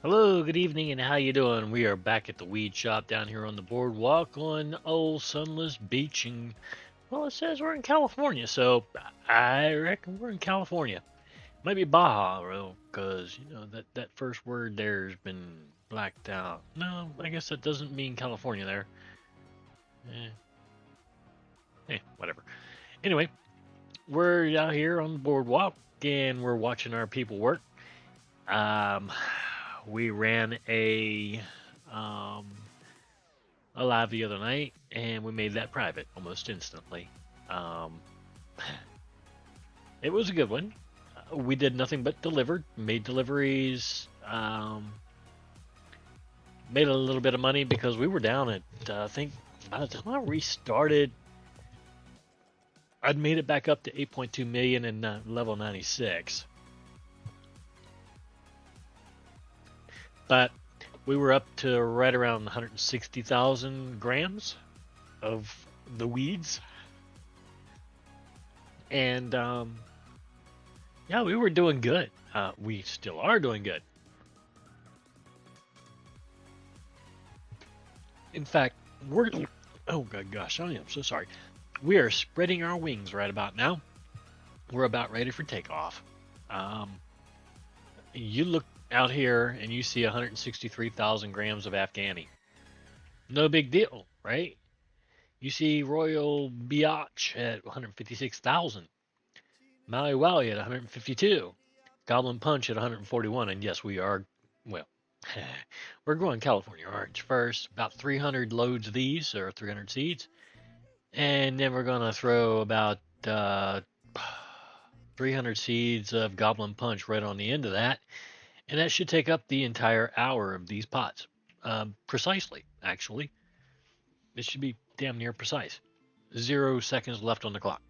Hello, good evening, and how you doing? We are back at the weed shop down here on the boardwalk on old sunless beach, and well, it says we're in California, so I reckon we're in California. Maybe Baja, because that first word there's been blacked out. No, I guess that doesn't mean California there. Eh, whatever. Anyway, we're out here on the boardwalk, and we're watching our people work. Um, we ran um live the other night, and we made that private almost instantly. Um, it was a good one. We did nothing but delivered, made deliveries, made a little bit of money because we were down at I think by the time I restarted, I'd made it back up to 8.2 million in level 96, but we were up to right around 160,000 grams of the weeds, and yeah, we were doing good. We still are doing good. In fact, we're oh good gosh, I am so sorry. We are spreading our wings right about now. We're about ready for takeoff. Um, you look out here and you see 163,000 grams of Afghani. No big deal, right? You see Royal Biatch at 156,000, Maui Wowie at 152, Goblin Punch at 141, and yes, we are well. We're growing California orange first, about 300 loads of these or 300 seeds, and then we're gonna throw about 300 seeds of Goblin Punch right on the end of that, and that should take up the entire hour of these pots. Precisely, actually, it should be damn near precise. 0 seconds left on the clock.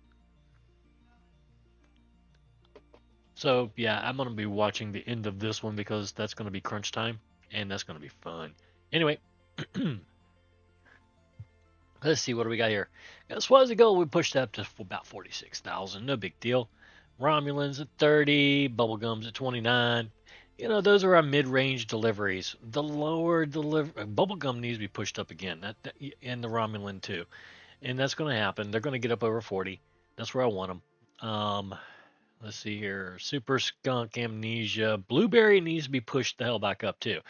So yeah, I'm gonna be watching the end of this one because that's gonna be crunch time, and that's gonna be fun. Anyway, let's see what do we got here. Swazi Gold, we pushed up to about 46,000. No big deal. Romulans at 30, Bubblegums at 29. Those are our mid-range deliveries. The lower Bubblegum needs to be pushed up again. And the Romulan too, and that's going to happen. They're going to get up over 40. That's where I want them. Let's see here. Super Skunk Amnesia. Blueberry needs to be pushed the hell back up too.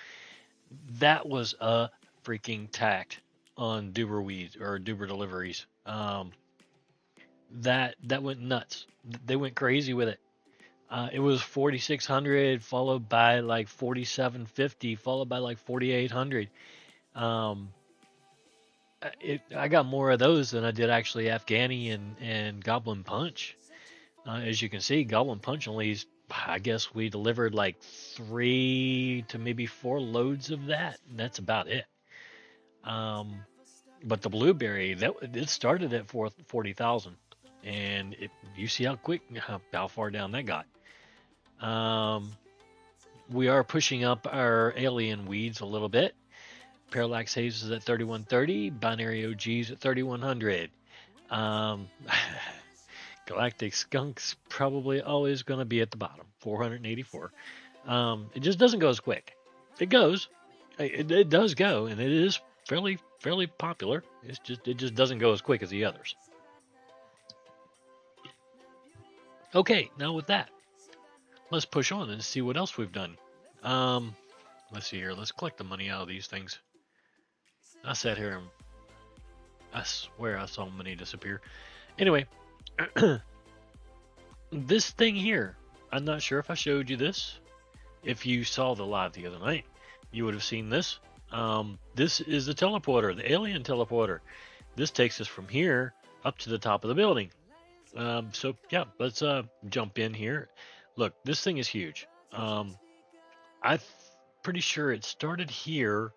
That was a freaking tact on Duber weeds or Duber deliveries. That went nuts. They went crazy with it. It was 4,600 followed by like 4,750 followed by like 4,800. Um, I got more of those than I did actually Afghani and Goblin Punch. As you can see, Goblin Punch only, I guess we delivered like 3 to maybe 4 loads of that. And that's about it. Um, but the blueberry, it started at 40,000, and you see how quick, how far down that got. Um, we are pushing up our alien weeds a little bit. Parallax Haze is at 3130, Binary OGs at 3100. Um, Galactic Skunk's probably always going to be at the bottom, 484. It just doesn't go as quick. It goes, it does go, and it is fairly popular. It just doesn't go as quick as the others. Okay, now with that, let's push on and see what else we've done. Um, let's see here. Let's collect the money out of these things. I sat here and I swear I saw money disappear. Anyway, this thing here, I'm not sure if I showed you this. If you saw the live the other night, you would have seen this. This is the teleporter, the alien teleporter. This takes us from here up to the top of the building. So yeah, let's jump in here. Look, this thing is huge. I'm pretty sure it started here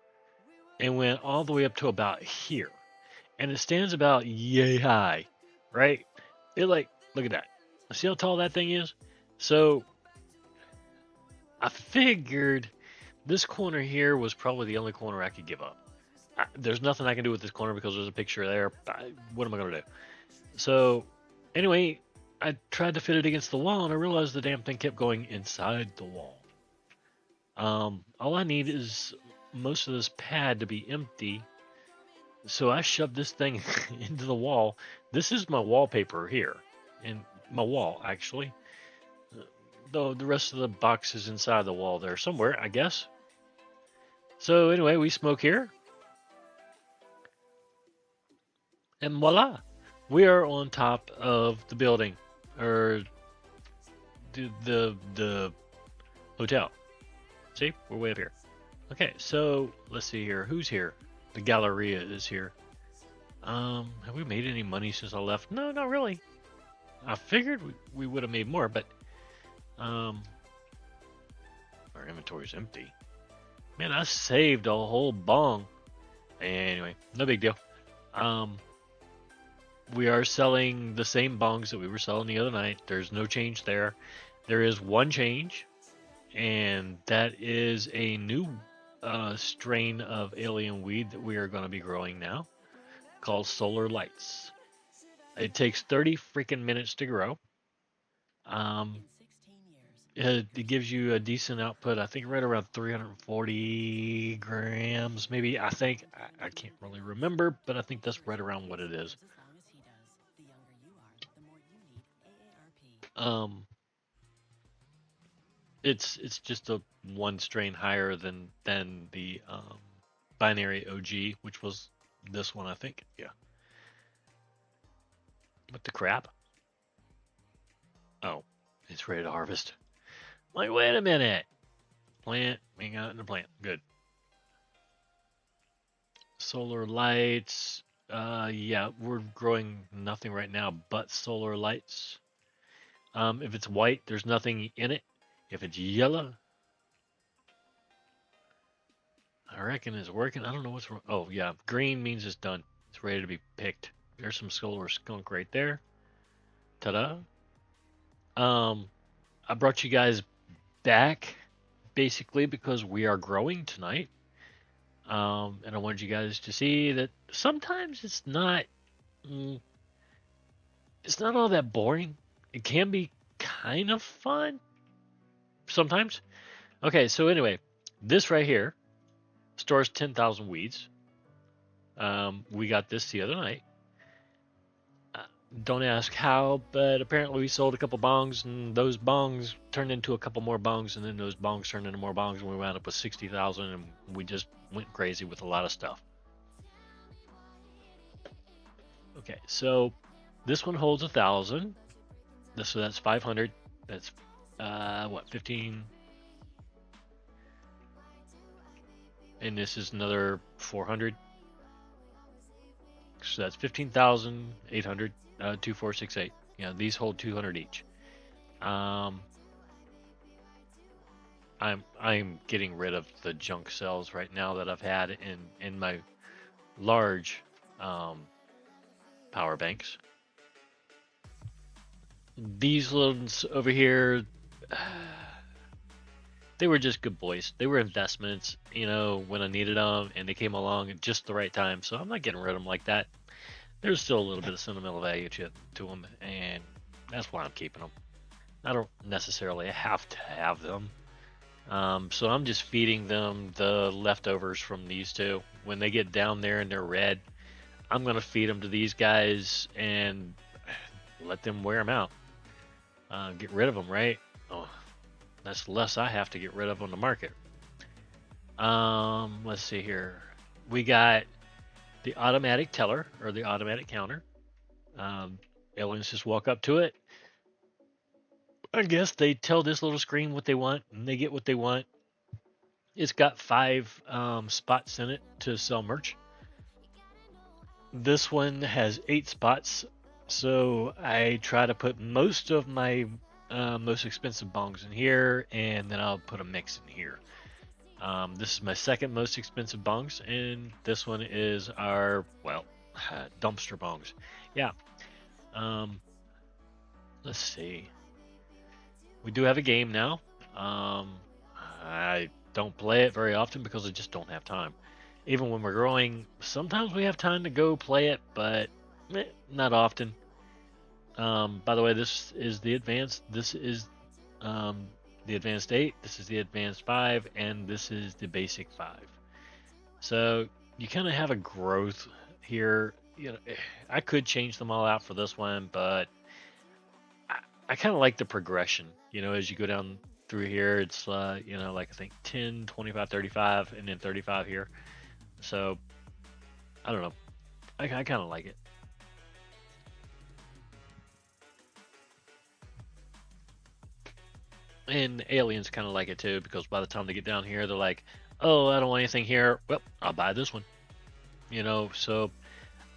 and went all the way up to about here, and it stands about yay high, right? Look at that. See how tall that thing is? So I figured this corner here was probably the only corner I could give up. There's nothing I can do with this corner because there's a picture there. What am I going to do? So, anyway, I tried to fit it against the wall, and I realized the damn thing kept going inside the wall. All I need is most of this pad to be empty. So I shoved this thing into the wall. This is my wallpaper here, and my wall actually. Though the rest of the box is inside the wall there somewhere, I guess. So anyway, we smoke here, and voila, we are on top of the building, or the hotel. See, we're way up here. Okay, so let's see here. Who's here? The Galleria is here. Have we made any money since I left? No, not really. I figured we would have made more, but our inventory's empty. Man, I saved a whole bong. Anyway, no big deal. We are selling the same bongs that we were selling the other night. There's no change there. There is one change, and that is a new strain of alien weed that we are going to be growing now, called Solar Lights. It takes 30 freaking minutes to grow. It gives you a decent output. I think right around 340 grams, maybe. I think I can't really remember, but I think that's right around what it is. Um, it's just a one strain higher than the binary OG, which was this one, I think. Yeah. What the crap? Oh, it's ready to harvest. Like, wait a minute. Plant, we got in the plant. Good. Solar lights. Yeah, we're growing nothing right now but solar lights. If it's white, there's nothing in it. If it's yellow, I reckon it's working. I don't know what's wrong. Oh, yeah. Green means it's done. It's ready to be picked. There's some solar skunk right there. Ta-da. I brought you guys back basically because we are growing tonight. And I wanted you guys to see that sometimes mm, it's not all that boring. It can be kind of fun sometimes. Okay, so anyway, this right here stores 10,000 weeds. We got this the other night. Don't ask how, but apparently we sold a couple bongs, and those bongs turned into a couple more bongs, and then those bongs turned into more bongs, and we wound up with 60,000, and we just went crazy with a lot of stuff. Okay, so this one holds 1,000. So that's 500. That's what, 15? And this is another 400. So that's 15,800. 2468. Yeah, these hold 200 each. I'm getting rid of the junk cells right now that I've had in my large power banks. These ones over here, they were just good boys. They were investments, when I needed them, and they came along at just the right time. So I'm not getting rid of them like that. There's still a little bit of sentimental value to them, and that's why I'm keeping them. I don't necessarily have to have them. So I'm just feeding them the leftovers from these two. When they get down there and they're red, I'm going to feed them to these guys and let them wear them out. Get rid of them, right? Oh, that's less I have to get rid of on the market. Let's see here. We got the automatic teller, or the automatic counter. Aliens just walk up to it. I guess they tell this little screen what they want, and they get what they want. It's got 5 spots in it to sell merch. This one has 8 spots, so I try to put most of my most expensive bongs in here, and then I'll put a mix in here. This is my second most expensive bongs, and this one is our, dumpster bongs. Yeah. Let's see. We do have a game now. I don't play it very often because I just don't have time. Even when we're growing, sometimes we have time to go play it, but not often. By the way, this is the advanced. This is the advanced 8, this is the advanced 5, and this is the basic 5. So you kind of have a growth here. I could change them all out for this one, but I kind of like the progression. As you go down through here, it's like I think 10, 25, 35, and then 35 here. So I don't know. I kind of like it. And aliens kind of like it too, because by the time they get down here, they're like, "Oh, I don't want anything here. Well, I'll buy this one." So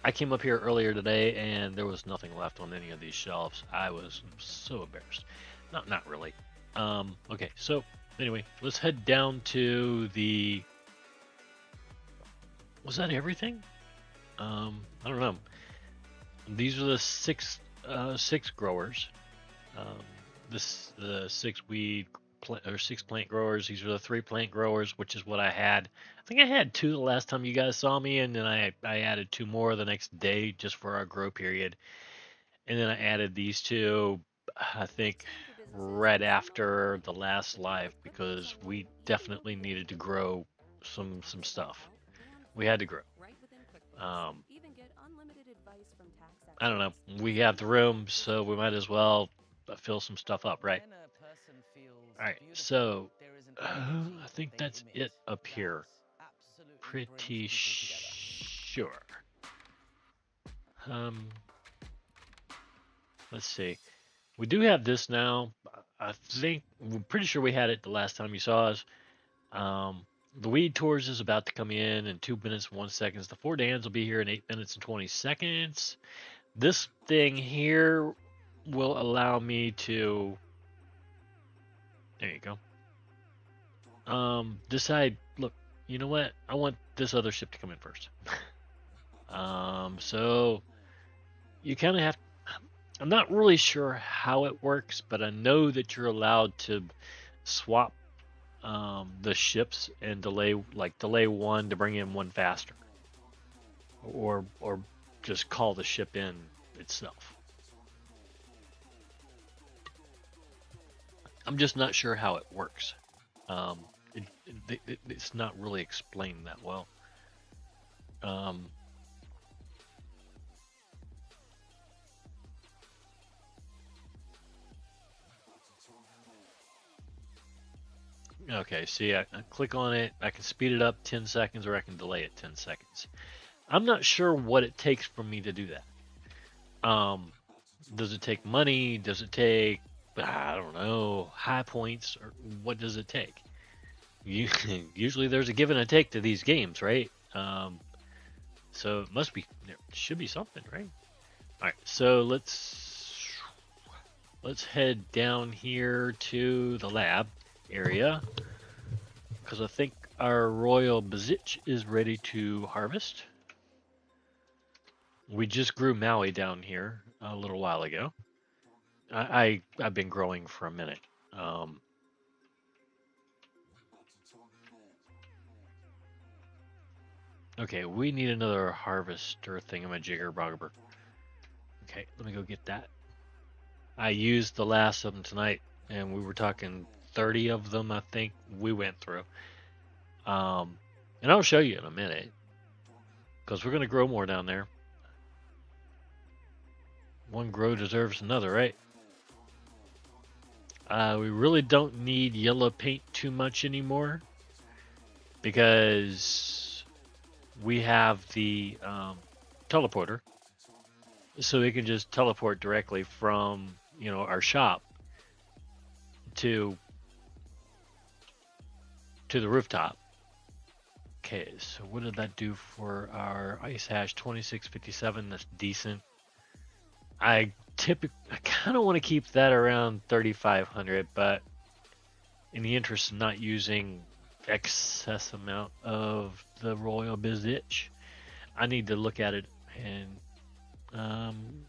I came up here earlier today, and there was nothing left on any of these shelves. I was so embarrassed. Not really. Okay, so anyway, let's head down to the. Was that everything? I don't know. These are the six growers. Um, the six or six plant growers. These are the 3 plant growers, which is what I had. I think I had 2 the last time you guys saw me, and then I added 2 more the next day just for our grow period, and then I added these 2. I think right after the last live because we definitely needed to grow some stuff. We had to grow. Um, I don't know. We have the room, so we might as well fill some stuff up, right? All right. So I think that's it up here. Pretty sure. Um, let's see. We do have this now. We're pretty sure we had it the last time you saw us. The weed tours is about to come in 2 minutes and 1 seconds. The 4 Dans will be here in 8 minutes and 20 seconds. This thing here will allow me to. There you go. Decide. Look, you know what? I want this other ship to come in first. So you kind of have. I'm not really sure how it works, but I know that you're allowed to swap the ships and delay one to bring in one faster, or just call the ship in itself. I'm just not sure how it works. It's not really explained that well. Okay, see, I click on it. I can speed it up 10 seconds or I can delay it 10 seconds. I'm not sure what it takes for me to do that. Does it take money? Does it take, I don't know, high points? Or what does it take? Usually there's a give and a take to these games, right? So it must be, there should be something, right? All right, so let's head down here to the lab area because I think our royal Bazich is ready to harvest. We just grew Maui down here a little while ago. I've been growing for a minute. Okay, we need another harvester thingamajigger bogger. Okay, let me go get that. I used the last of them tonight, and we were talking 30 of them, I think, we went through. And I'll show you in a minute, because we're going to grow more down there. One grow deserves another, right? We really don't need yellow paint too much anymore, because we have the teleporter, so we can just teleport directly from our shop to the rooftop. Okay, so what did that do for our ice hash? 2657. That's decent. I kind of want to keep that around 3500, but in the interest of not using excess amount of the royal Bizitch, I need to look at it and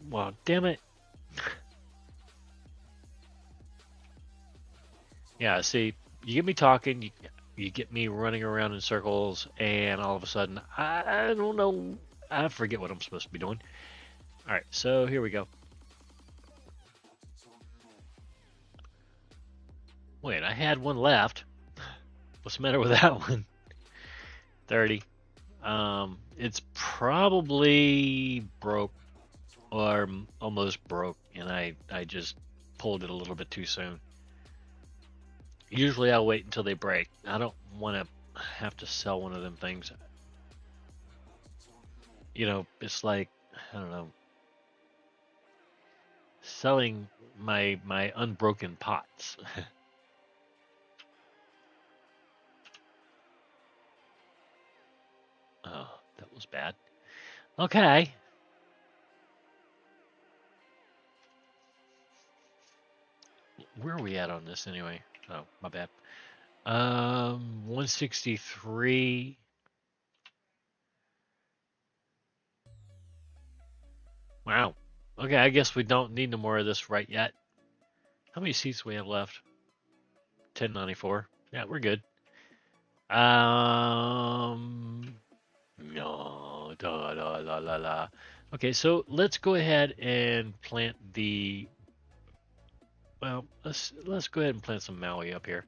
well, damn it. Yeah, see, you get me talking, you get me running around in circles, and all of a sudden, I don't know, I forget what I'm supposed to be doing. Alright, so here we go. Wait, I had one left. What's the matter with that one? 30. It's probably broke or almost broke, and I just pulled it a little bit too soon. Usually I'll wait until they break. I don't want to have to sell one of them things. You know, it's like, I don't know, selling my unbroken pots. Oh, that was bad. Okay. Where are we at on this anyway? Oh, my bad. 163. Wow. Okay, I guess we don't need no more of this right yet. How many seats we have left? 1094. Yeah, we're good. No, da, da, la, la, la. Okay, so let's go ahead and plant the. Well, let's go ahead and plant some Maui up here,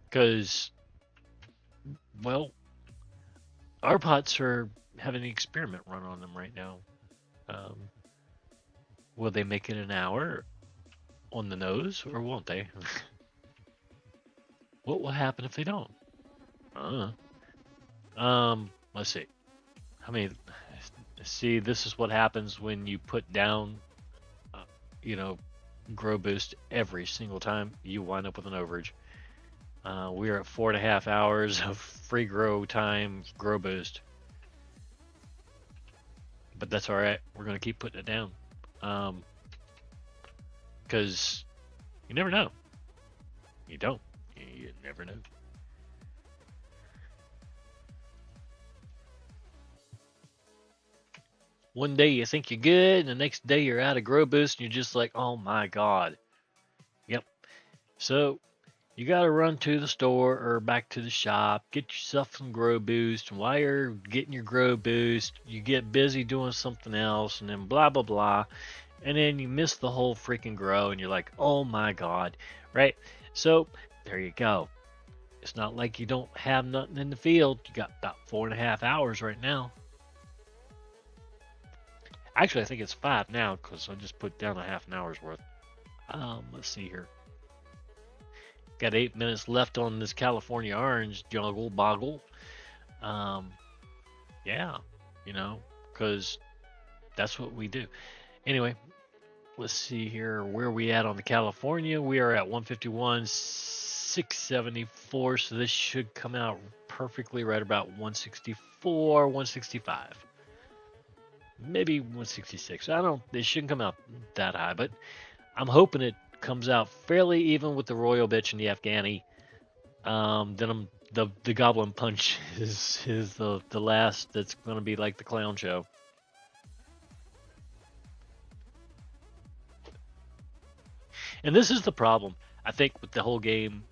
because well, our pots are having an experiment run on them right now. Um, will they make it an hour on the nose, or won't they? What will happen if they don't? Uh, let's see. How many? See, this is what happens when you put down, uh, you know, grow boost every single time. You wind up with an overage. We are at 4.5 hours of free grow time, grow boost, but that's all right. We're gonna keep putting it down, because you never know. You don't. You never know. One day you think you're good, and the next day you're out of grow boost, and you're just like, oh my god. Yep. So you gotta run to the store or back to the shop, get yourself some grow boost, and while you're getting your grow boost, you get busy doing something else, and then blah blah blah, and then you miss the whole freaking grow, and you're like, oh my god, right? So there you go. It's not like you don't have nothing in the field. You got about 4.5 hours right now. Actually, I think it's 5 now because I just put down a half an hour's worth. Let's see here. Got 8 minutes left on this California orange juggle boggle. Um, yeah, you know, because that's what we do. Anyway, let's see here. Where are we at on the California? We are at 151, 674. So this should come out perfectly right about 164, 165. Maybe 166. I don't. It shouldn't come out that high, but I'm hoping it comes out fairly even with the Royal Bitch and the Afghani. Then the Goblin Punch is the last that's going to be like the clown show. And this is the problem I think with the whole game,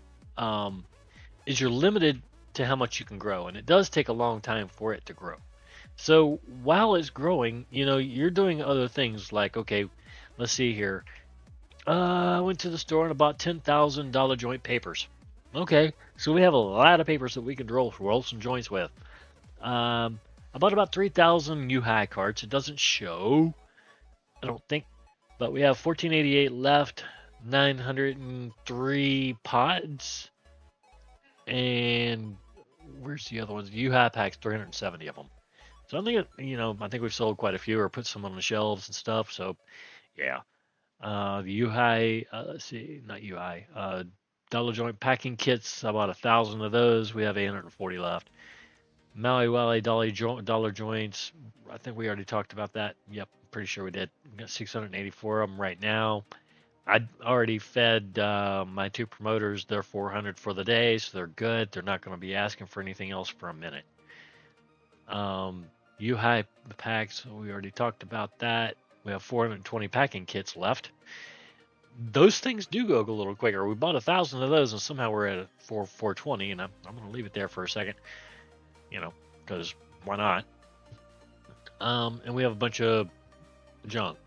is you're limited to how much you can grow, and it does take a long time for it to grow. So while it's growing, you know, you're doing other things like, okay, let's see here. I went to the store and bought $10,000 joint papers. Okay, so we have a lot of papers that we can roll some joints with. I bought about 3,000 U-High cards. It doesn't show, I don't think, but we have 1488 left, 903 pods, and where's the other ones? U-High packs, 370 of them. So I think, I think we've sold quite a few or put some on the shelves and stuff. So, yeah. The U-High, let's see, not U-High, Dollar Joint packing kits, about 1,000 of those. We have 840 left. Maui Wally Dollar Joints, I think we already talked about that. Yep, pretty sure we did. We got 684 of them right now. I already fed my two promoters their 400 for the day, so they're good. They're not going to be asking for anything else for a minute. U-High packs, we already talked about that. We have 420 packing kits left. Those things do go a little quicker. We bought 1,000 of those, and somehow we're at 420, and I'm going to leave it there for a second, because why not? And we have a bunch of junk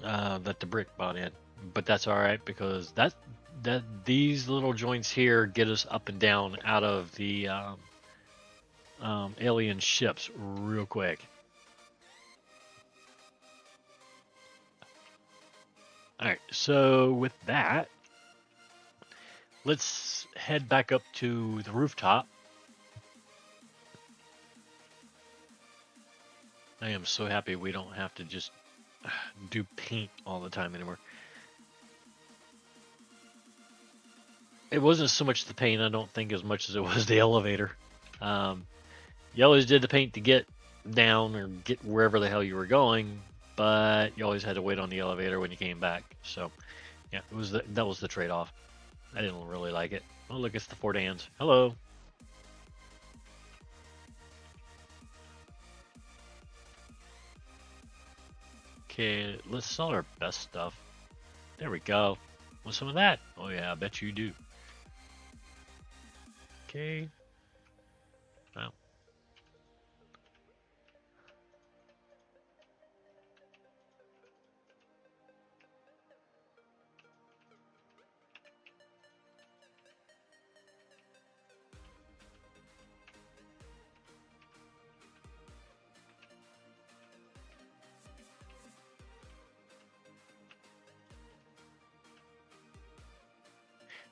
that the brick bought in. but that's all right because that these little joints here get us up and down out of the alien ships real quick. All right, so with that, let's head back up to the rooftop. I am so happy we don't have to just do paint all the time anymore. It wasn't so much the paint, I don't think, as much as it was the elevator. Um, you always did the paint to get down or get wherever the hell you were going, but you always had to wait on the elevator when you came back. So, yeah, that was the trade-off. I didn't really like it. Oh, look, it's the Fort Anns. Hello. Okay, let's sell our best stuff. There we go. Want some of that? Oh yeah, I bet you do. Okay. Well,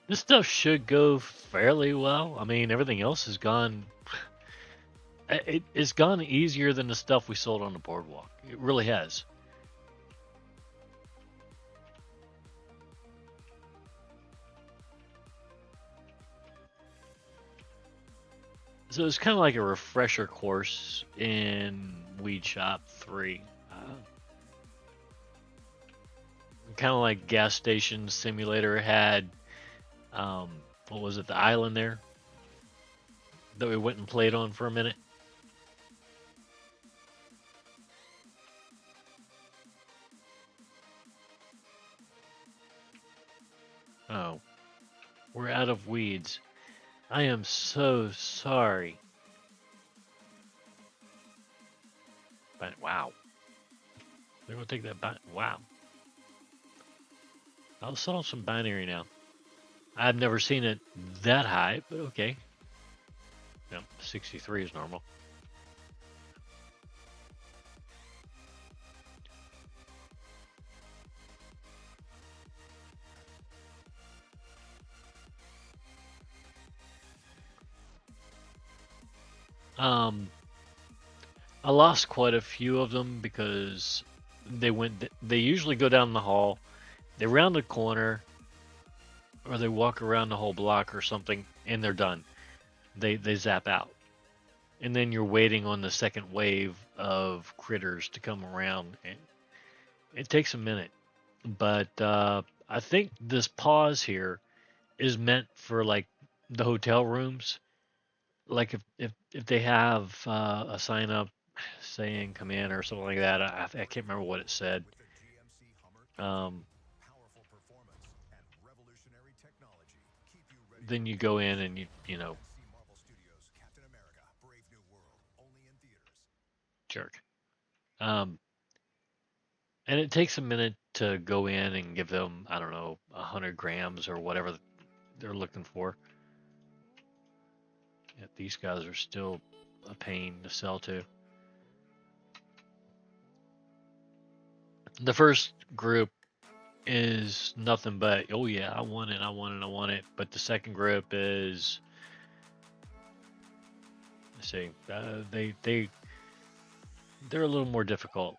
this stuff should go fairly well. I mean, everything else has gone. It's gone easier than the stuff we sold on the boardwalk. It really has. So it's kind of like a refresher course in Weed Shop 3. Kind of like Gas Station Simulator had, what was it, the island there that we went and played on for a minute. Oh, we're out of weeds. I am so sorry. But wow, they're gonna take that. Wow, I'll sell some binary now. I've never seen it that high, but okay. No, 63 is normal. Um, I lost quite a few of them because they usually go down the hall, they round the corner, or they walk around the whole block or something, and they're done. They zap out, and then you're waiting on the second wave of critters to come around, and it takes a minute. But I think this pause here is meant for like the hotel rooms. Like if they have a sign up saying come in or something like that. I can't remember what it said. Um, then you go in and you know jerk. Um, and it takes a minute to go in and give them, I don't know, 100 grams or whatever they're looking for. Yeah, these guys are still a pain to sell to. The first group is nothing but, oh yeah, I want it, I want it, I want it. But the second group is, let's see, they're a little more difficult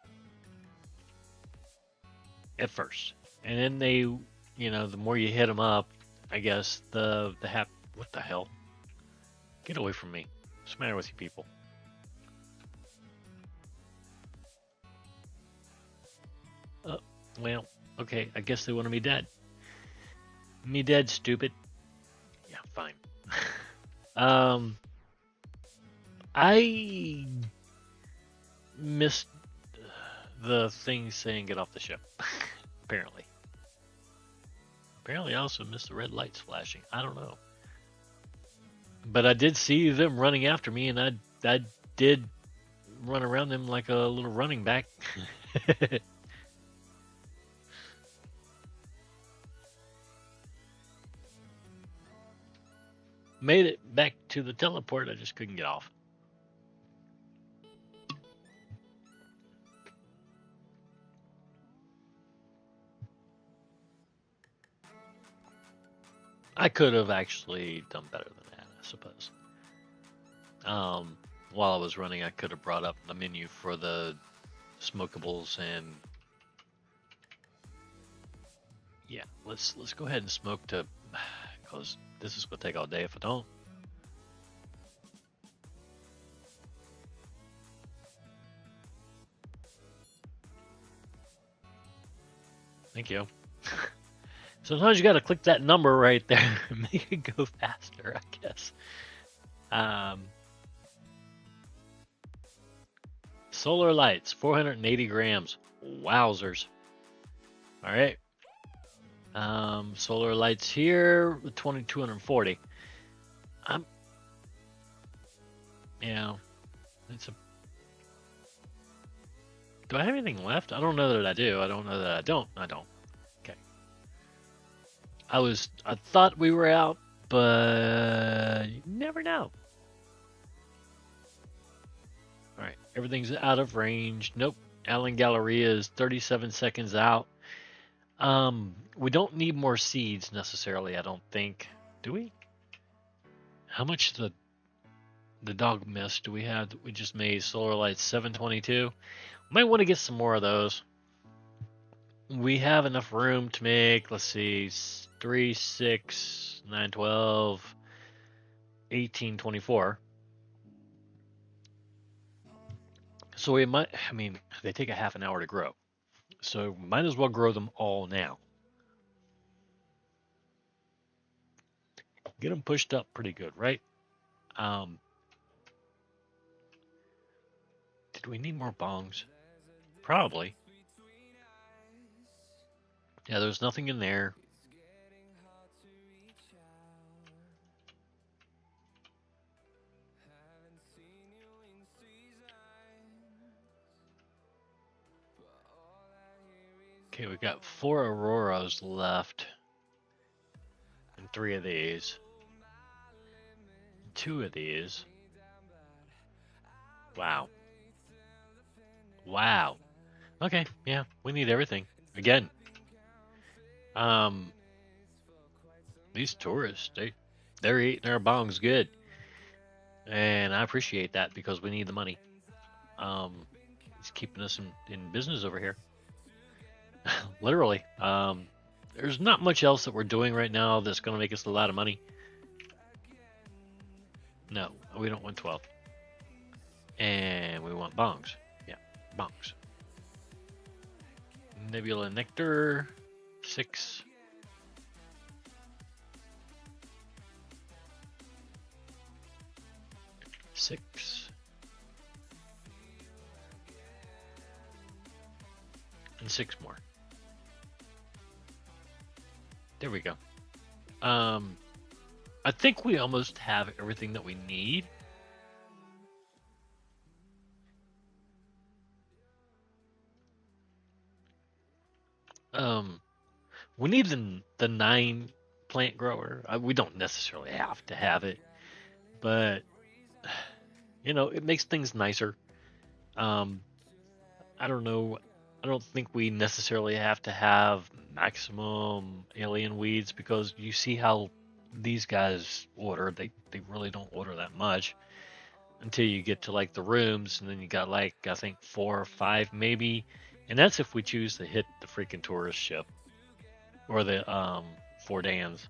at first, and then the more you hit them up, I guess what the hell? Get away from me! What's the matter with you people? Uh, well, okay, I guess they want me dead. Me dead, stupid. Yeah, fine. um, I missed the thing saying get off the ship. Apparently. Apparently, I also missed the red lights flashing. I don't know. But I did see them running after me, and I did run around them like a little running back. Made it back to the teleport. I just couldn't get off. I could have actually done better than that, I suppose. While I was running, I could have brought up the menu for the smokables, and yeah, let's go ahead and smoke to, because this is gonna take all day if I don't. Thank you. Sometimes you got to click that number right there and make it go faster, I guess. Solar lights, 480 grams. Wowzers. All right. Solar lights here, 2240. Yeah, it's a. Do I have anything left? I don't know that I do. I don't know that I don't. I don't. Okay. I thought we were out, but you never know. All right, everything's out of range. Nope. Allen Galleria is 37 seconds out. We don't need more seeds necessarily, I don't think. Do we? How much the dog mist do we have that we just made? Solar lights 722. Might want to get some more of those. We have enough room to make, let's see, 3, 6, 9, 12, 18, 24. So we might, I mean, they take a half an hour to grow. So might as well grow them all now. Get them pushed up pretty good, right? Did we need more bongs? Probably. Yeah, there's nothing in there. Okay, we got 4 Auroras left. And 3 of these. 2 of these. Wow. Wow. Okay, yeah, we need everything. Again. These tourists, they're eating their bongs good. And I appreciate that because we need the money. It's keeping us in business over here. Literally. There's not much else that we're doing right now that's going to make us a lot of money. No, we don't want 12. And we want bongs. Yeah, bongs. Nebula Nectar, 6. And 6 more. There we go. I think we almost have everything that we need. We need the 9 plant grower. We don't necessarily have to have it, but you know, it makes things nicer. I don't know. I don't think we necessarily have to have maximum alien weeds because you see how these guys order. They really don't order that much until you get to like the rooms, and then you got like I think 4 or 5 maybe, and that's if we choose to hit the freaking tourist ship or the 4 Dans.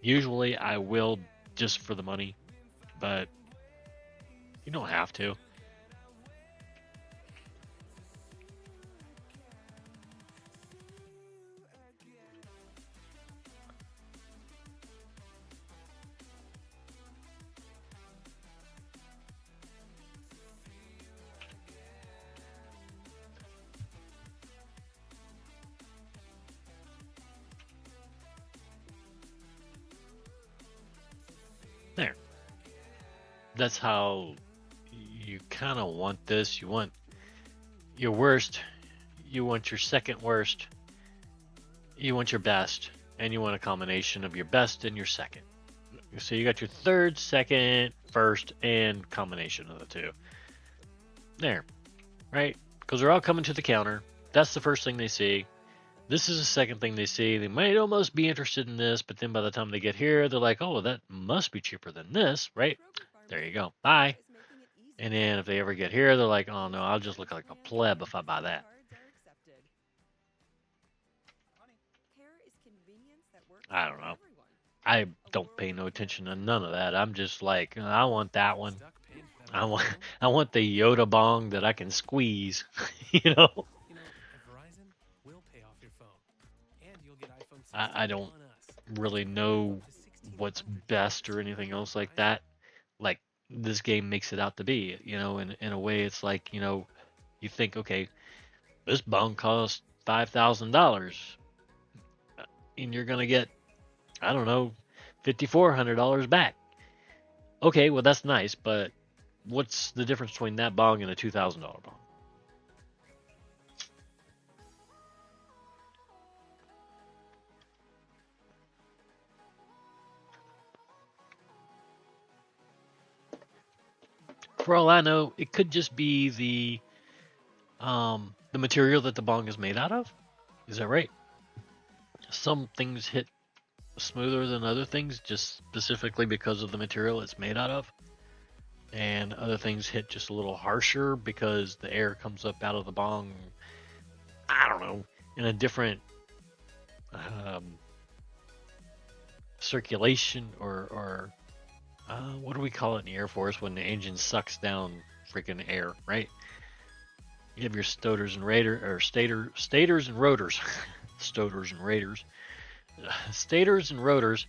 Usually I will just for the money, but you don't have to. There. That's how you kind of want this. You want your worst, you want your second worst, you want your best, and you want a combination of your best and your second. So you got your third, second, first, and combination of the two. There, right? Because they're all coming to the counter. That's the first thing they see. This is the second thing they see. They might almost be interested in this, but then by the time they get here, they're like, oh, that must be cheaper than this, right? There you go. Bye. And then if they ever get here, they're like, oh no, I'll just look like a pleb if I buy that. I don't know. I don't pay no attention to none of that. I'm just like, I want that one. I want the Yoda bong that I can squeeze. You know. I don't really know what's best or anything else like that. Like this game makes it out to be. You know, in a way, it's like you think, okay, this bong costs $5,000, and you're gonna get, I don't know, $5,400 back. Okay, well that's nice, but what's the difference between that bong and a $2,000 bong? For all I know, it could just be the material that the bong is made out of. Is that right? Some things hit smoother than other things, just specifically because of the material it's made out of, and other things hit just a little harsher because the air comes up out of the bong. I don't know, in a different um, circulation or what do we call it in the Air Force when the engine sucks down freaking air, right? You have your stoters and stators and rotors, stoters and raiders, stators and rotors,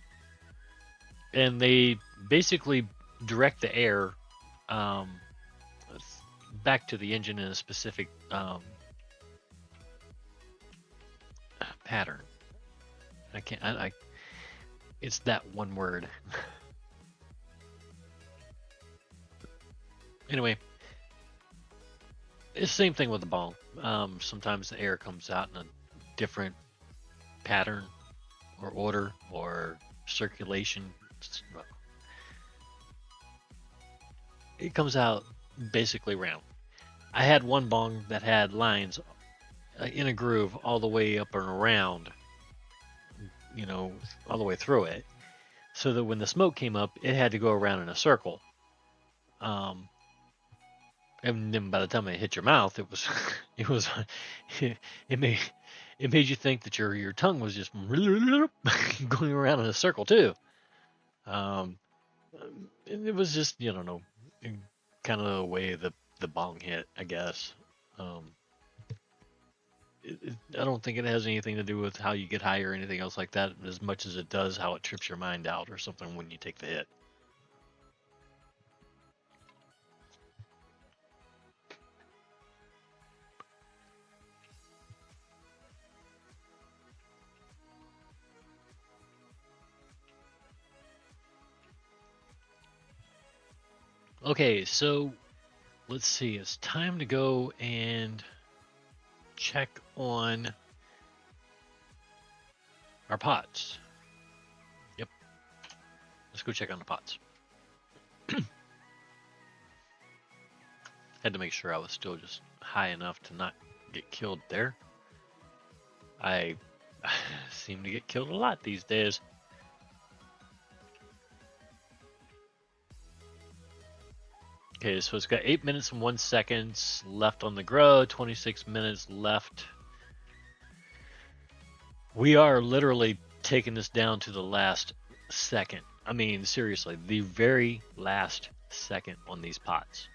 and they basically direct the air um, back to the engine in a specific pattern. I can't. It's that one word. Anyway, it's the same thing with the bong. Sometimes the air comes out in a different pattern or order or circulation. It comes out basically round. I had one bong that had lines in a groove all the way up and around, all the way through it, so that when the smoke came up, it had to go around in a circle. Um, and then by the time it hit your mouth, it was, it was, it made you think that your tongue was just going around in a circle too. Um, it was just you don't know, kind of the way the bong hit, I guess. Um, I don't think it has anything to do with how you get high or anything else like that, as much as it does how it trips your mind out or something when you take the hit. Okay, so let's see. It's time to go and check on our pots. Yep. Let's go check on the pots. Had to make sure I was still just high enough to not get killed there. I seem to get killed a lot these days. Okay, so it's got 8 minutes and 1 second left on the grow, 26 minutes left. We are literally taking this down to the last second. I mean, seriously, the very last second on these pots.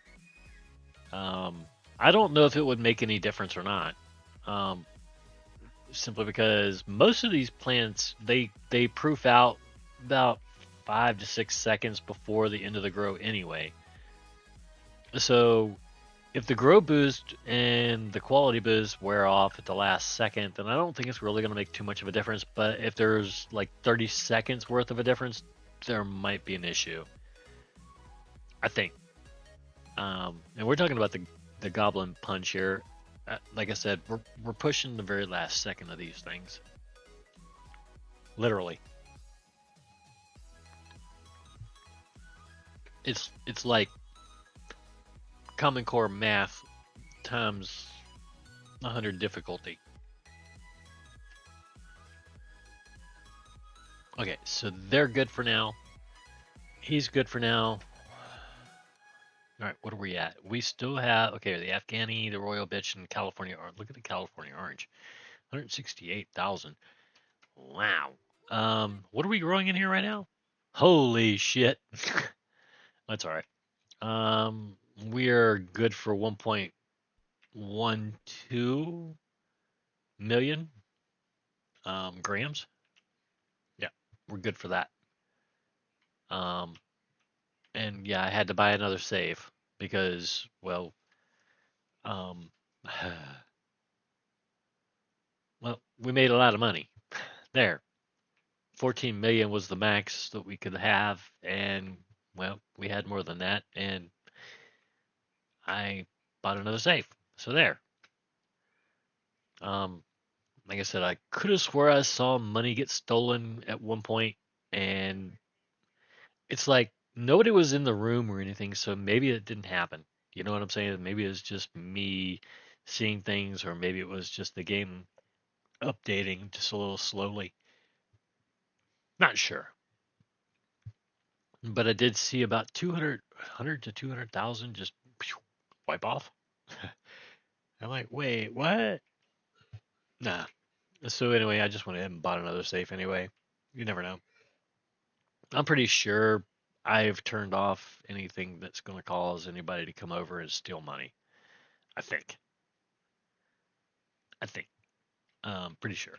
I don't know if it would make any difference or not. Simply because most of these plants, they proof out about 5 to 6 seconds before the end of the grow anyway. So if the grow boost and the quality boost wear off at the last second, then I don't think it's really going to make too much of a difference. But if there's like 30 seconds worth of a difference, there might be an issue, I think. And we're talking about the Goblin Punch here. Like I said, we're pushing the very last second of these things. Literally, it's like Common Core math times 100 difficulty. Okay, so they're good for now. He's good for now. All right, what are we at? We still have okay, the Afghani, the Royal Bitch, and California Orange. Look at the California Orange, 168,000. Wow. What are we growing in here right now? Holy shit. That's all right. We are good for 1.12 million grams. Yeah, we're good for that. Um, and yeah, I had to buy another save because, well, um, well, we made a lot of money there. 14 million was the max that we could have, and well, we had more than that, and I bought another save. So there. Um, like I said, I could have swore I saw money get stolen at one point, and it's like nobody was in the room or anything, so maybe it didn't happen. You know what I'm saying? Maybe it was just me seeing things, or maybe it was just the game updating just a little slowly. Not sure. But I did see about 100 to 200,000 just wipe off. I'm like, wait, what? Nah. So anyway, I just went ahead and bought another safe anyway. You never know. I'm pretty sure I've turned off anything that's going to cause anybody to come over and steal money. I think. I think. Pretty sure.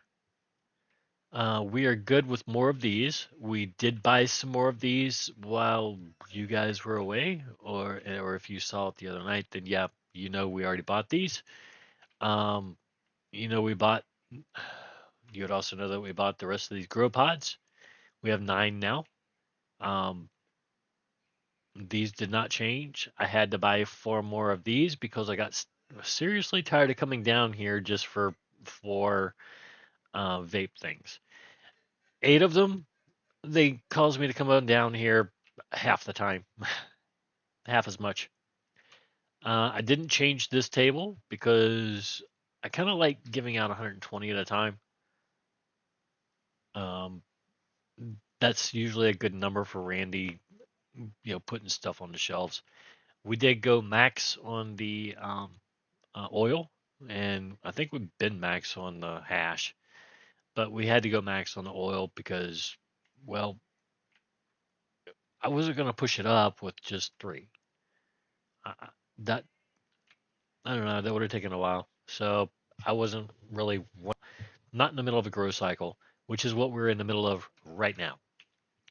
We are good with more of these. We did buy some more of these while you guys were away, or if you saw it the other night, then yeah, you know we already bought these. Um, we bought. You would also know that we bought the rest of these grow pods. We have 9 now. Um, these did not change. I had to buy 4 more of these because I got seriously tired of coming down here just for vape things. 8 of them, they caused me to come on down here half the time, half as much. I didn't change this table because I kind of like giving out 120 at a time. Um, that's usually a good number for Randy, putting stuff on the shelves. We did go max on the oil, and I think we've been max on the hash, but we had to go max on the oil because, well, I wasn't going to push it up with just 3. That I don't know, that would have taken a while. So I wasn't really not in the middle of a growth cycle, which is what we're in the middle of right now.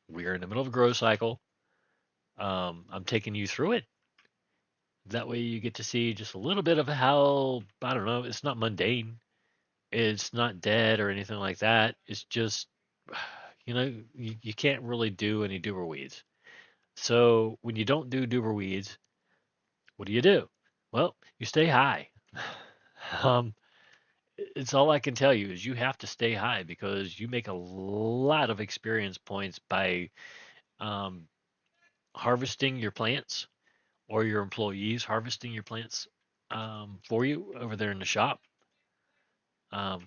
We are in the middle of a growth cycle. I'm taking you through it. That way you get to see just a little bit of how, I don't know, it's not mundane. It's not dead or anything like that. It's just, you can't really do any duber weeds. So when you don't do duber weeds, what do? Well, you stay high. Um, it's all I can tell you is you have to stay high because you make a lot of experience points by um, harvesting your plants or your employees harvesting your plants for you over there in the shop.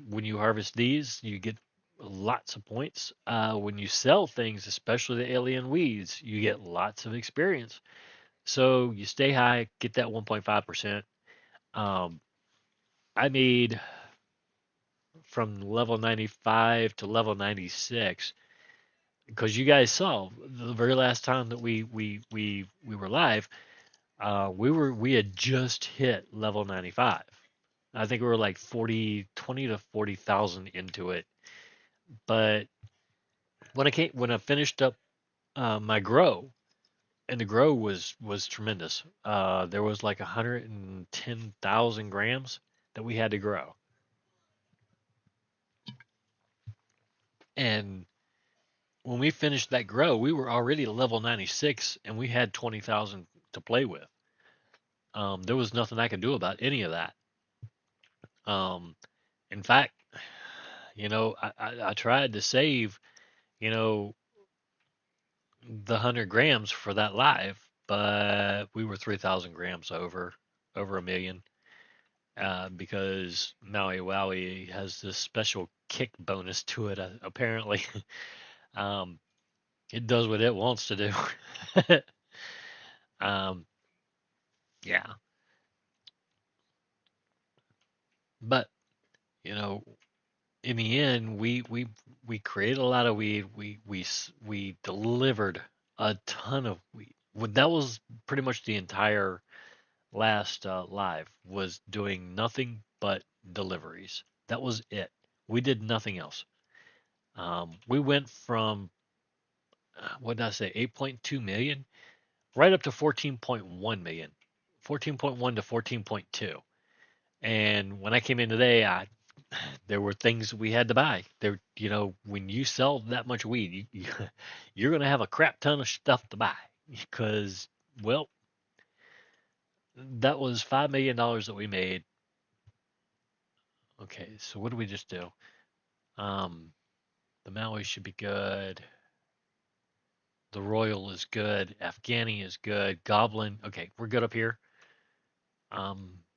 When you harvest these, you get lots of points. When you sell things, especially the alien weeds, you get lots of experience. So you stay high, get that 1.5%. Um, I made from level 95 to level 96 because you guys saw the very last time that we were live, we had just hit level 95. I think we were like 20 to 40,000 into it. But when I finished up my grow, and the grow was tremendous. There was like 110,000 grams that we had to grow, and when we finished that grow, we were already level 96, and we had 20,000 to play with. There was nothing I could do about any of that. Um, in fact, I tried to save, you know, the 100 grams for that live, but we were 3,000 grams over a million. Because Maui Wowie has this special kick bonus to it, apparently. um, it does what it wants to do. um, yeah, but you know, in the end, we created a lot of weed. We delivered a ton of weed. That was pretty much the entire last live was doing nothing but deliveries. That was it. We did nothing else. We went from what did I say, 8.2 million, right up to 14.1 million, 14.1 to 14.2. And when I came in today, there were things we had to buy. There, when you sell that much weed, you're going to have a crap ton of stuff to buy because, well, that was $5 million that we made. Okay, so what do we just do? Um, the Maui should be good. The Royal is good. Afghani is good. Goblin. Okay, we're good up here.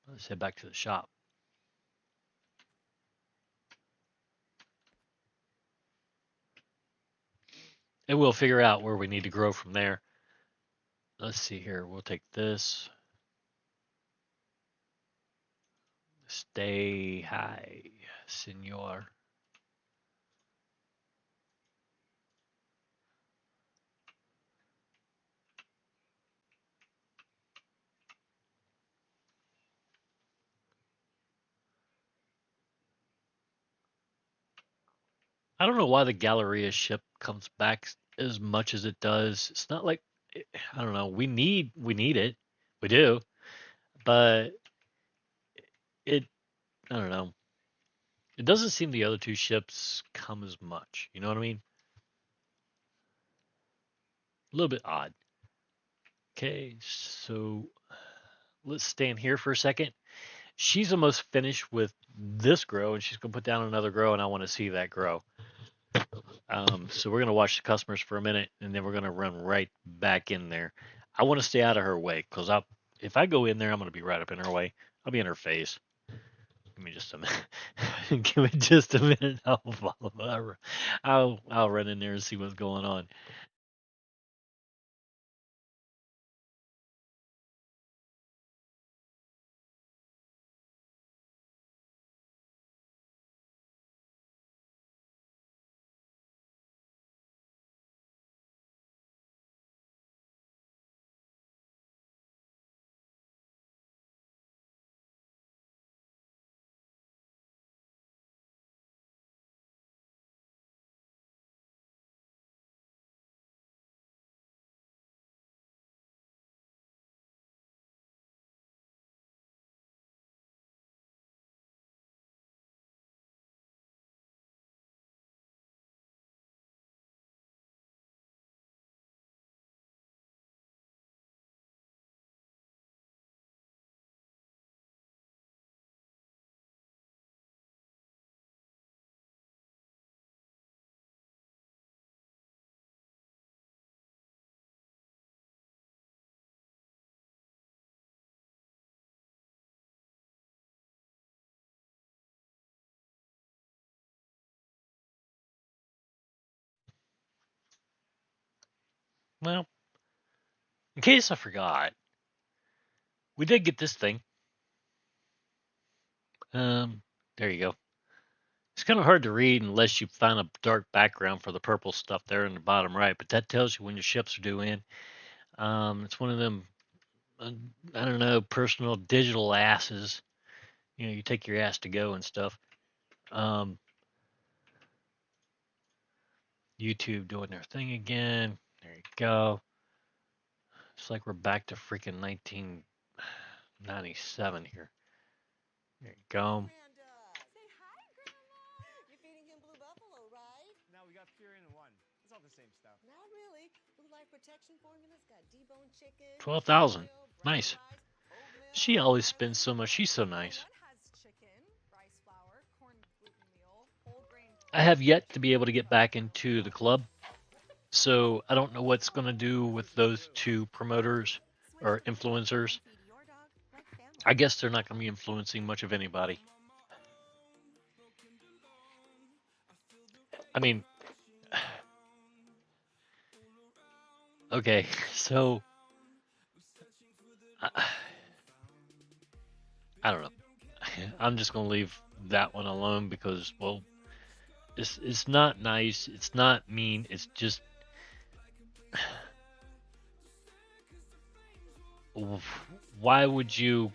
Let's head back to the shop. And we'll figure out where we need to grow from there. Let's see here. We'll take this. Stay high, senor. I don't know why the Galleria ship comes back as much as it does. It's not like I don't know. We need it. We do, but it I don't know. It doesn't seem the other two ships come as much. You know what I mean? A little bit odd. Okay, so let's stand here for a second. She's almost finished with this grow, and she's gonna put down another grow, and I want to see that grow. So we're gonna watch the customers for a minute, and then we're gonna run right back in there. I want to stay out of her way, cause if I go in there, I'm gonna be right up in her way. I'll be in her face. Give me just a minute. Give me just a minute. I'll follow her. I'll run in there and see what's going on. Well, in case I forgot, we did get this thing. Um, there you go. It's kind of hard to read unless you find a dark background for the purple stuff there in the bottom right, but that tells you when your ships are due in. It's one of them, uh, I don't know, personal digital asses. You take your ass to go and stuff. Um, YouTube doing their thing again. There you go. It's like we're back to freaking 1997 here. There you go. No, we got Pure in one. It's all the same stuff. Not really. Blue Life Protection Formula's got debone chicken, 12,000. brown Nice. rice, oatmeal, She always garlic. spends so much. She's so nice. One has chicken, rice flour, corn gluten meal, whole grain I have yet to be able to get back into the club, so I don't know what's going to do with those two promoters or influencers. Feed your dog like family. I guess they're not going to be influencing much of anybody. I mean, okay, so I, I don't know. I'm just going to leave that one alone because, well, it's not nice. It's not mean. It's just why would you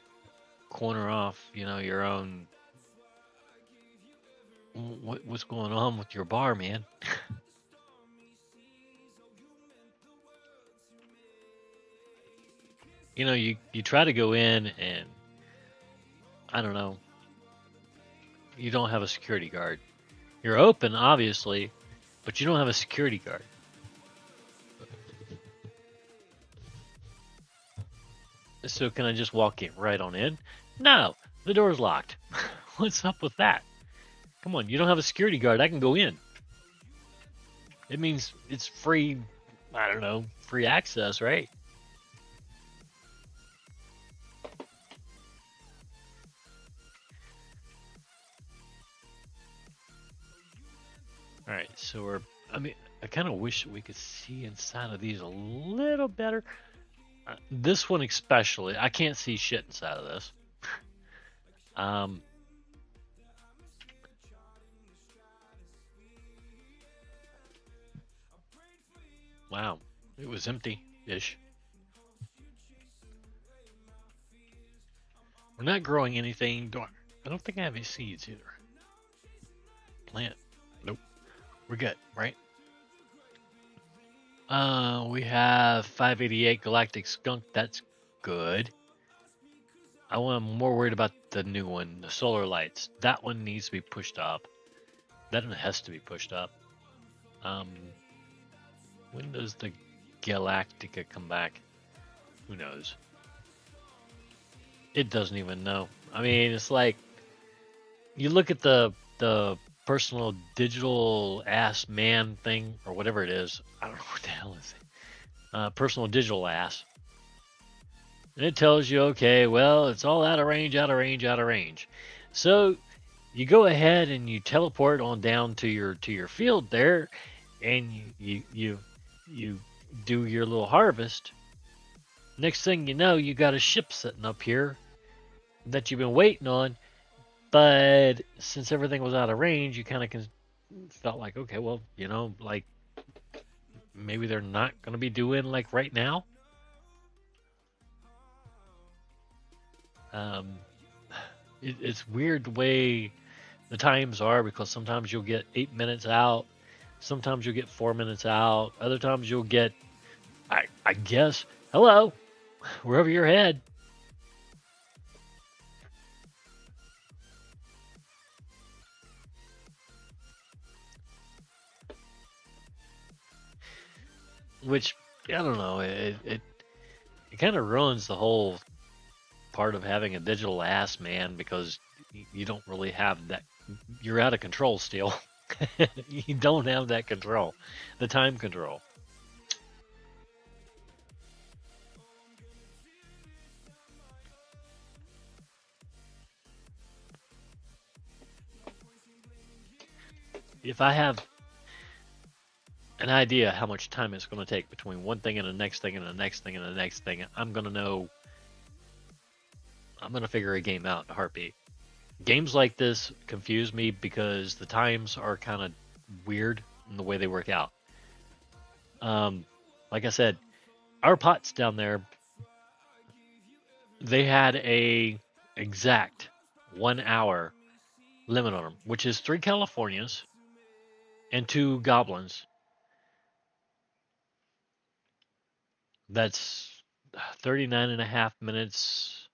corner off, your own what's going on with your bar, man? You try to go in and I don't know, you don't have a security guard. You're open, obviously, but you don't have a security guard. So can I just walk in right on in? No, the door's locked. What's up with that? Come on, you don't have a security guard. I can go in. It means it's free, I don't know, free access, right? All right, so I kind of wish we could see inside of these a little better. This one especially, I can't see shit inside of this. Um, wow, it was empty-ish. We're not growing anything. I don't think I have any seeds either. Plant. Nope. We're good, right? We have 588 Galactic Skunk. That's good. I'm more worried about the new one, the solar lights. That one needs to be pushed up. That one has to be pushed up. Um, when does the Galactica come back? Who knows? It doesn't even know. I mean, it's like you look at the personal digital ass man thing or whatever it is. I don't know what the hell is it. Personal digital ass. And it tells you, okay, well, it's all out of range, out of range, out of range. So you go ahead and you teleport on down to your field there, and you do your little harvest. Next thing you know, you got a ship sitting up here that you've been waiting on. But since everything was out of range, you kind of felt like, okay, well, like maybe they're not going to be doing like right now. Um, it's weird the way the times are because sometimes you'll get 8 minutes out, sometimes you'll get 4 minutes out, other times you'll get, I guess, hello, wherever you're head. Which I don't know, it kind of ruins the whole part of having a digital ass, man, because you don't really have that. You're out of control still. You don't have that control, the time control. If I have an idea how much time it's going to take between one thing and the next thing and the next thing and the next thing, I'm going to know. I'm going to figure a game out in a heartbeat. Games like this confuse me because the times are kind of weird in the way they work out. Um, like I said, our pots down there, they had a exact 1 hour limit on them, which is 3 Californias and 2 goblins. That's 39 and a half minutes,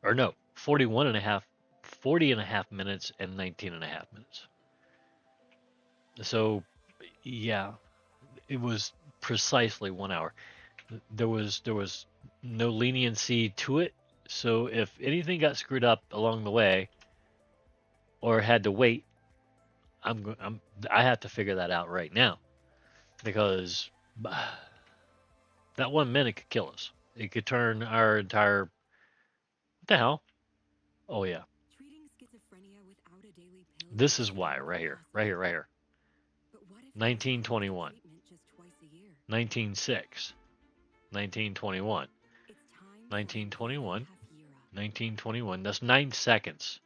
or no, 41 and a half, 40 and a half minutes and 19 and a half minutes. So, yeah, it was precisely 1 hour. There was no leniency to it. So if anything got screwed up along the way or had to wait, I have to figure that out right now because that 1 minute could kill us. It could turn our entire. What the hell? Oh yeah, Treating schizophrenia without a daily pill this is is why nearly right here, right here, impossible. right here. But what if you could go to 1921, treatment just twice a year? 1906, 1921, It's time for Invega 1921, Hafyera, 1921. That's 9 seconds.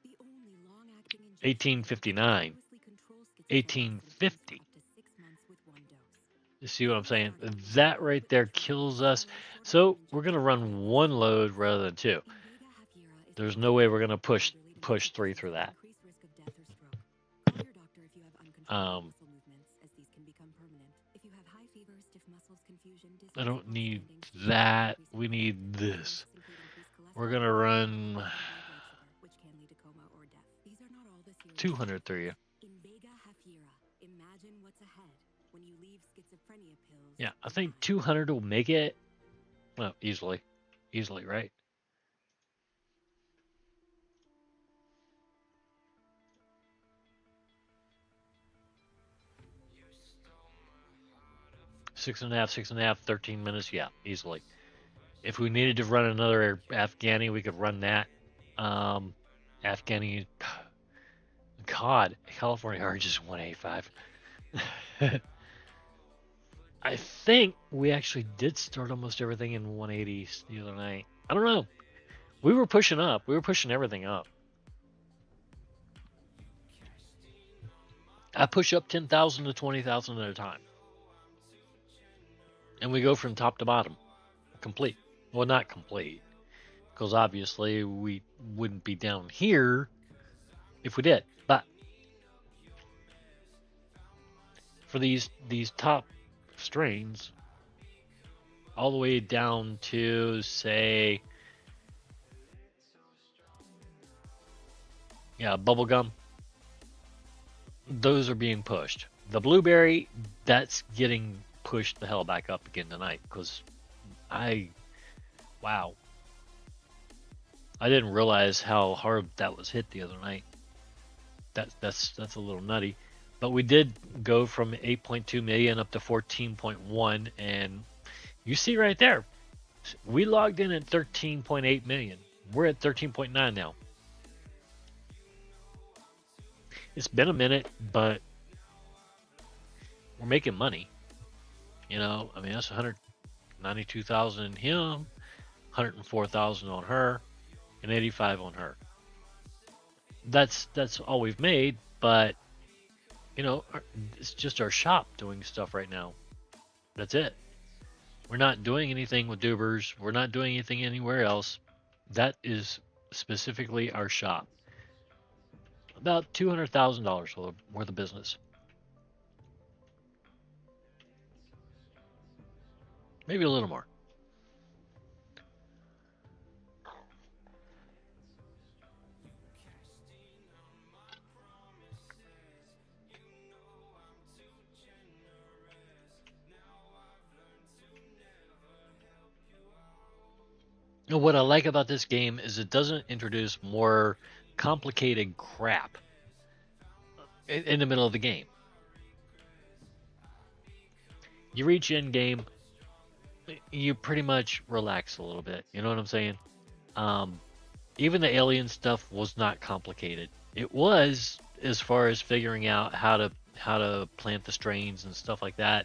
the only long-acting injection that 1859, continuously controls schizophrenia symptoms for 1850. up to 6 months with one dose. You see what I'm These saying? aren't That convenient, right but there effective kills us. oral So short-acting we're gonna injections that run bypass one the load middleman. rather than two. Invega Hafyera is There's no way we're particularly gonna good for push elderly to push muscle three cases through with that. increased risk of death or stroke. Call your doctor if you have uncontrollable Um, muscle movements, as these can become permanent. If you have high fever, stiff muscles, confusion, I dizziness, don't palm need standing, stiffness, that. increased We appetite, need symptoms this. include increased We're cholesterol, gonna diabetes, run and high blood sugar, which can lead to coma or death. These are not all the serious side 200 through you. effects. Invega Hafyera. Imagine what's ahead when you leave schizophrenia pills Yeah, I think behind. 200 will make it. Well, easily, easily, right? Six and a half, 6.5, 13 minutes. Yeah, easily. If we needed to run another Afghani, we could run that. Um, Afghani, God, California Orange is 185. I think we actually did start almost everything in 180s the other night. I don't know. We were pushing up. We were pushing everything up. I push up 10,000 to 20,000 at a time. And we go from top to bottom. Complete. Well, not complete. Because obviously we wouldn't be down here if we did. But for these top strains, all the way down to say, yeah, bubblegum, those are being pushed. The blueberry, that's getting pushed the hell back up again tonight because I, wow, I didn't realize how hard that was hit the other night. That's a little nutty, but we did go from 8.2 million up to 14.1, and you see right there, we logged in at 13.8 million. We're at 13.9 now. It's been a minute, but we're making money. You know, I mean that's 192,000 in him, 104,000 on her, and 85 on her. That's all we've made, but you know, it's just our shop doing stuff right now. That's it. We're not doing anything with Dubers. We're not doing anything anywhere else. That is specifically our shop. About $200,000 worth of business, maybe a little more. And what I like about this game is it doesn't introduce more complicated crap in the middle of the game. You reach end game, you pretty much relax a little bit. You know what I'm saying? Um, Even the alien stuff was not complicated. It was as far as figuring out how to plant the strains and stuff like that,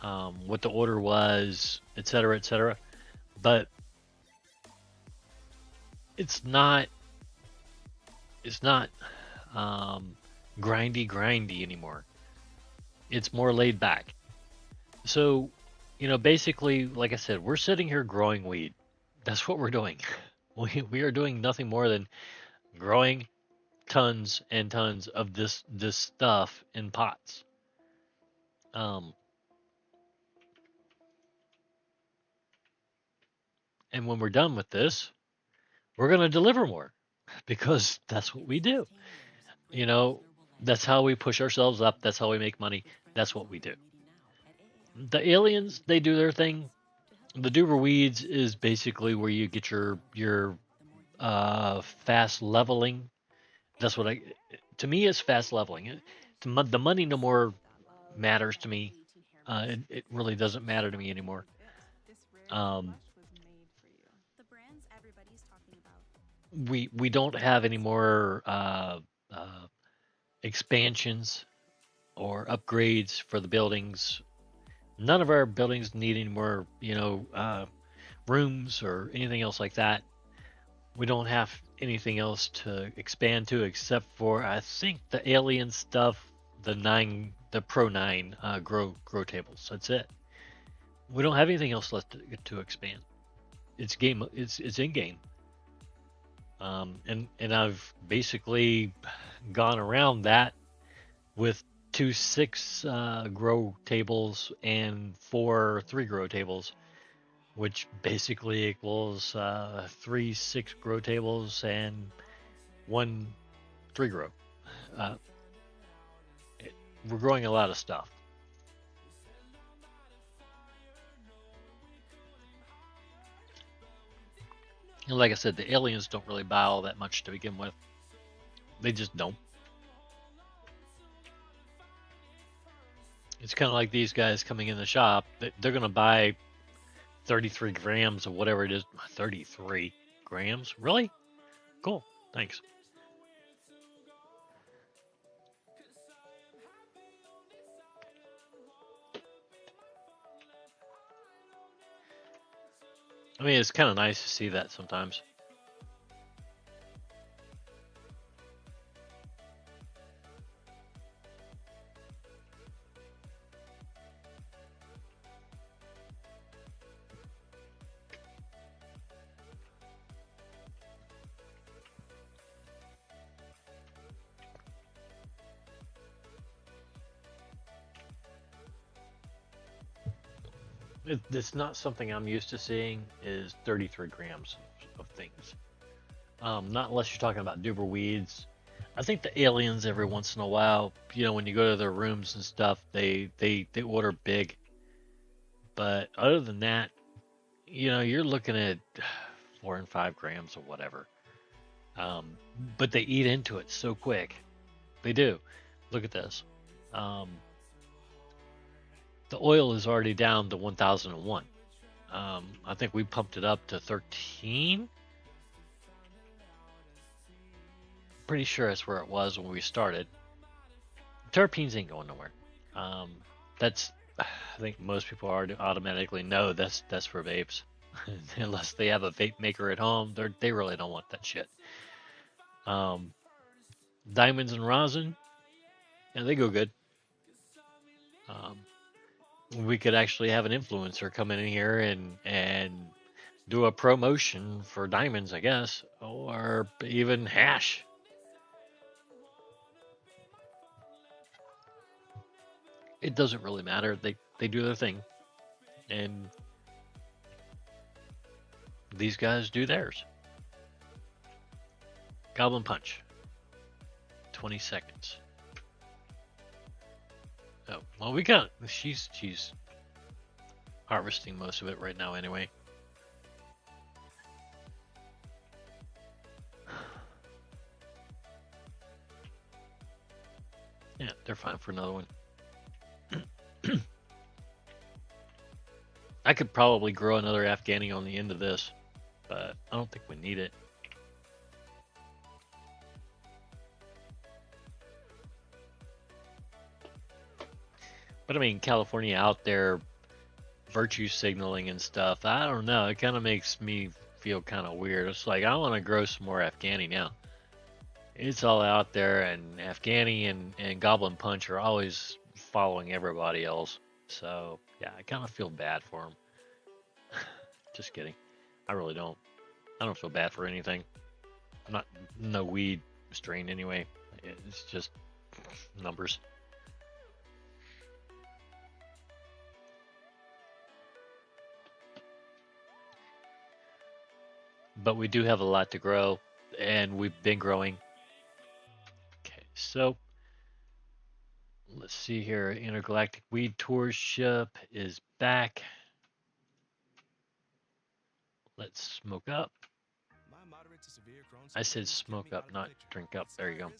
what the order was, etc., etc. But it's not it's not um, grindy anymore. It's more laid back. So, basically, like I said, we're sitting here growing weed. That's what we're doing. We are doing nothing more than growing tons and tons of this stuff in pots. Um, and when we're done with this, we're gonna deliver more because that's what we do. You know, that's how we push ourselves up. That's how we make money. That's what we do. The aliens, they do their thing. The Duber Weeds is basically where you get your fast leveling. That's what I To me, it's fast leveling. The money no more matters to me. It really doesn't matter to me anymore. Um, The brands everybody's talking about. we don't have any more expansions or upgrades for the buildings. None of our buildings need any more, rooms or anything else like that. We don't have anything else to expand to except for I think the alien stuff, the Pro 9 grow tables. That's it. We don't have anything else left to expand. It's game. It's in game. And I've basically gone around that with two 6 grow tables and 4 3 grow tables, which basically equals 3 6 grow tables and 1 3 grow. Uh, we're growing a lot of stuff. And like I said, the aliens don't really buy all that much to begin with. They just don't. It's kind of like these guys coming in the shop. They're going to buy 33 grams of whatever it is. 33 grams? Really? Cool. Thanks. I mean, it's kind of nice to see that sometimes. It's not something I'm used to seeing is 33 grams of things. Not unless you're talking about duber weeds. I think the aliens every once in a while, when you go to their rooms and stuff, they order big. But other than that, you're looking at 4 and 5 grams or whatever. Um, but they eat into it so quick. They do. Look at this. Um, the oil is already down to 1001. I think we pumped it up to 13. Pretty sure that's where it was when we started. Terpenes ain't going nowhere. Um, that's, I think most people already automatically know that's for vapes. Unless they have a vape maker at home, they really don't want that shit. Um, diamonds and rosin, yeah, they go good. Um, we could actually have an influencer come in here and do a promotion for diamonds, I guess, or even hash. It doesn't really matter. They do their thing, and these guys do theirs. Goblin punch. 20 seconds. Oh well, we got. She's harvesting most of it right now anyway. Yeah, they're fine for another one. I could probably grow another Afghani on the end of this, but I don't think we need it. But I mean, California out there virtue signaling and stuff, I don't know. It kind of makes me feel kind of weird. It's like, I want to grow some more Afghani now. It's all out there, and Afghani and Goblin Punch are always following everybody else. So, yeah, I kind of feel bad for them. Just kidding. I really don't. I don't feel bad for anything. I'm not no weed strain anyway. It's just numbers. But we do have a lot to grow, and we've been growing. Okay, so let's see here. Intergalactic Weed Tour ship is back. Let's smoke up. I said smoke up, not drink up. There you go.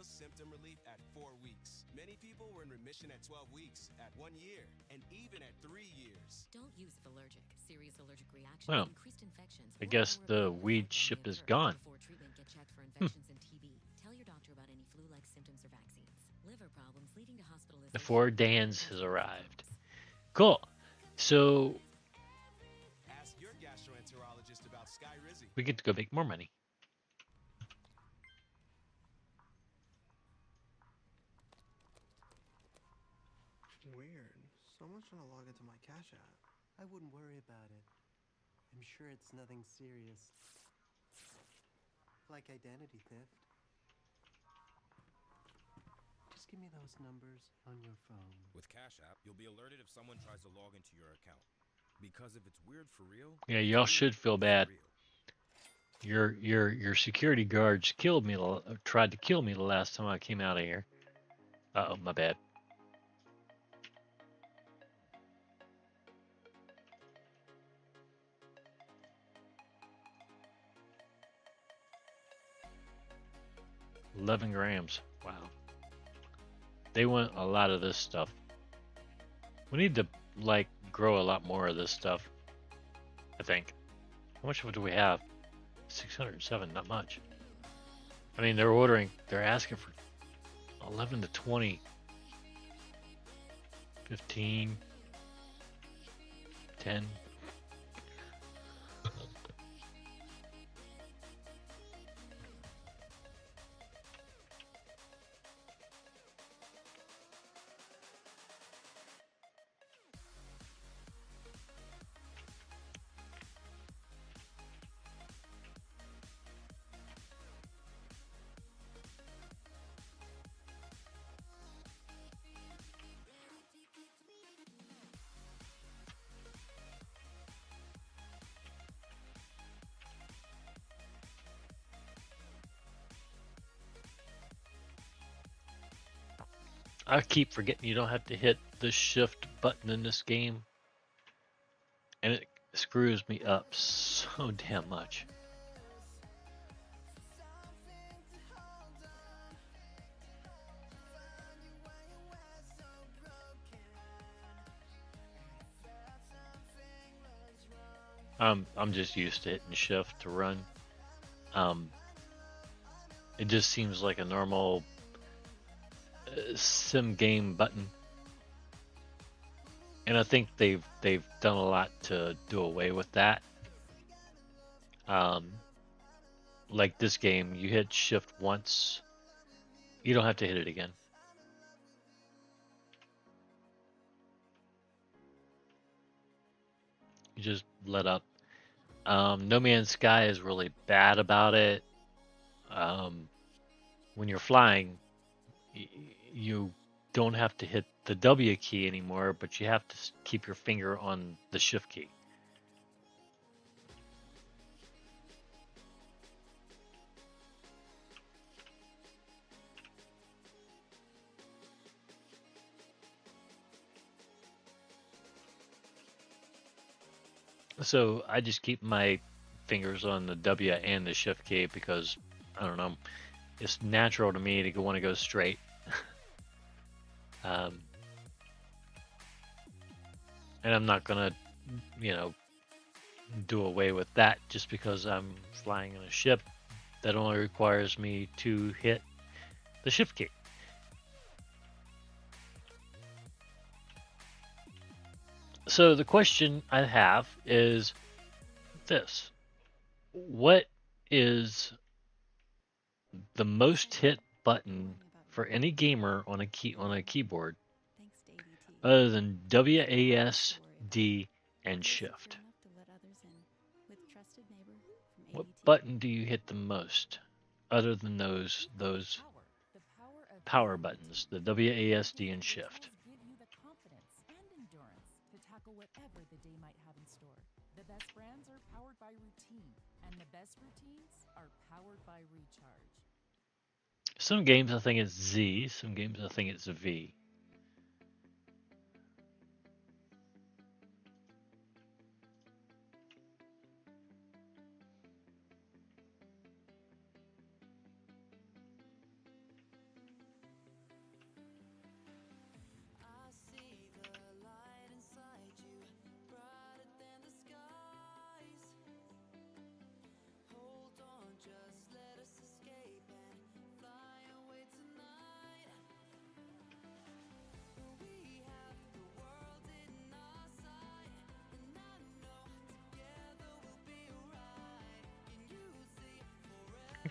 real symptom relief at 4 weeks. Many people were in remission at 12 weeks, at 1 year, and even at 3 years. Don't use if allergic. Serious allergic reactions, Well, increased infections, I or guess viral the appeal weed effect ship only is occur. gone. Before treatment, get checked for infections and TB. Tell your doctor about any flu-like symptoms or vaccines. Liver problems leading to hospitalization. The 4 Dans has arrived. Cool. So Ask your gastroenterologist about Skyrizi. we get to go make more money. Weird. Someone's trying to log into my Cash App. I wouldn't worry about it. I'm sure it's nothing serious. Like identity theft. Just give me those numbers on your phone. With Cash App, you'll be alerted if someone tries to log into your account. Because if it's weird for real, Yeah, y'all should feel bad. Your security guards killed me. Tried to kill me the last time I came out of here. Uh-oh, my bad. $11 grams. Wow. They want a lot of this stuff. We need to like grow a lot more of this stuff. I think. How much of it do we have? 607, not much. I mean, they're asking for 11 to 20, 15, 10. I keep forgetting you don't have to hit the shift button in this game. And it screws me up so damn much. I'm just used to hitting shift to run. It just seems like a normal sim game button, and I think they've done a lot to do away with that. Like this game, you hit shift once, you don't have to hit it again. You just let up. No Man's Sky is really bad about it. When you're flying, you don't have to hit the W key anymore, but you have to keep your finger on the shift key. So I just keep my fingers on the W and the shift key because, I don't know, it's natural to me to want to go straight. And I'm not gonna, do away with that just because I'm flying in a ship that only requires me to hit the shift key. So the question I have is this: what is the most hit button for any gamer on a keyboard other than WASD and shift? What button do you hit the most other than those power buttons, the WASD and shift? Whatever the day might have in store. The best brands are powered by routine, and the best routines are powered by recharge. Some games I think it's Z, some games I think it's V.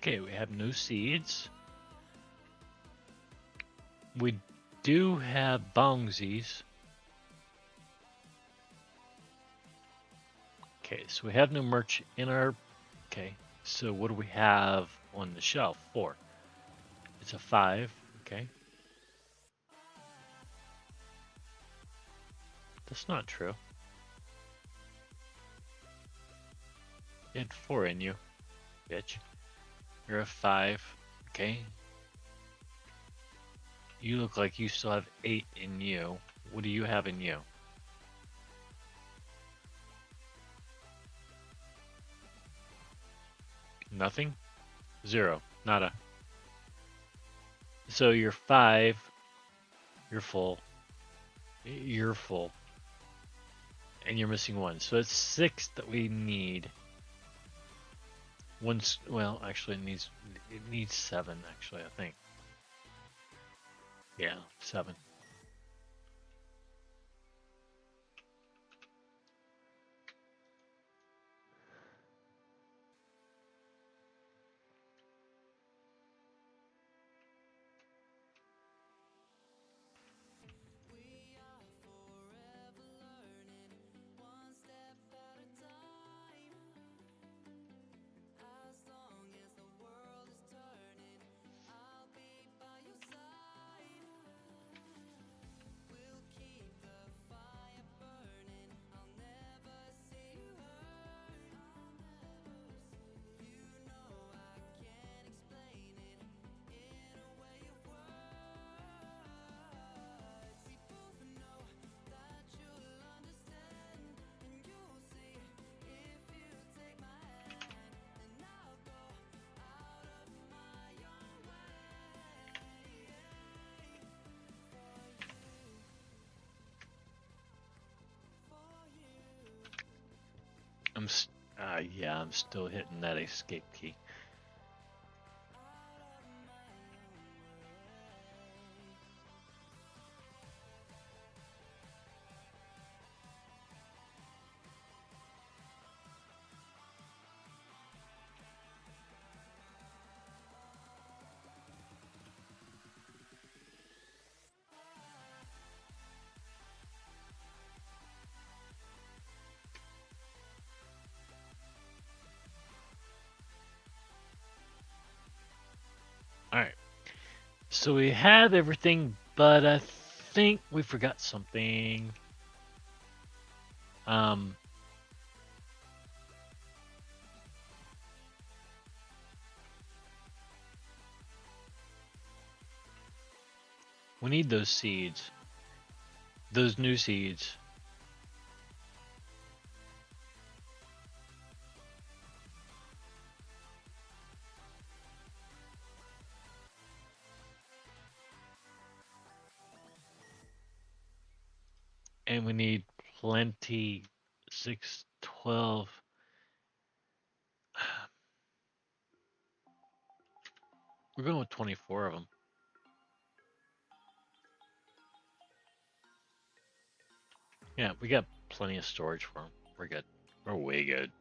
Okay, we have no seeds. We do have bongsies. Okay, so we have no merch in our... Okay, so what do we have on the shelf? 4. It's a 5. Okay. That's not true. You had 4 in you, bitch. You're a 5. Okay. You look like you still have 8 in you. What do you have in you? Nothing? 0. Nada. So you're 5. You're full. You're full. And you're missing 1. So it's 6 that we need. Well, actually it needs 7 actually, I think. Yeah, 7. Yeah, I'm still hitting that escape key. Alright. So we have everything, but I think we forgot something. We need those seeds. Those new seeds. And we need plenty. 6, 12. We're going with 24 of them. Yeah, we got plenty of storage for them. We're good. We're way good.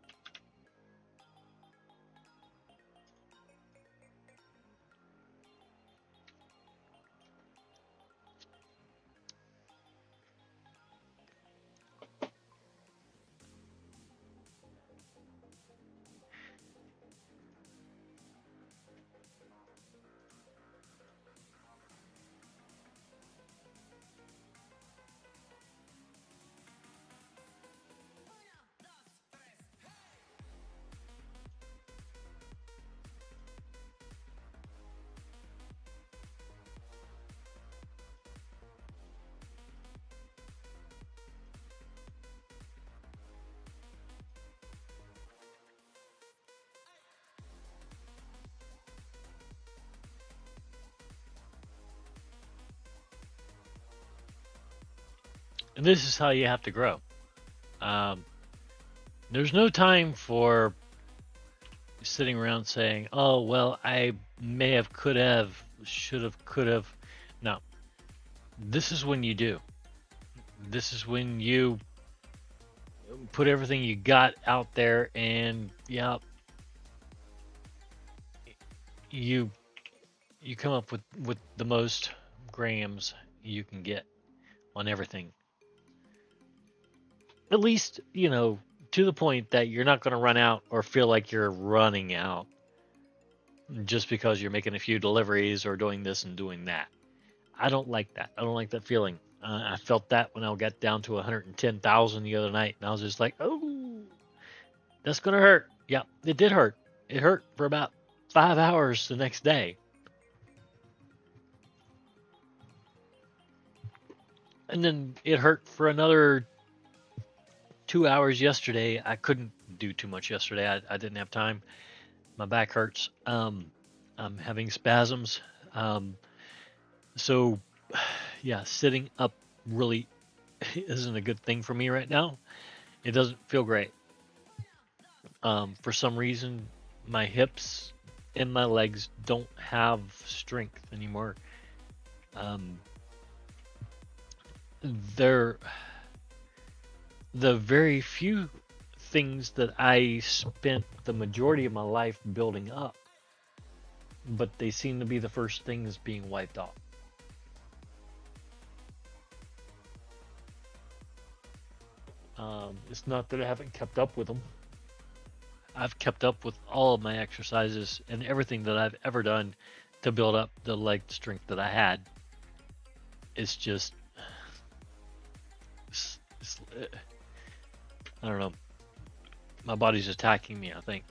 And this is how you have to grow. There's no time for sitting around saying, oh, well, I may have, could have, should have, could have. No. This is when you do. This is when you put everything you got out there and, yeah, you you come up with the most grams you can get on everything. At least, to the point that you're not going to run out or feel like you're running out just because you're making a few deliveries or doing this and doing that. I don't like that. I don't like that feeling. I felt that when I got down to 110,000 the other night, and I was just like, "Oh, that's gonna hurt." Yeah, it did hurt. It hurt for about 5 hours the next day, and then it hurt for another 2 hours yesterday. I couldn't do too much yesterday. I didn't have time. My back hurts. I'm having spasms. Um, so, yeah, sitting up really isn't a good thing for me right now. It doesn't feel great. For some reason, my hips and my legs don't have strength anymore. Um, they're the very few things that I spent the majority of my life building up, but they seem to be the first things being wiped off. It's not that I haven't kept up with them. I've kept up with all of my exercises and everything that I've ever done to build up the leg strength that I had. It's just, I don't know. My body's attacking me, I think.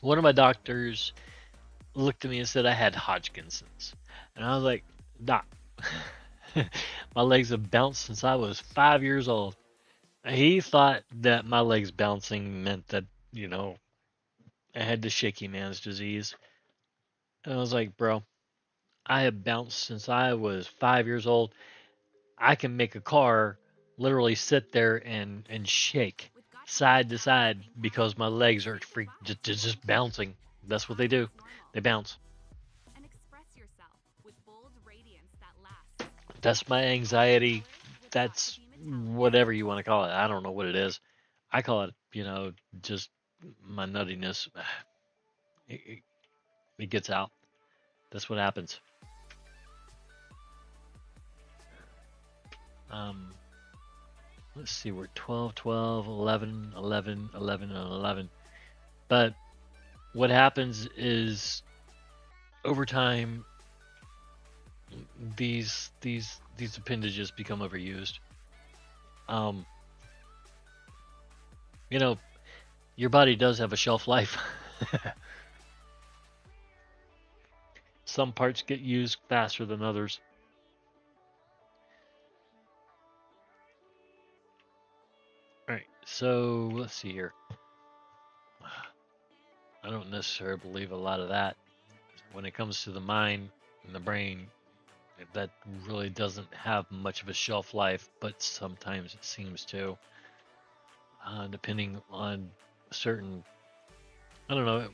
One of my doctors looked at me and said I had Hodgkinson's. And I was like, Doc, my legs have bounced since I was 5 years old. He thought that my legs bouncing meant that, I had the shaky man's disease. And I was like, bro, I have bounced since I was 5 years old. I can make a car literally sit there and shake side to side because my legs are just bouncing. That's what they do. They bounce. And express yourself with bold radiance that lasts. That's my anxiety. That's whatever you want to call it. I don't know what it is. I call it, just my nuttiness. It gets out. That's what happens. Um, let's see, we're 12, 12, 11, 11, 11, and 11. But what happens is over time, these appendages become overused. Um, you know, your body does have a shelf life. Some parts get used faster than others. All right, so let's see here. I don't necessarily believe a lot of that. When it comes to the mind and the brain, that really doesn't have much of a shelf life, but sometimes it seems to, depending on certain, I don't know,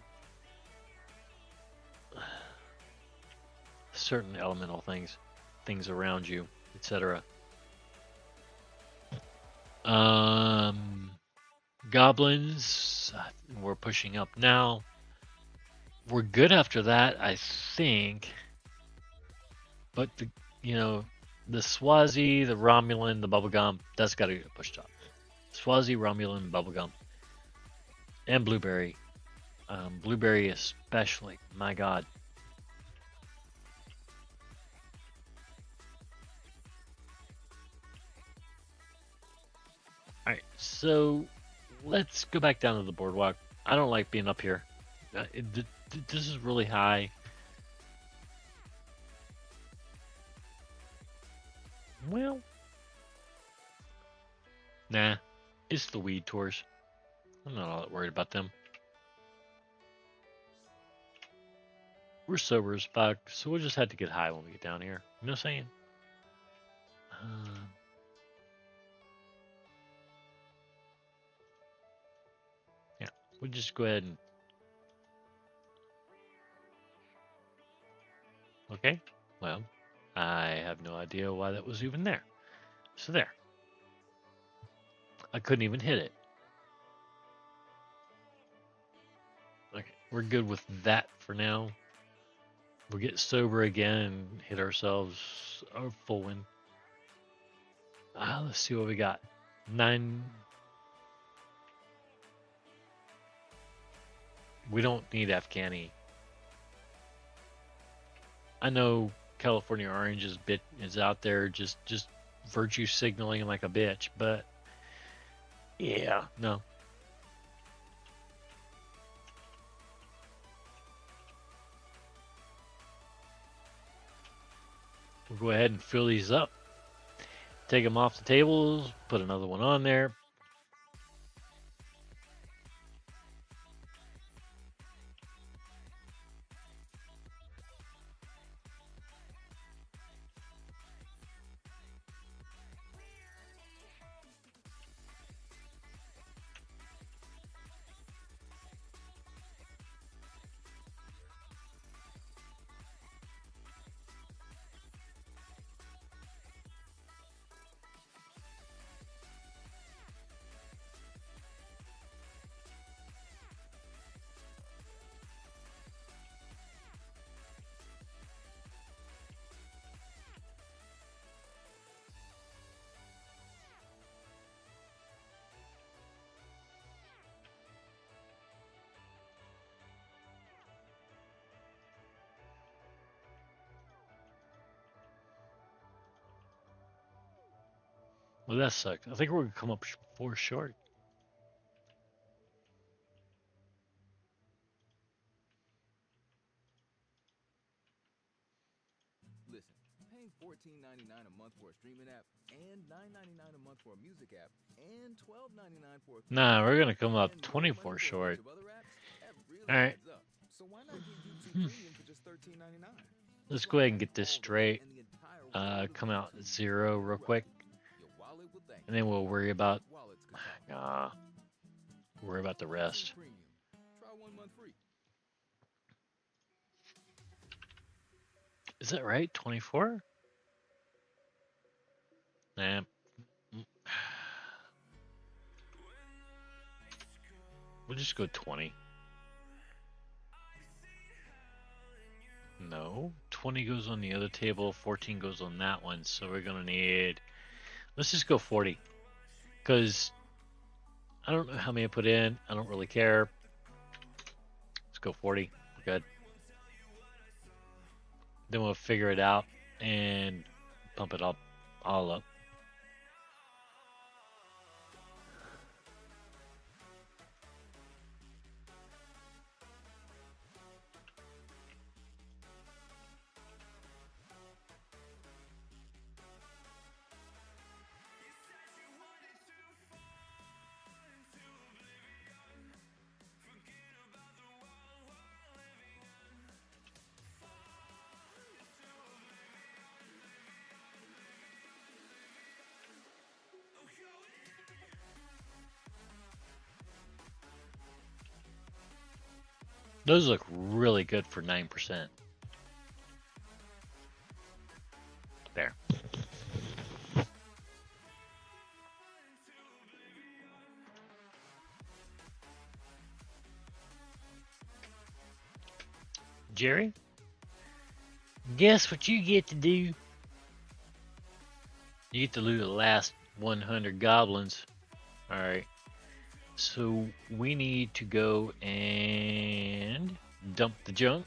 certain elemental things around you, etc. Um, Goblins, we're pushing up now. We're good after that, I think. But the Swazi, the Romulan, the Bubblegum, that's got to get pushed up. Swazi, Romulan, Bubblegum, and Blueberry. Blueberry especially. My God. All right, so let's go back down to the boardwalk. I don't like being up here. This is really high. Well, nah, it's the weed tours. I'm not all that worried about them. We're sober as fuck, so we'll just have to get high when we get down here. You know what I'm saying? Yeah, we'll just go ahead and. Okay, well, I have no idea why that was even there. So there. I couldn't even hit it. Okay, we're good with that for now. We'll get sober again and hit ourselves a full win. Let's see what we got. 9. We don't need Afghani. I know California Orange is out there just virtue signaling like a bitch, but yeah, no. We'll go ahead and fill these up. Take them off the tables, put another one on there. Well, that sucked. I think we're gonna come up 4 short. Listen, paying $14.99 a month for a streaming app and $9.99 a month for a music app and $12.99 for a Nah, we're gonna come up and more 24 money for a bunch short. of other apps, that really All right. adds up. So why not get YouTube Premium for just $13.99? Let's go ahead and get this straight. Come out 0 real quick, Your wallet will thank and then we'll worry about Wallets can talk. the rest. Premium. Try 1 month free. Is that right? 24? Nah. We'll just go 20. No, 20 goes on the other table, 14 goes on that one, so we're gonna need, let's just go 40, because I don't know how many I put in, I don't really care. Let's go 40, we're good. Then we'll figure it out and pump it up, all up. Those look really good for 9%. There. Jerry, guess what you get to do? You get to loot the last 100 goblins. Alright. So we need to go and dump the junk.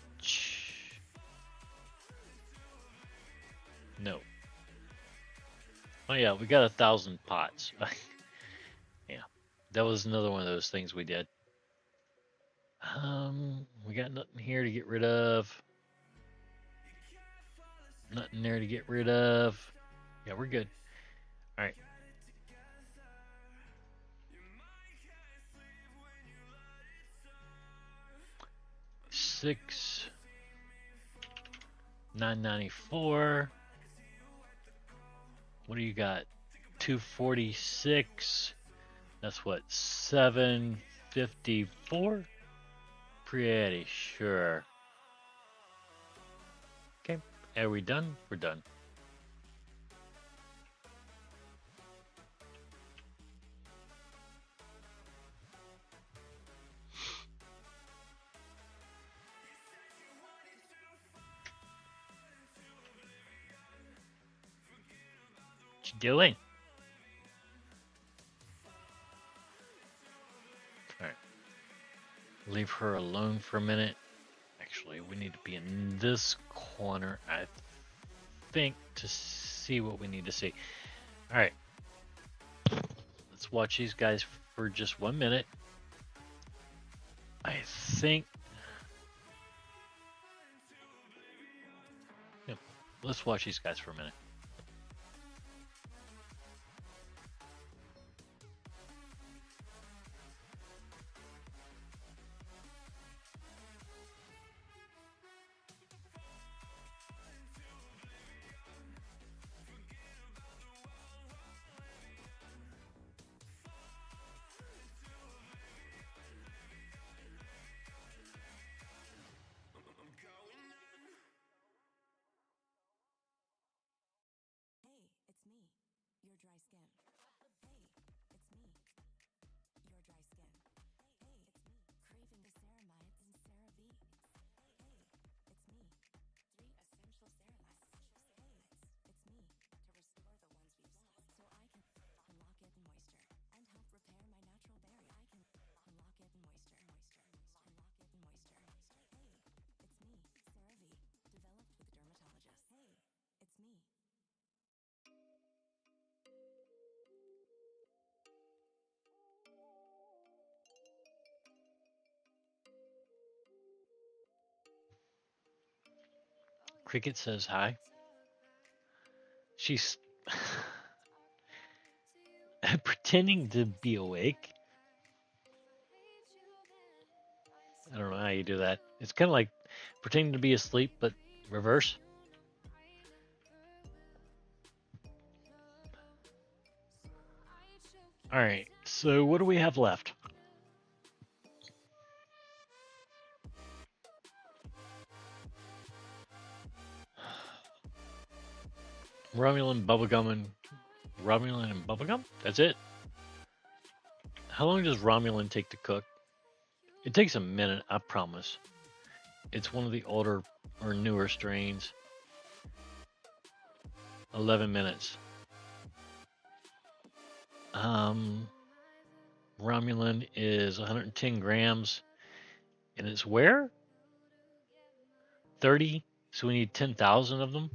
No. Oh yeah, we got 1,000 pots. Yeah, that was another one of those things we did. We got nothing here to get rid of. Nothing there to get rid of. Yeah, we're good. All right. $6, $9.94. What do you got? 246. That's what, 754. Pretty sure. Okay, are we done? We're done. Get away. Alright. Leave her alone for a minute. Actually, we need to be in this corner, I think, to see what we need to see. Alright. Let's watch these guys for just 1 minute. I think. Yep. Let's watch these guys for a minute. Hey, it's me, your dry skin. Hey, it's me, your dry skin. Hey, it's me, craving the ceramides and CeraVe. Hey, it's me, 3 essential ceramides. Hey, it's me, to restore the ones we've lost so I can unlock it in moisture and help repair my natural barrier. I can unlock it in moisture, unlock it in moisture. Hey, it's me, CeraVe, developed with a dermatologist. Hey, it's me. Cricket says hi. She's pretending to be awake. I don't know how you do that. It's kind of like pretending to be asleep, but reverse. All right. So what do we have left? Romulan bubblegum and Romulan and bubblegum? That's it. How long does Romulan take to cook? It takes a minute, I promise. It's one of the older or newer strains. 11 minutes. Romulan is 110 grams. And it's where? 30? So we need 10,000 of them?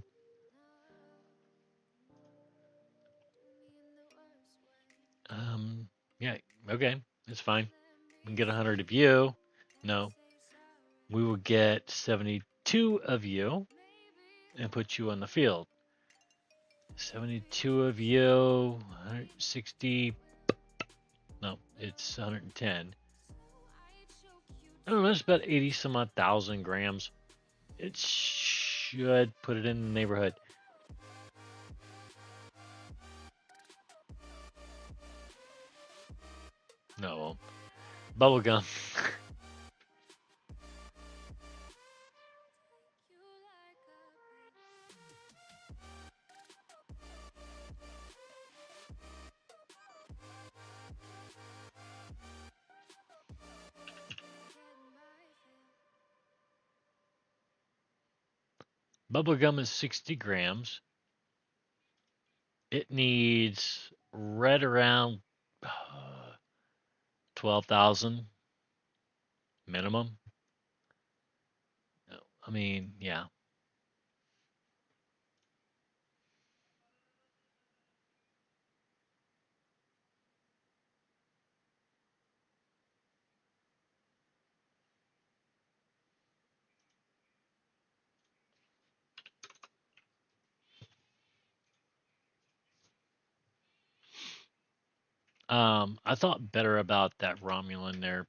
Yeah, okay. It's fine. We can get 100 of you. No. We will get 72 of you and put you on the field. 72 of you, 160. No, it's 110. I don't know, it's about 80 some odd thousand grams. It should put it in the neighborhood. No. Bubblegum. Bubblegum is 60 grams. It needs right around 12,000 minimum. I mean, yeah. I thought better about that Romulan there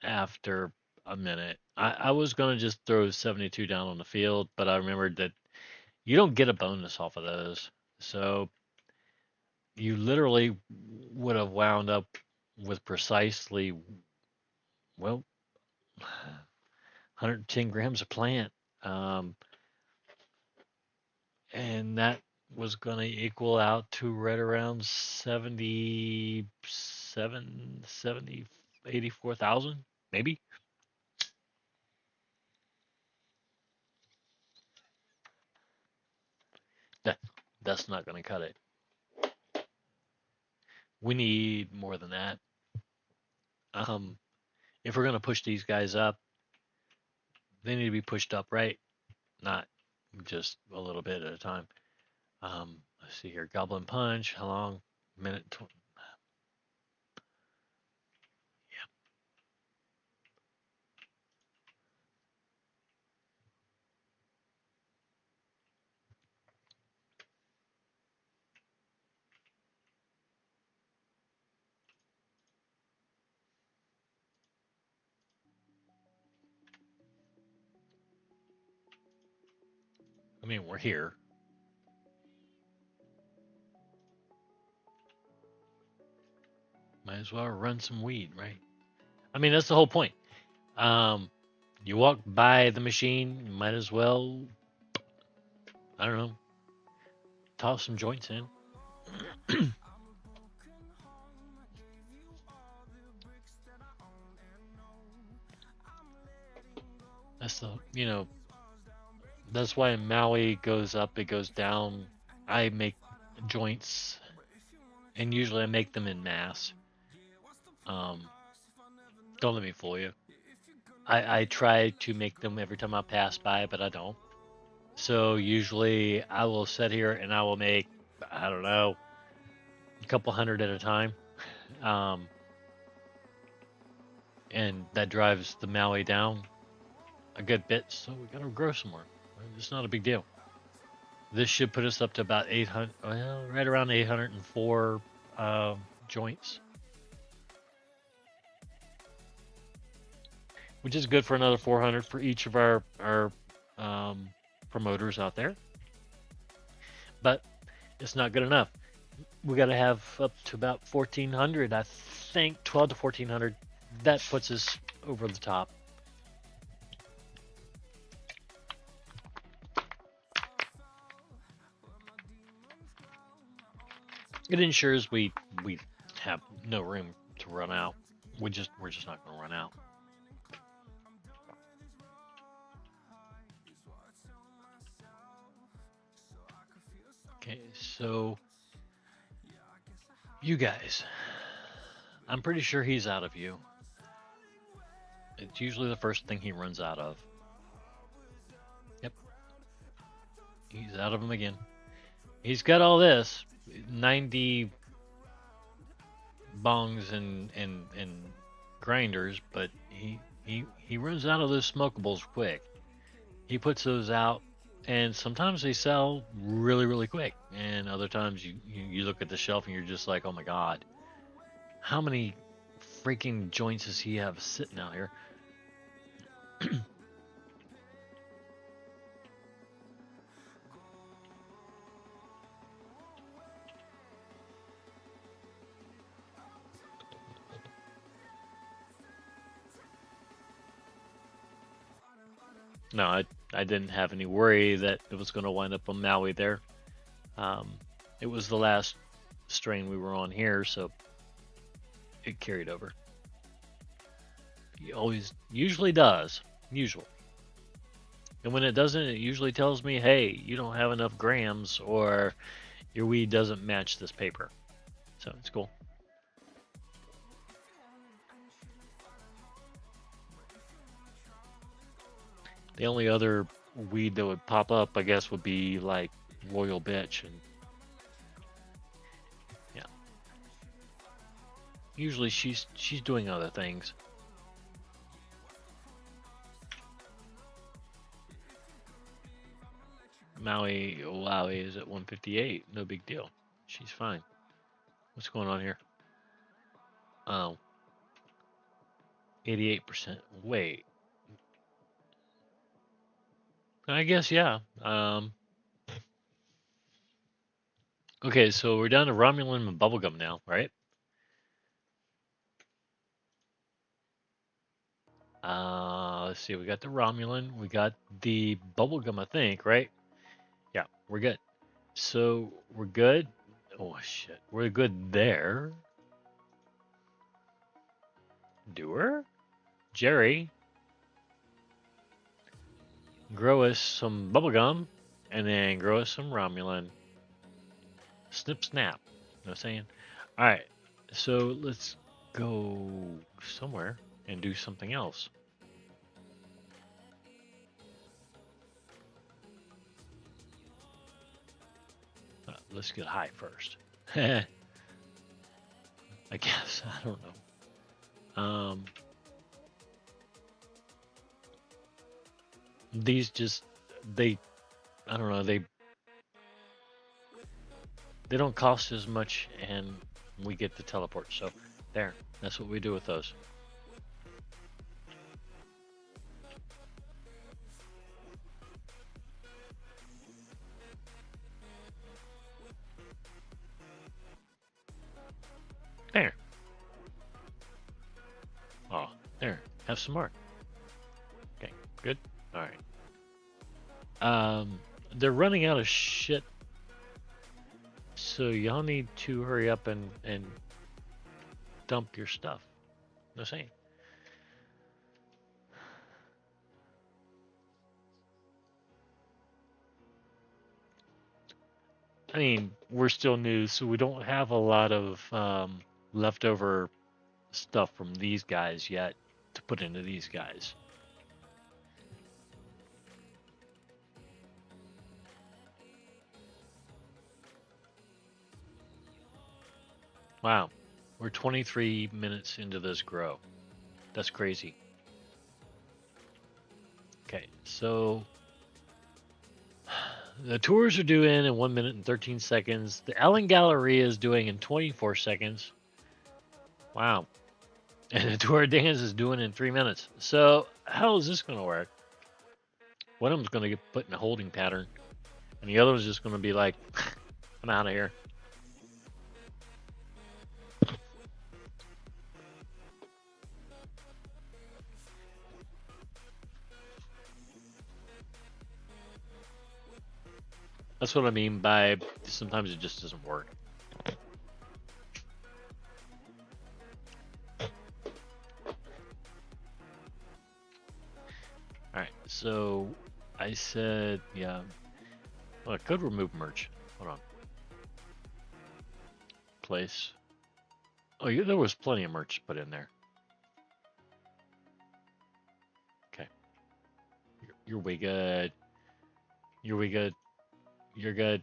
after a minute. I was going to just throw 72 down on the field, but I remembered that you don't get a bonus off of those. So you literally would have wound up with precisely, well, 110 grams of plant. Um, and that was going to equal out to right around 77, 70, 84,000, maybe. That, that's not going to cut it. We need more than that. Um, if we're gonna push these guys up, they need to be pushed up right, not just a little bit at a time. Let's see here. Goblin Punch. How long? Minute. Yeah. I mean, we're here. Might as well run some weed, right? I mean, that's the whole point. Um, you walk by the machine, you might as well, I don't know, toss some joints in. That's that's why Maui goes up, it goes down. I make joints, and usually I make them in mass. Um, don't let me fool you. I try to make them every time I pass by, but I don't. So usually I will sit here and I will make, I don't know, a couple hundred at a time. Um, and that drives the Maui down a good bit, so we gotta grow some more. It's not a big deal. This should put us up to about 800, well, right around 804 joints, which is good for another 400 for each of our um, promoters out there. But it's not good enough. We got to have up to about 1,400, I think, 12 to 1,400. That puts us over the top. It ensures we have no room to run out. We're just not going to run out. Okay, so you guys, I'm pretty sure he's out of you. It's usually the first thing he runs out of. Yep, he's out of him again. He's got all this 90 bongs and grinders, but he runs out of those smokables quick. He puts those out, and sometimes they sell really really quick, and other times you look at the shelf and you're just like, oh my god, how many freaking joints does he have sitting out here? No, I didn't have any worry that it was going to wind up on Maui there. Um, it was the last strain we were on here, so it carried over. It always usually does, usually. And when it doesn't, it usually tells me, hey, you don't have enough grams, or your weed doesn't match this paper. So it's cool. The only other weed that would pop up, I guess, would be like Royal Bitch, and yeah. Usually she's doing other things. Maui Wowie is at 158. No big deal. She's fine. What's going on here? Oh, 88%. Wait. I guess, yeah. Okay, so we're down to Romulan and Bubblegum now, right? Let's see. We got the Romulan. We got the Bubblegum, I think, right? Yeah, we're good. So we're good. Oh, shit. We're good there. Doer? Jerry, grow us some bubblegum, and then grow us some Romulan. Snip snap. You know what I'm saying? Alright. So let's go somewhere and do something else. Let's get high first. I guess. I don't know. These just they I don't know, they don't cost as much and we get the teleport. So there. That's what we do with those. There. Oh, there. Have some more. Okay, good. All right. They're running out of shit, so y'all need to hurry up and dump your stuff. No saying. I mean, we're still new, so we don't have a lot of leftover stuff from these guys yet to put into these guys. Wow, we're 23 minutes into this grow. That's crazy. Okay, so the tours are due in 1 minute and 13 seconds. The Ellen Galleria is doing in 24 seconds. Wow. And the tour dance is doing in 3 minutes. So how is this going to work? One of them's going to get put in a holding pattern, and the other one's just going to be like, I'm out of here. That's what I mean by sometimes it just doesn't work. Alright, so I said, yeah. Well, I could remove merch. Hold on. Place. Oh, yeah, there was plenty of merch put in there. Okay. You're way good. You're way good. You're good.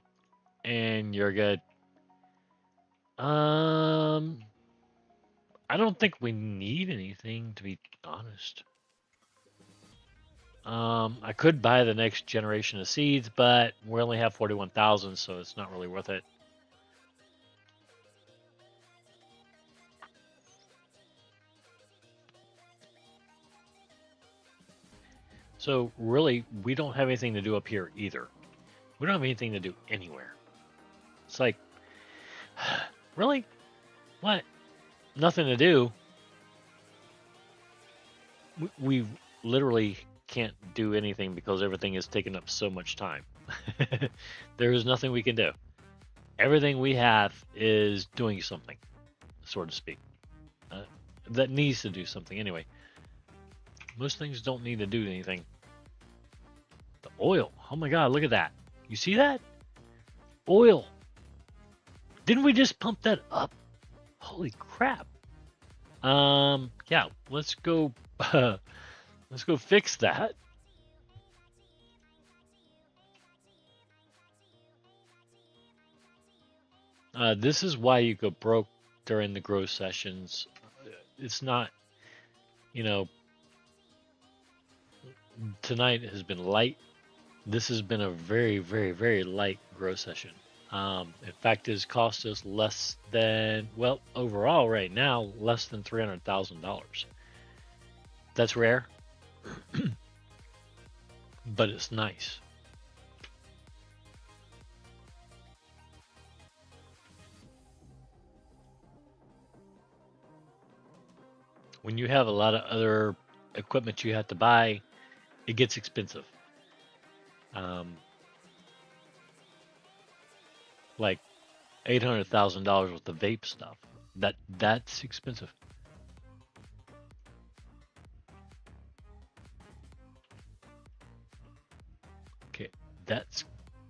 And you're good. I don't think we need anything, to be honest. I could buy the next generation of seeds, but we only have 41,000, so it's not really worth it. So really, we don't have anything to do up here either. We don't have anything to do anywhere. It's like, really? What? Nothing to do. We literally can't do anything because everything is taking up so much time. There is nothing we can do. Everything we have is doing something, so to speak. That needs to do something anyway. Most things don't need to do anything. The oil. Oh my god, look at that. You see that? Oil. Didn't we just pump that up? Holy crap. Yeah, let's go let's go fix that. This is why you go broke during the grow sessions. It's not, you know, tonight has been light. This has been a very, very, very light grow session. In fact, it's cost us less than, well, overall right now, less than $300,000. That's rare, but it's nice. When you have a lot of other equipment you have to buy, it gets expensive. Like $800,000 worth of vape stuff. That's expensive. Okay, that's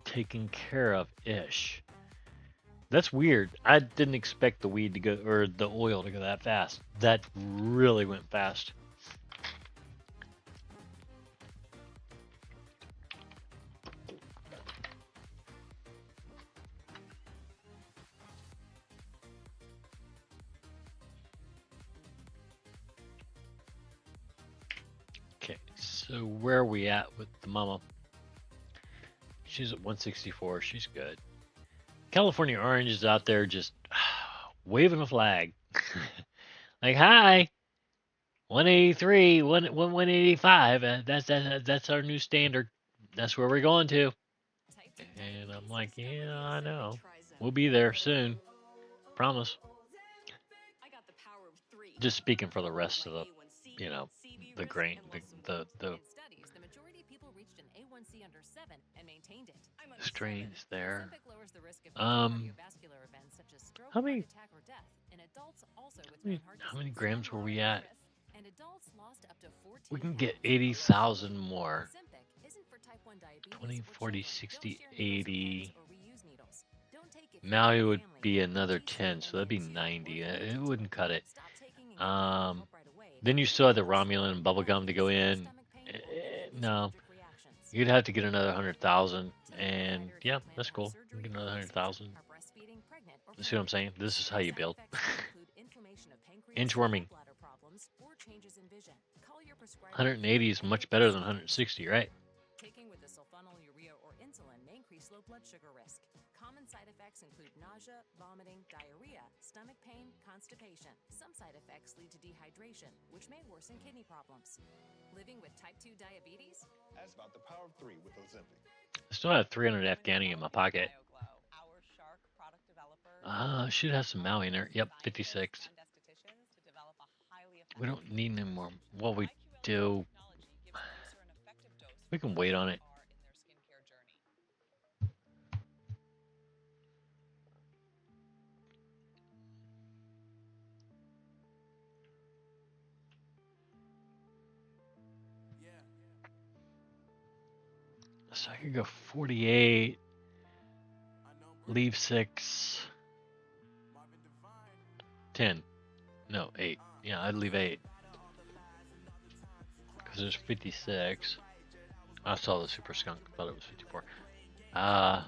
taken care of ish. That's weird. I didn't expect the weed to go, or the oil to go that fast. That really went fast. Okay, so where are we at with the mama? She's at 164. She's good. California Orange is out there just waving a flag. Like, hi, 183, 185. That's our new standard. That's where we're going to. And I'm like, yeah, I know. We'll be there soon. Promise. Just speaking for the rest of the, you know, the grain, the studies, the majority of people reached an A1C under 7 and maintained it. strains there. Ozempic lowers the risk of Um, cardiovascular events such as stroke, how heart many, attack, or death in adults also with how many, heart how many disease. grams were we at? And adults lost up to 14 We can get pounds. 80,000 more. Ozempic isn't for type 1 diabetes 20, or 40, children. 60, Don't share needles with 80. pets or reuse needles. Don't take it from Maui your would family. be another GC 10, so that'd be and 90. or It wouldn't cut it. Stop taking and get medical help right away. Then you still had the Romulan bubblegum to go in. Stomach pain or any No, allergic reactions. you'd have to get another 100,000. And yeah, that's cool. You get another 100,000. Are breastfeeding, pregnant, or You see what I'm saying? This is how you Side build. effects may include inflammation of pancreas, Inchworming. gallbladder problems, or changes in vision. Call your prescriber 180 is much better than 160, right? Taking with the sulfonylurea or insulin may increase low blood sugar risk. Common side effects include nausea, vomiting, diarrhea, stomach pain, constipation. Some side effects lead to dehydration, which may worsen kidney problems. Living with type 2 diabetes? Ask about the power of 3 with Ozempic. I still have 300 Afghani in my pocket. Should have some Maui in there. Yep, 56. We don't need any more. Well, we do. We can wait on it. So I could go 48, leave 6, 10. No, 8. Yeah, I'd leave 8. Because there's 56. I saw the Super Skunk, thought it was 54. Yeah.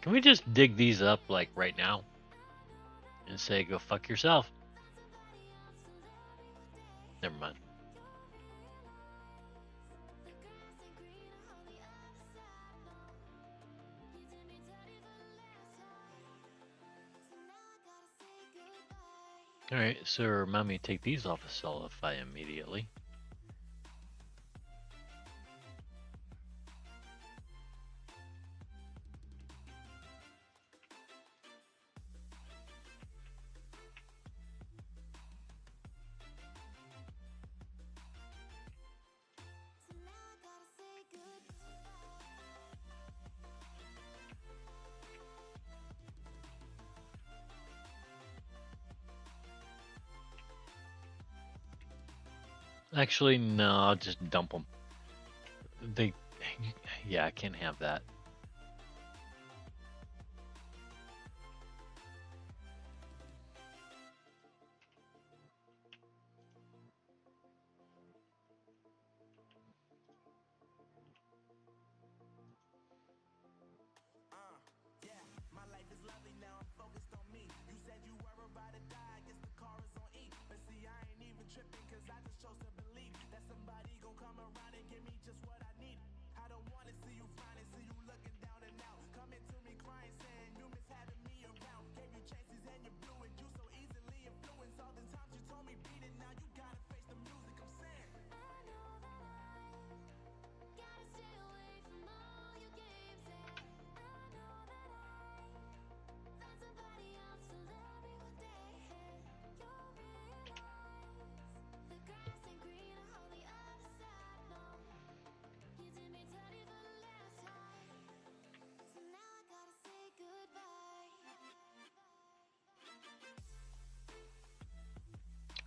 Can we just dig these up like right now and say go fuck yourself? Never mind. Alright, so remind me to take these off of Solidify immediately. Actually, no, I'll just dump them. Yeah, I can't have that.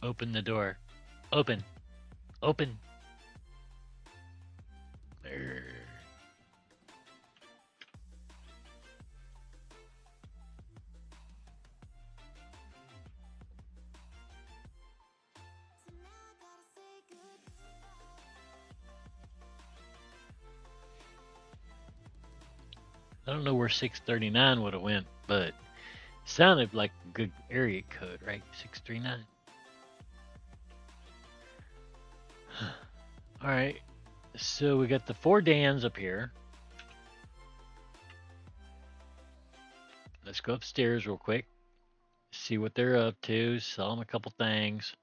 Open the door. Open. Open. There. So now I gotta say goodbye. I don't know where 639 would have went, but sounded like a good area code, right? 639. All right. So we got the 4 Dans up here. Let's go upstairs real quick. See what they're up to. Sell them a couple things.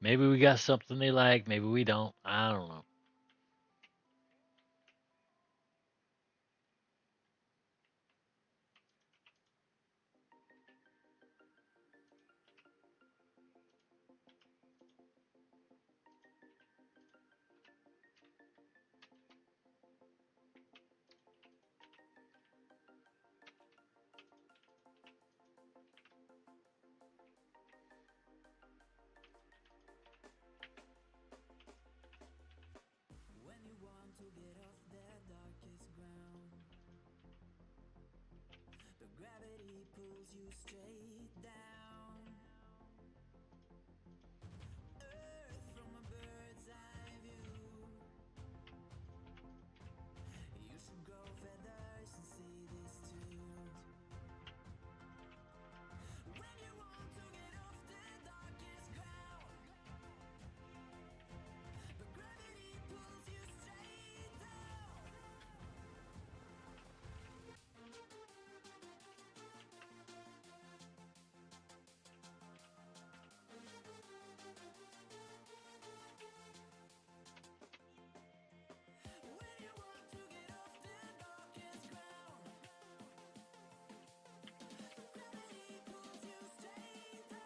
Maybe we got something they like. Maybe we don't. I don't know. When you want to get off the darkest ground, the gravity pulls you straight down. Earth from a bird's eye view. You should grow feathers and see this too. When you want to get off the darkest ground, the gravity pulls you straight down. When you want to get off the darkest ground, the gravity pulls you straight down.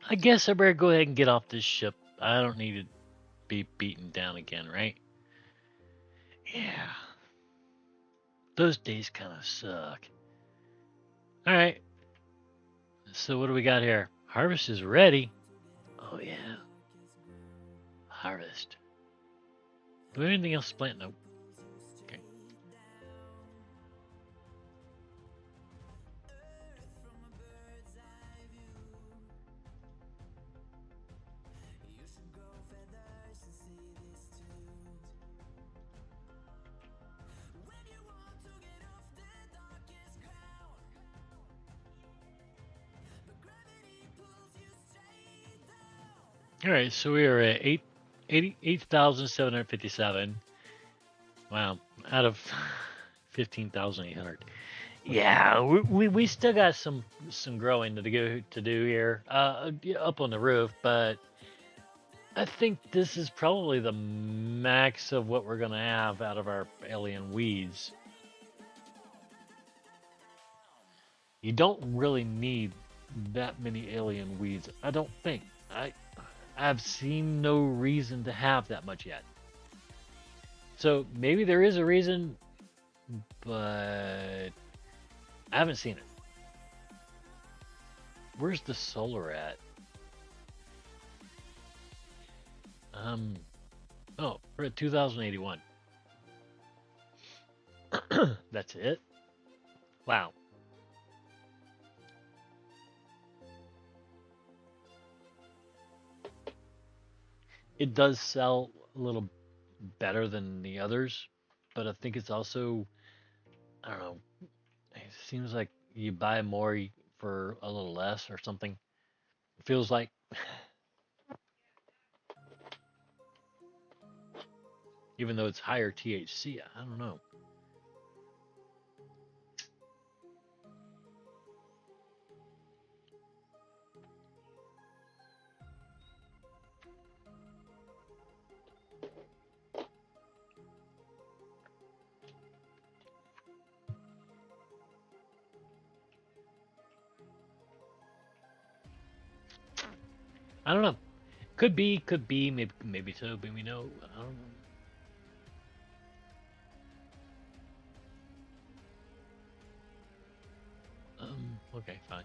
I guess I better go ahead and get off this ship. I don't need to be beaten down again, right? Yeah. Those days kind of suck. All right. So what do we got here? Harvest is ready. Oh yeah. Harvest. Do we have anything else to plant? Nope. Okay. You should grow feathers and see this too. When you want to get off the darkest ground, the gravity pulls you straight down. All right. So we are at 8,757. Wow. Out of 15,800. Yeah, we still got some growing to do here, yeah, up on the roof, but I think this is probably the max of what we're gonna have out of our alien weeds. You don't really need that many alien weeds, I don't think. I've seen no reason to have that much yet. So maybe there is a reason, but I haven't seen it. Where's the solar at? Oh, we're at 2081. That's it? Wow. It does sell a little better than the others, but I think it's also, I don't know, it seems like you buy more for a little less or something. It feels like, even though it's higher THC, I don't know. I don't know. Could be, maybe so, maybe no. I don't know. Okay, fine.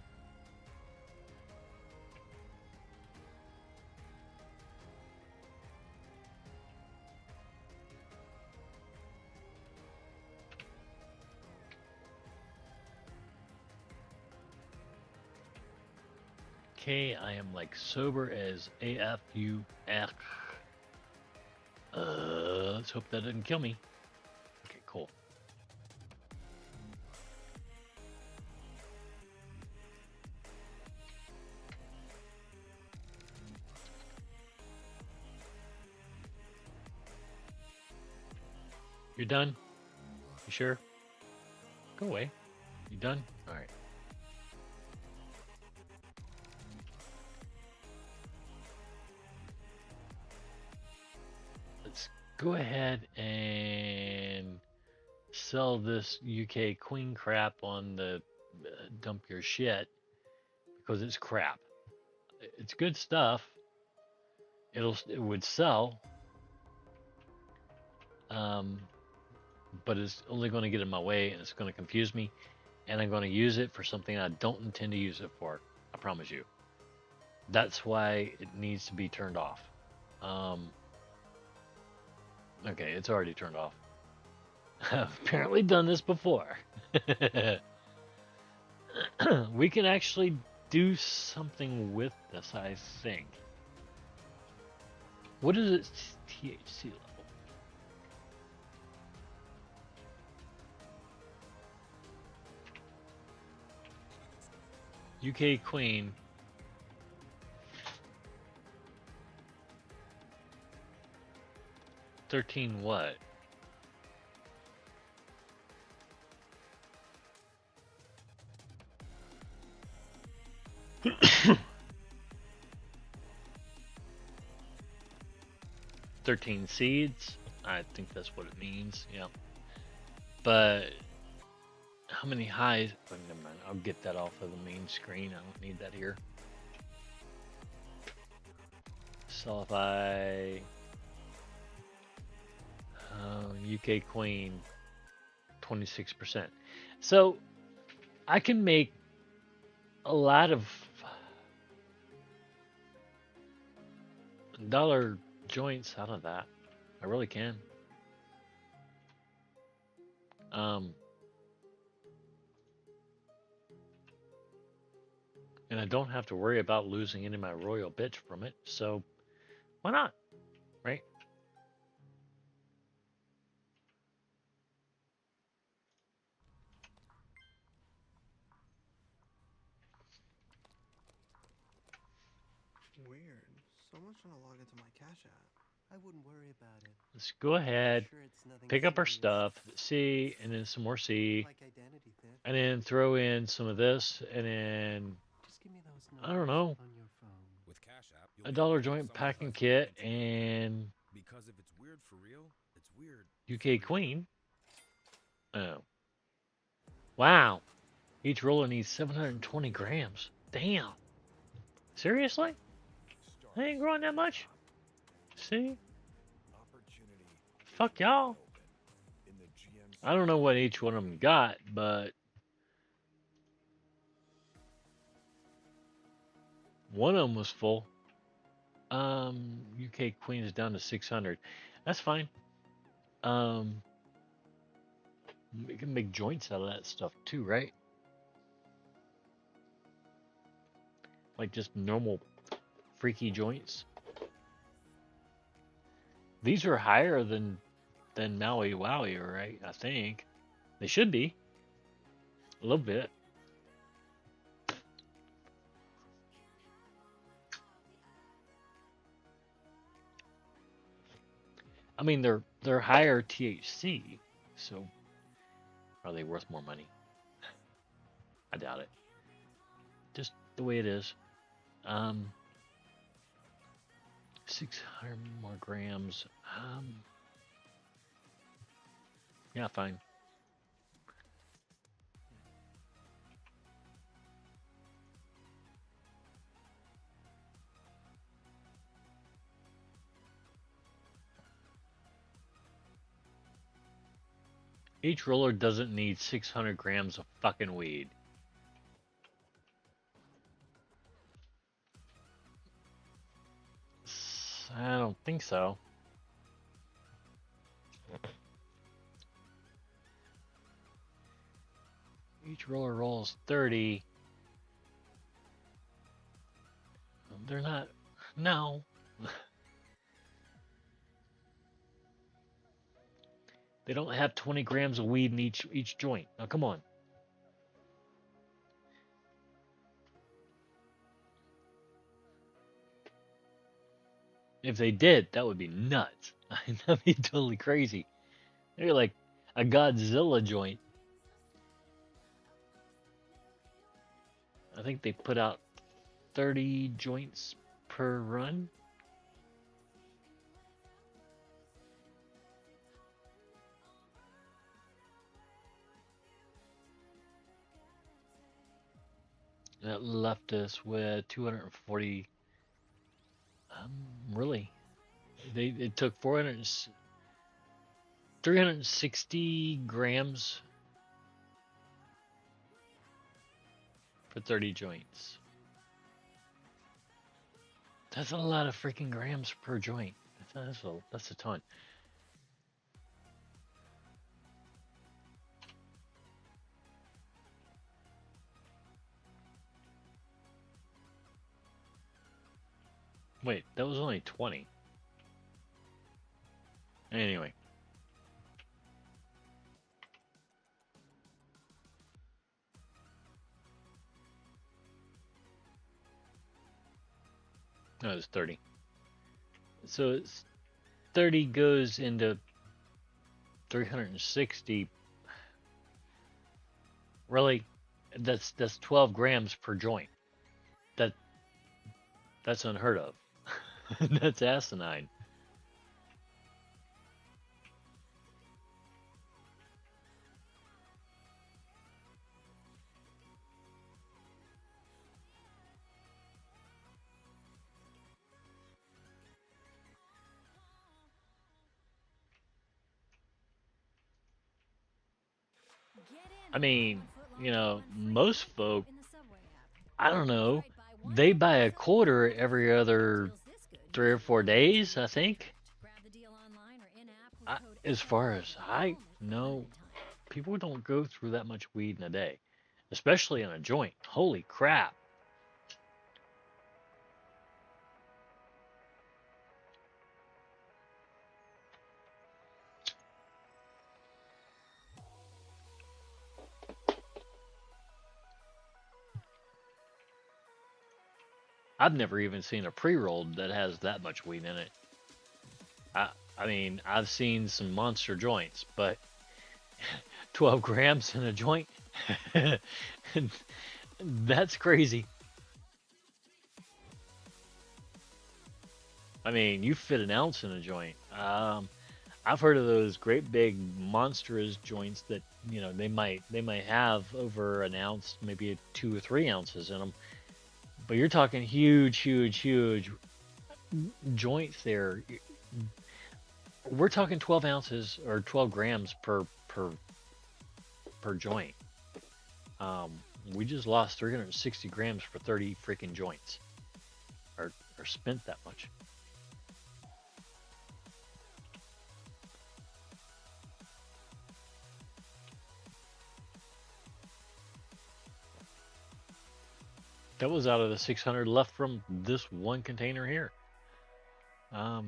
Okay, I am like sober as AFUF. Let's hope that doesn't kill me. Okay, cool. You're done? You sure? Go away. You done? Alright. Let's go ahead and sell this UK Queen crap on the dump your shit because it's crap. It's good stuff. It would sell, um, but it's only going to get in my way and it's going to confuse me, and I'm going to use it for something I don't intend to use it for. I promise you. That's why it needs to be turned off. Okay, it's already turned off. I've apparently done this before. We can actually do something with this, I think. What is its THC level? UK Queen. $13 what? $13 seeds. I think that's what it means. Yeah. But how many highs? Oh, never mind. I'll get that off of the main screen. I don't need that here. Solidify. UK Queen. 26%. So I can make a lot of dollar joints out of that. I really can. And I don't have to worry about losing any of my royal bits from it. So why not? Right? Weird. Someone's trying to log into my Cash App. I wouldn't worry about it. Let's go ahead, Sure, it's nothing pick up our serious. stuff, C, and then some more C, Like identity theft. and then throw in some of this, and then Just give me those I don't numbers know, on your phone. With Cash App, a dollar joint packing kit and Because if it's weird for real, it's weird. UK Queen. Oh, wow! Each roller needs 720 grams. Damn. Seriously? I ain't growing that much. See? Fuck y'all. I don't know what each one of them got, but one of them was full. UK Queen is down to 600. That's fine. We can make joints out of that stuff too, right? Like just normal freaky joints. These are higher than Maui Wowie, right? I think they should be a little bit. I mean, they're higher THC, so are they worth more money? I doubt it. Just the way it is. 600 more grams. Yeah, fine. Each roller doesn't need 600 grams of fucking weed. I don't think so. Each roller rolls 30. They're not. No. They don't have 20 grams of weed in each joint. Now, come on. If they did, that would be nuts. That'd be totally crazy. They're like a Godzilla joint. I think they put out 30 joints per run. That left us with 240. Really, it took 360 grams for 30 joints. That's a lot of freaking grams per joint. That's a ton. Wait, that was only 20. Anyway. No, it's 30. So it's 30 goes into 360. Really, that's 12 grams per joint. That's unheard of. That's asinine. I mean, most folk, I don't know, they buy a quarter every other 3 or 4 days, I think. As far as I know, people don't go through that much weed in a day, especially in a joint. Holy crap. I've never even seen a pre-rolled that has that much weed in it. I mean, I've seen some monster joints, but 12 grams in a joint? That's crazy. I mean, you fit an ounce in a joint. I've heard of those great big monstrous joints that they might have over an ounce, maybe 2 or 3 ounces in them. But you're talking huge, huge, huge joints there. We're talking 12 ounces or 12 grams per joint. We just lost 360 grams for 30 freaking joints, or spent that much. That was out of the 600 left from this one container here. I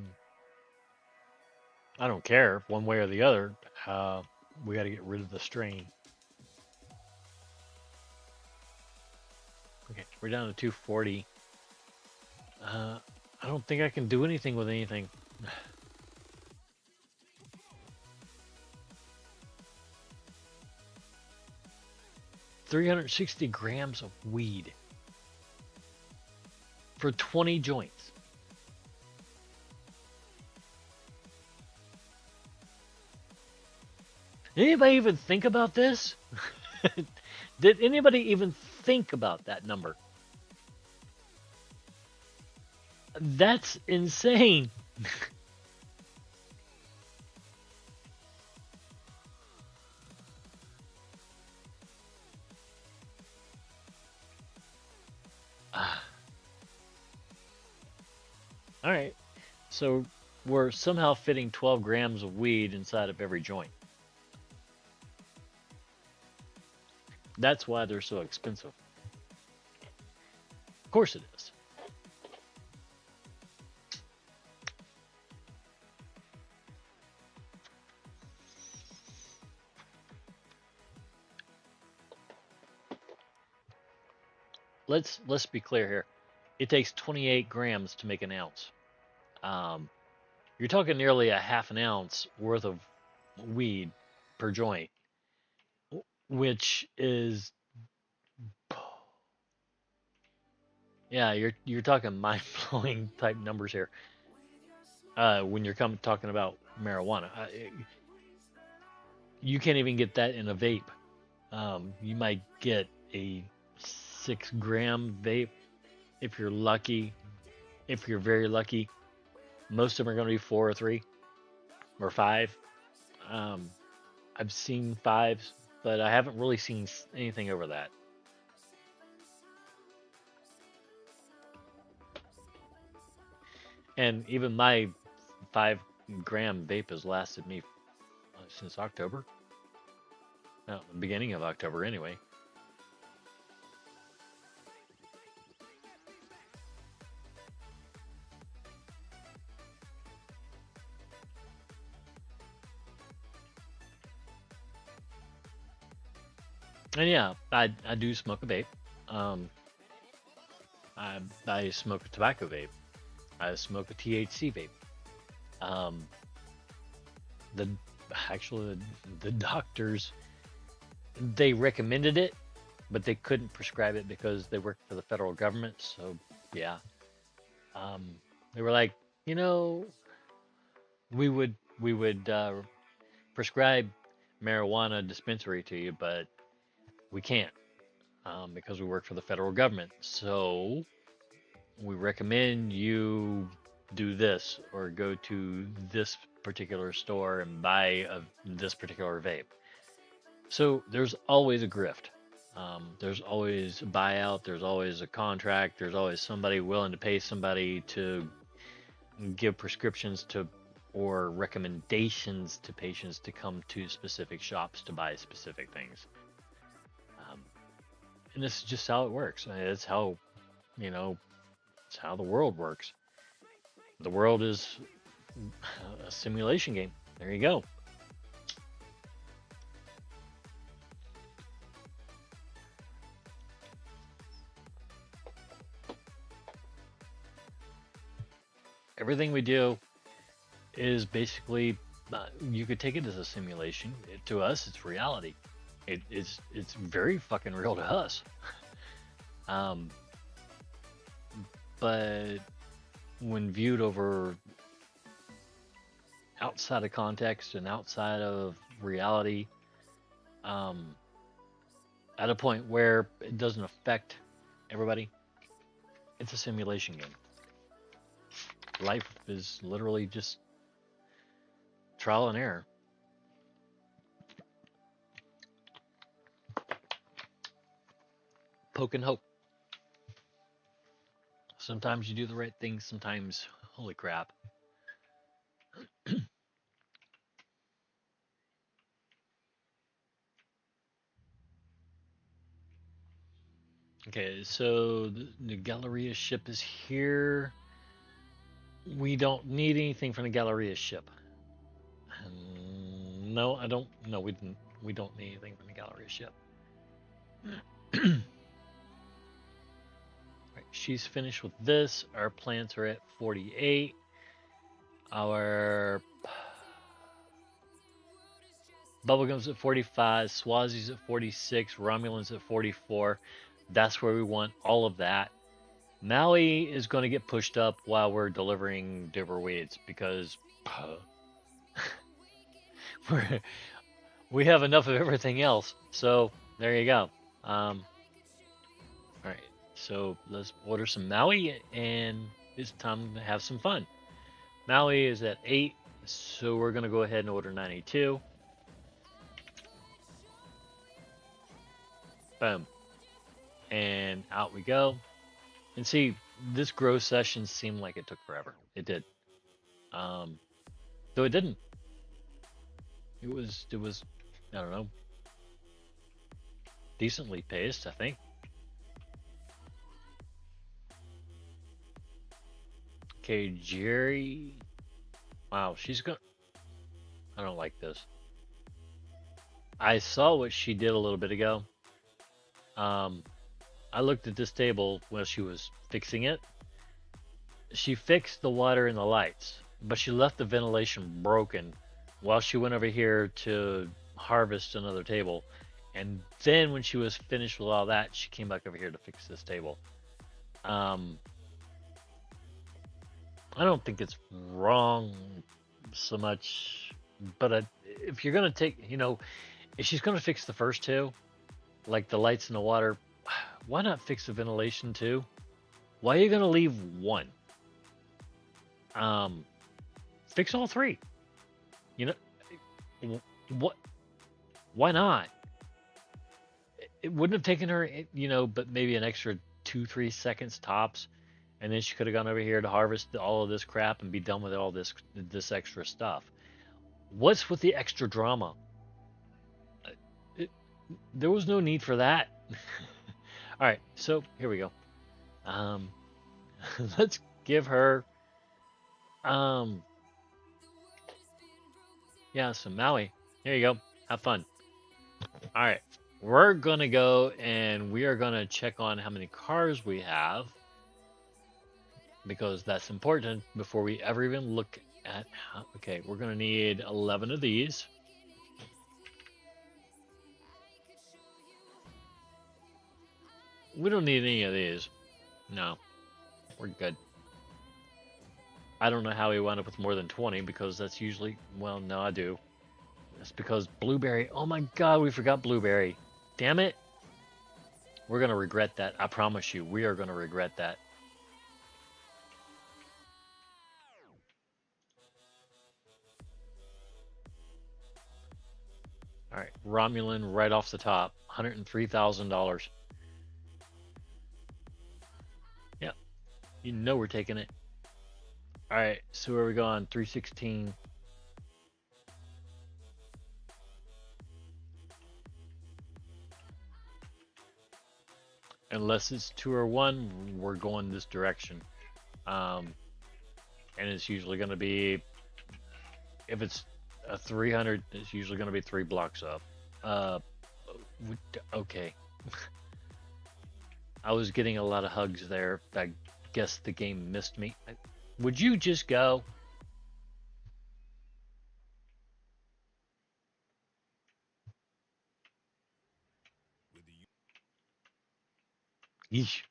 don't care one way or the other. We got to get rid of the strain. Okay, we're down to 240. I don't think I can do anything with anything. 360 grams of weed for 20 joints. Anybody even think about this? Did anybody even think about that number? That's insane. All right. So we're somehow fitting 12 grams of weed inside of every joint. That's why they're so expensive. Of course it is. Let's be clear here. It takes 28 grams to make an ounce. Um, you're talking nearly a half an ounce worth of weed per joint, which is, yeah, you're talking mind blowing type numbers here. When you're talking about marijuana, you can't even get that in a vape. You might get a 6 gram vape if you're lucky. If you're very lucky, most of them are going to be 4 or 3 or 5. Um, I've seen 5s, but I haven't really seen anything over that. And even my 5 gram vape has lasted me since October. No, the beginning of October, anyway. And yeah, I do smoke a vape. Um, I smoke a tobacco vape. I smoke a THC vape. Um, the actually the doctors, they recommended it, but they couldn't prescribe it because they work for the federal government. So yeah, um, they were like, you know, we would prescribe marijuana dispensary to you, but we can't because we work for the federal government. So we recommend you do this or go to this particular store and buy this particular vape. So there's always a grift. There's always a buyout. There's always a contract. There's always somebody willing to pay somebody to give prescriptions to or recommendations to patients to come to specific shops to buy specific things. Um, and this is just how it works. It's how, you know, it's how the world works. The world is a simulation game. There you go. Everything we do is basically, you could take it as a simulation. To us, it's reality. It's very fucking real to us. Um, but when viewed over outside of context and outside of reality, um, at a point where it doesn't affect everybody, it's a simulation game. Life is literally just trial and error. Poke and hope. Sometimes you do the right thing, sometimes, holy crap. Okay, so the Galleria ship is here. We don't need anything from the Galleria ship. No, I don't. No, we didn't. We don't need anything from the Galleria ship. Right, she's finished with this. Our plants are at 48. Our Bubblegum's at 45. Swazi's at 46. Romulan's at 44. That's where we want all of that. Maui is going to get pushed up while we're delivering Weeds because we have enough of everything else. So there you go. All right, so let's order some Maui, and it's time to have some fun. Maui is at 8, so we're going to go ahead and order 92. Boom. And out we go. And see, this grow session seemed like it took forever. It did. Um, though it didn't. It was I don't know, decently paced, I think. Okay, Jerry. Wow, she's gonna. I don't like this. I saw what she did a little bit ago. Um, I looked at this table while she was fixing it. She fixed the water and the lights, but she left the ventilation broken while she went over here to harvest another table. And then when she was finished with all that, she came back over here to fix this table. Um, I don't think it's wrong so much, but if you're gonna take, if she's gonna fix the first two, like the lights and the water, why not fix the ventilation too? Why are you gonna leave one? Um, Fix all three. You know, what? Why not? It wouldn't have taken her, but maybe an extra 2, 3 seconds tops, and then she could have gone over here to harvest all of this crap and be done with all this extra stuff. What's with the extra drama? Uh, It, there was no need for that. All right, so here we go. Um, let's give her, um, yeah, some Maui. Here you go. Have fun. All right, we're gonna go and we are gonna check on how many cars we have because that's important before we ever even look at how. Okay, we're gonna need 11 of these. We don't need any of these. No, we're good. I don't know how we wound up with more than 20 because that's usually, well, no, I do. That's because blueberry. Oh my god, we forgot blueberry. Damn it. We're gonna regret that. I promise you, we are gonna regret that. All right, Romulan right off the top, $103,000. Yep, you know we're taking it. All right, so where are we going? 316. Unless it's 2 or 1, we're going this direction. Um, and it's usually going to be, if it's a 300, it's usually going to be 3 blocks up. Uh, okay. I was getting a lot of hugs there. I guess the game missed me. Would you just go? Yeesh.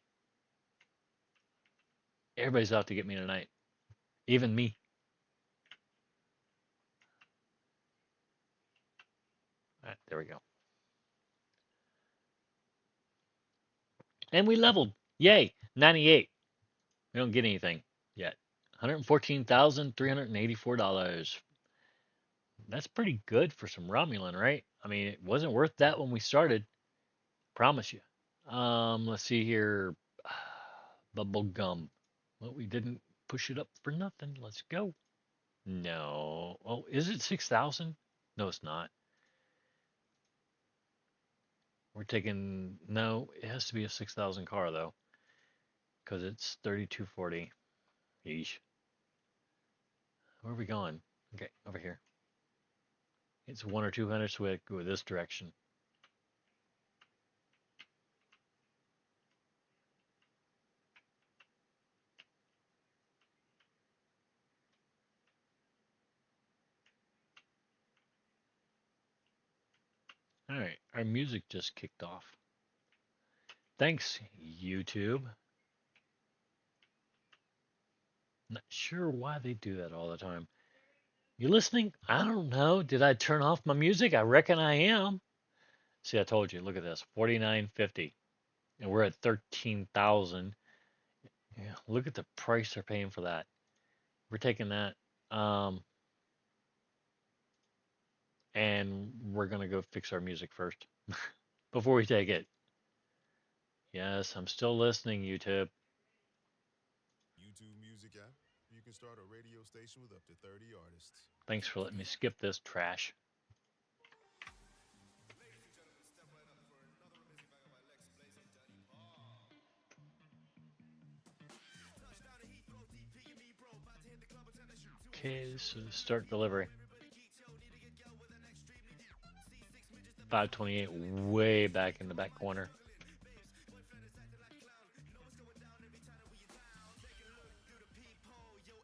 Everybody's out to get me tonight. Even me. All right, there we go. And we leveled. Yay. 98. We don't get anything yet. $114,384. That's pretty good for some Romulan, right? I mean, it wasn't worth that when we started. Promise you. Let's see here. Bubble gum. Well, we didn't push it up for nothing. Let's go. No. Oh, is it 6,000? No, it's not. We're taking. No, it has to be a 6,000 car though, because it's 3240. Yeesh. Where are we going? Okay, over here. It's 1 or 200, so we go this direction. All right, our music just kicked off. Thanks, YouTube. Not sure why they do that all the time. You listening? I don't know. Did I turn off my music? I reckon I am. See, I told you. Look at this, 49.50, and we're at 13,000. Yeah, look at the price they're paying for that. We're taking that, um, and we're gonna go fix our music first before we take it. Yes, I'm still listening, YouTube. You can start a radio station with up to 30 artists. Thanks for letting me skip this trash. Okay, so start delivery. 528, way back in the back corner.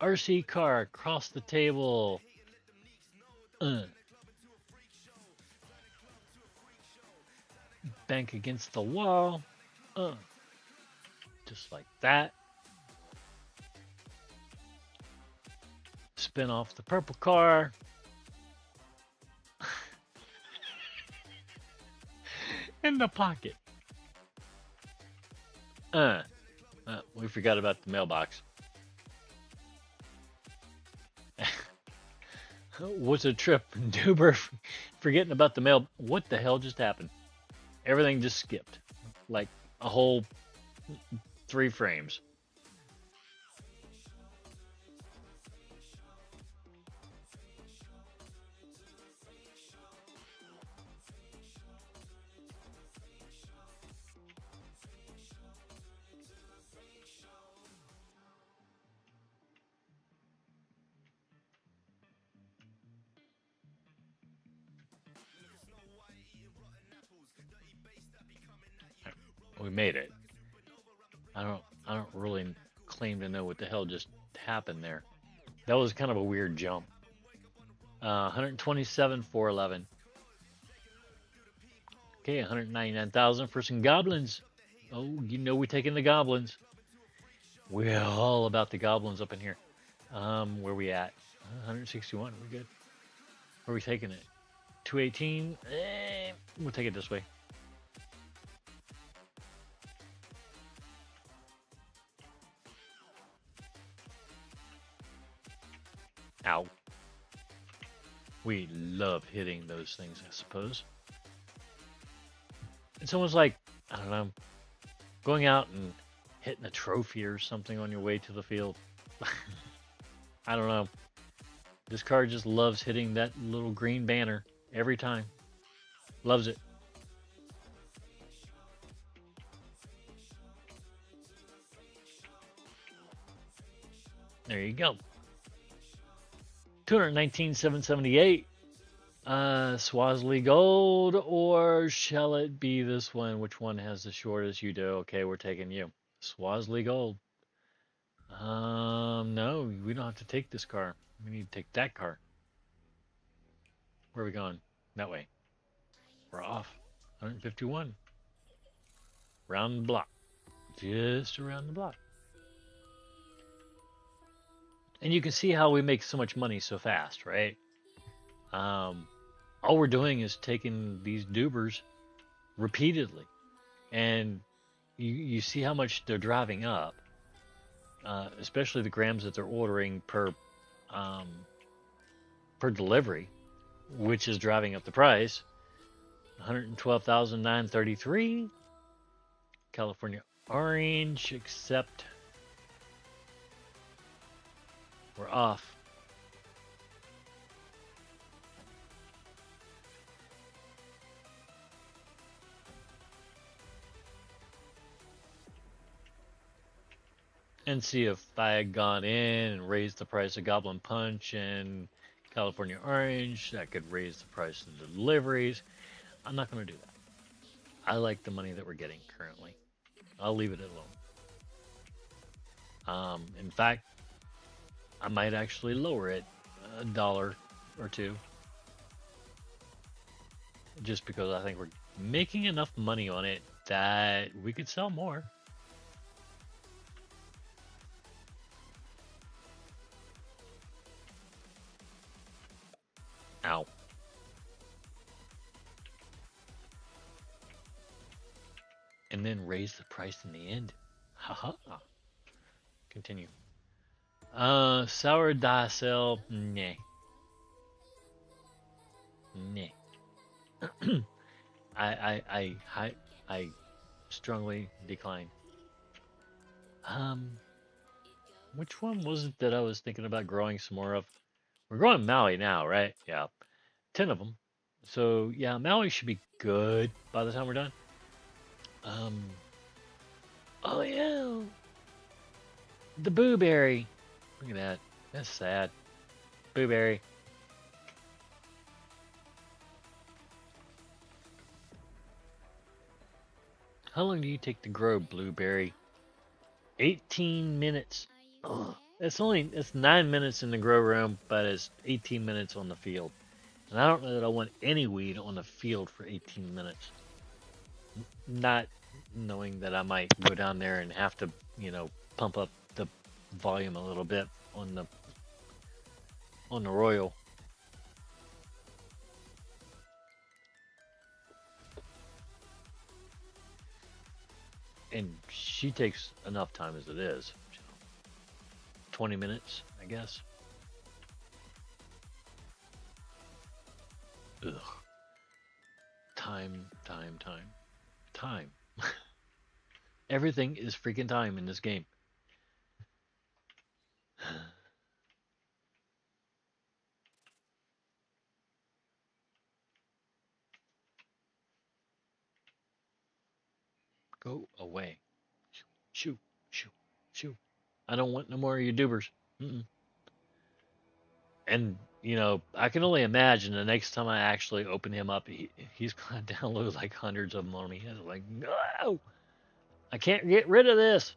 RC car across the table. Bank against the wall. Just like that. Spin off the purple car. In the pocket. We forgot about the mailbox. What's a trip? Duber forgetting about the mail. What the hell just happened? Everything just skipped. Like a whole 3 frames. We made it. I don't really claim to know what the hell just happened there. That was kind of a weird jump. 127 411. Okay, 199,000 for some goblins. Oh, you know we're taking the goblins. We're all about the goblins up in here. Where we at? 161. We're good. Where are we taking it? 218. We'll take it this way. Ow. We love hitting those things, I suppose. It's almost like, I don't know, going out and hitting a trophy or something on your way to the field. I don't know. This car just loves hitting that little green banner every time. Loves it. There you go. 219,778. Swasley Gold, or shall it be this one? Which one has the shortest? You do. Okay, we're taking you. Swasley Gold. No, we don't have to take this car. We need to take that car. Where are we going? That way. We're off. 151. Round the block. Just around the block. And you can see how we make so much money so fast, right? All we're doing is taking these dubers repeatedly. And you see how much they're driving up. Especially the grams that they're ordering per delivery, which is driving up the price. 112,933. California Orange, except we're off. And see if I had gone in and raised the price of Goblin Punch and California Orange, that could raise the price of the deliveries. I'm not going to do that. I like the money that we're getting currently. I'll leave it alone. In fact, I might actually lower it $1 or $2, just because I think we're making enough money on it that we could sell more. Ow. And then raise the price in the end. Haha. Continue. Sour Dicel, nah. Nah. I strongly decline. Which one was it that I was thinking about growing some more of? We're growing Maui now, right? Yeah, 10 of them. So yeah, Maui should be good by the time we're done. Um, oh yeah, the blueberry. Look at that. That's sad. Blueberry. How long do you take to grow blueberry? 18 minutes. Ugh. It's 9 minutes in the grow room, but it's 18 minutes on the field. And I don't know that I want any weed on the field for 18 minutes. Not knowing that I might go down there and have to, pump up the volume a little bit on the Royal. And she takes enough time as it is. 20 minutes, I guess. Ugh. Time, time, time, time. Everything is freaking time in this game. Go away. Shoo, shoo, shoo. I don't want no more of your dubers. Mm-mm. And, I can only imagine the next time I actually open him up, he's going to download like hundreds of them on me. It's like, no, I can't get rid of this.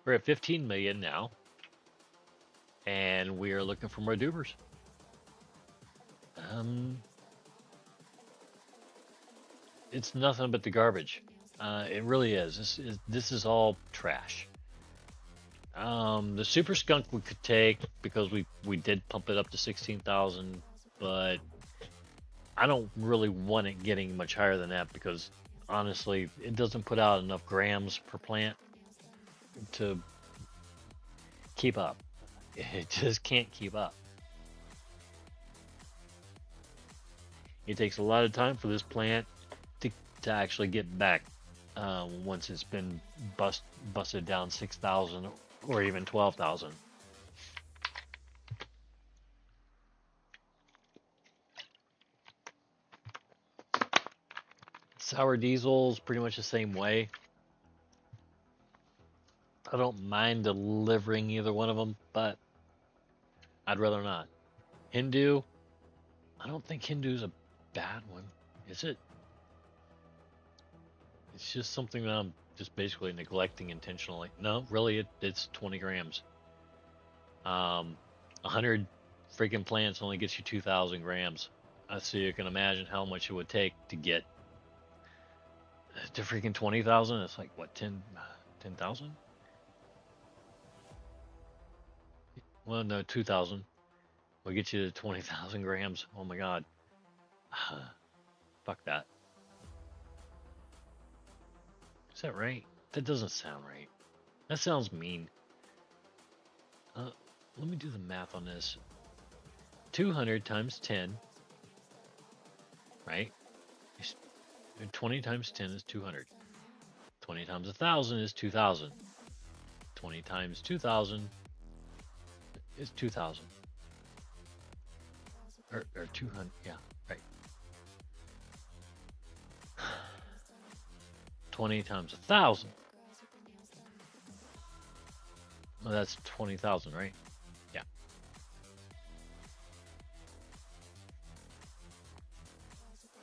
We're at 15 million now, and we are looking for more dubers. Um, it's nothing but the garbage. It really is. This is all trash. The super skunk we could take because we did pump it up to 16,000, but I don't really want it getting much higher than that because honestly, it doesn't put out enough grams per plant to keep up. It just can't keep up. It takes a lot of time for this plant to actually get back once it's been busted down 6,000 or even 12,000. Sour diesel's pretty much the same way. I don't mind delivering either one of them, but I'd rather not. Hindu, I don't think Hindu's a bad one, is it? It's just something that I'm just basically neglecting intentionally. No, really, it's 20 grams. 100 freaking plants only gets you 2,000 grams. So you can imagine how much it would take to get to freaking 20,000. It's like, what, 10,000? Well, no, 2,000. We'll get you to 20,000 grams. Oh my God. Fuck that. Is that right? That doesn't sound right. That sounds mean. Let me do the math on this. 200 times 10, right? 20 times 10 is 200. 20 times 1,000 is 2,000. 20 times 2,000 is 2,000. Or 200, yeah, right. 20 times 1,000. Well, that's 20,000, right? Yeah.